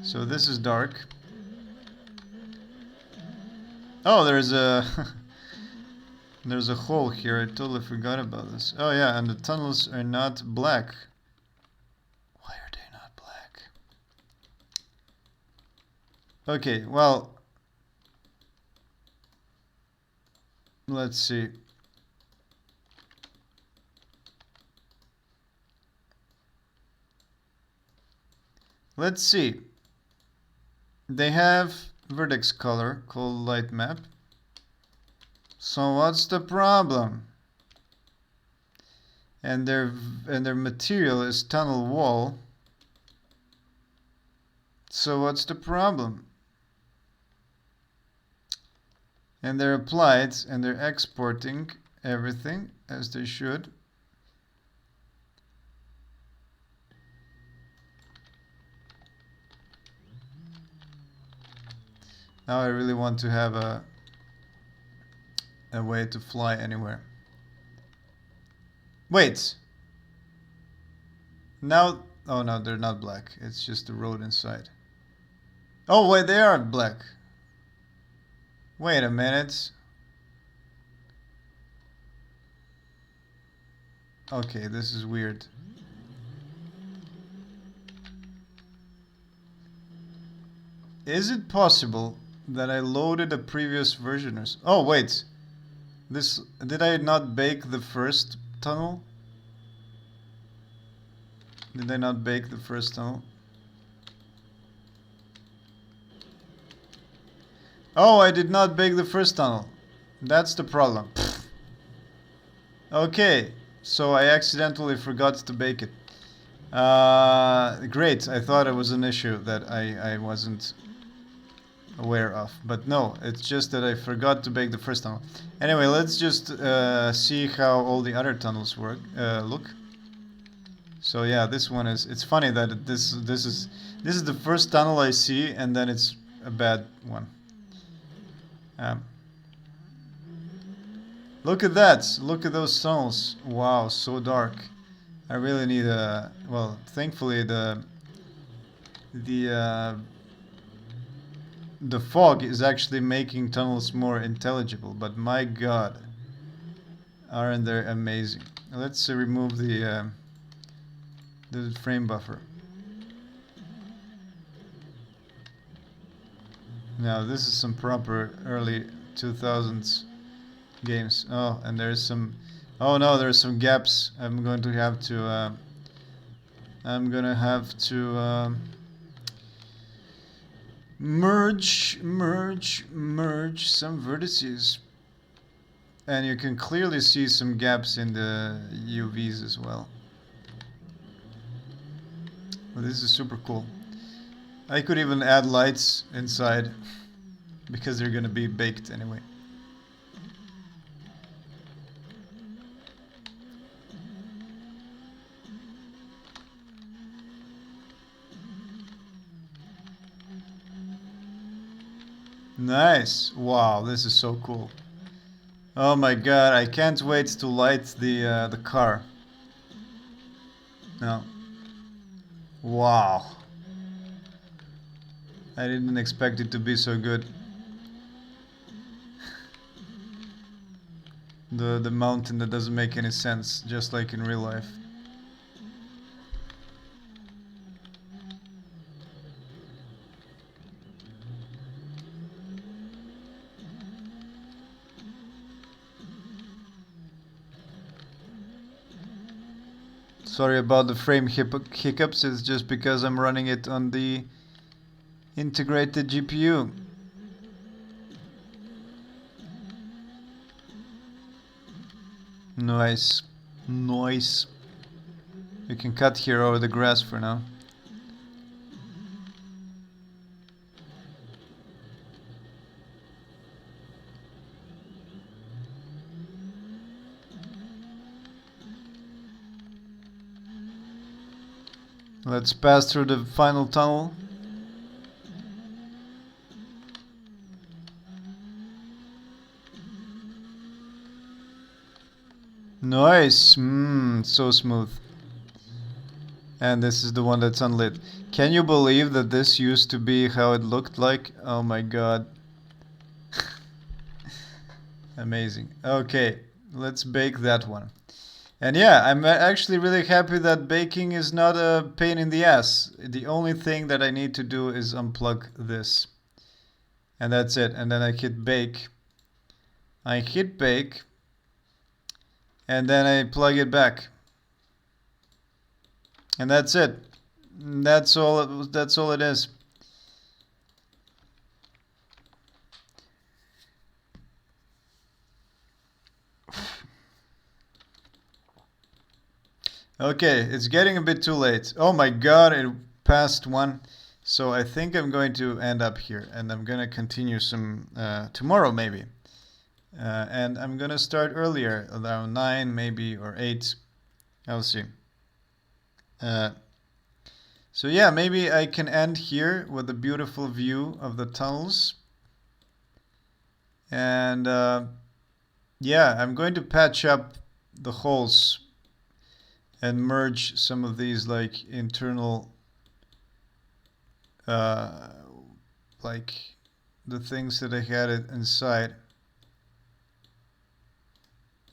So this is dark. Oh, there's a there's a hole here. I totally forgot about this. Oh yeah, and the tunnels are not black. Why are they not black? Okay, well, let's see. Let's see. They have vertex color called light map. So what's the problem? And their material is tunnel wall. So what's the problem? And they're applied and they're exporting everything as they should. Now I really want to have a way to fly anywhere. Wait. Now, oh no, they're not black. It's just the road inside. Oh wait, they are black. Wait a minute. Okay, this is weird. Is it possible that I loaded a previous version or oh wait. This, did I not bake the first tunnel? Did I not bake the first tunnel? Oh, I did not bake the first tunnel. That's the problem. Okay, so I accidentally forgot to bake it. Great. I thought it was an issue that I wasn't aware of. But no, it's just that I forgot to bake the first tunnel. Anyway, let's just see how all the other tunnels look. So yeah, this one is. It's funny that this is the first tunnel I see, and then it's a bad one. Look at that! Look at those tunnels! Wow, so dark. I really need a. Well, thankfully the fog is actually making tunnels more intelligible. But my God, aren't they amazing? Let's remove the frame buffer. Now this is some proper early 2000s games. Oh, and there's some. Oh no, there's some gaps. I'm going to have to. I'm gonna have to merge some vertices, and you can clearly see some gaps in the UVs as well. Well, this is super cool. I could even add lights inside because they're gonna be baked anyway. Nice. Wow, this is so cool. Oh my God, I can't wait to light the car. No. Wow. I didn't expect it to be so good. The mountain that doesn't make any sense, just like in real life. Sorry about the frame hiccups, it's just because I'm running it on the integrated GPU. Nice. Nice. You can cut here over the grass for now. Let's pass through the final tunnel. Nice. So smooth. And this is the one that's unlit. Can you believe that this used to be how it looked like? Oh my God. Amazing. Okay, let's bake that one. And yeah, I'm actually really happy that baking is not a pain in the ass. The only thing that I need to do is unplug this. And that's it. And then I hit bake. I hit bake. And then I plug it back. And that's it. That's all it is. Okay, it's getting a bit too late. Oh my God, it passed 1. So I think I'm going to end up here, and I'm going to continue some tomorrow maybe. And I'm going to start earlier, around 9 maybe, or 8. I'll see. So yeah, maybe I can end here with a beautiful view of the tunnels. And yeah, I'm going to patch up the holes and merge some of these like internal like the things that I had it inside.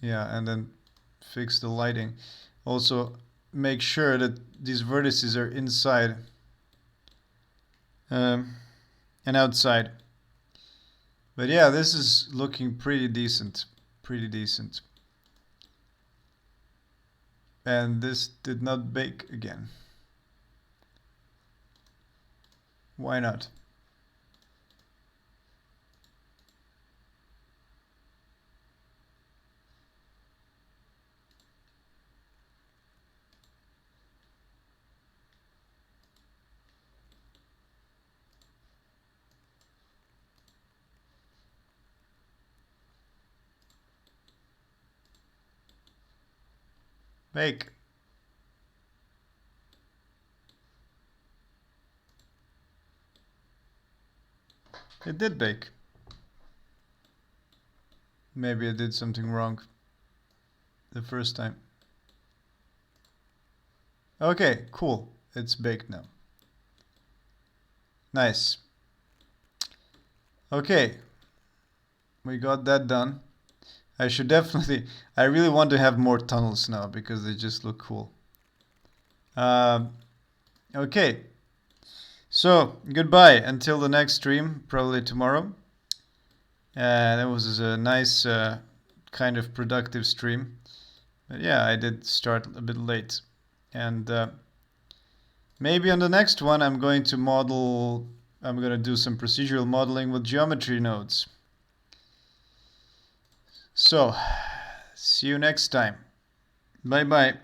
Yeah, and then fix the lighting. Also make sure that these vertices are inside and outside. But yeah, this is looking pretty decent. Pretty decent. And this did not bake again. Why not? Bake. It did bake. Maybe I did something wrong the first time. Okay, cool. It's baked now. Nice. Okay, we got that done. I should definitely, I really want to have more tunnels now because they just look cool. Okay, so goodbye until the next stream, probably tomorrow. That was a nice kind of productive stream. But yeah, I did start a bit late. And maybe on the next one I'm going to do some procedural modeling with geometry nodes. So, see you next time. Bye bye.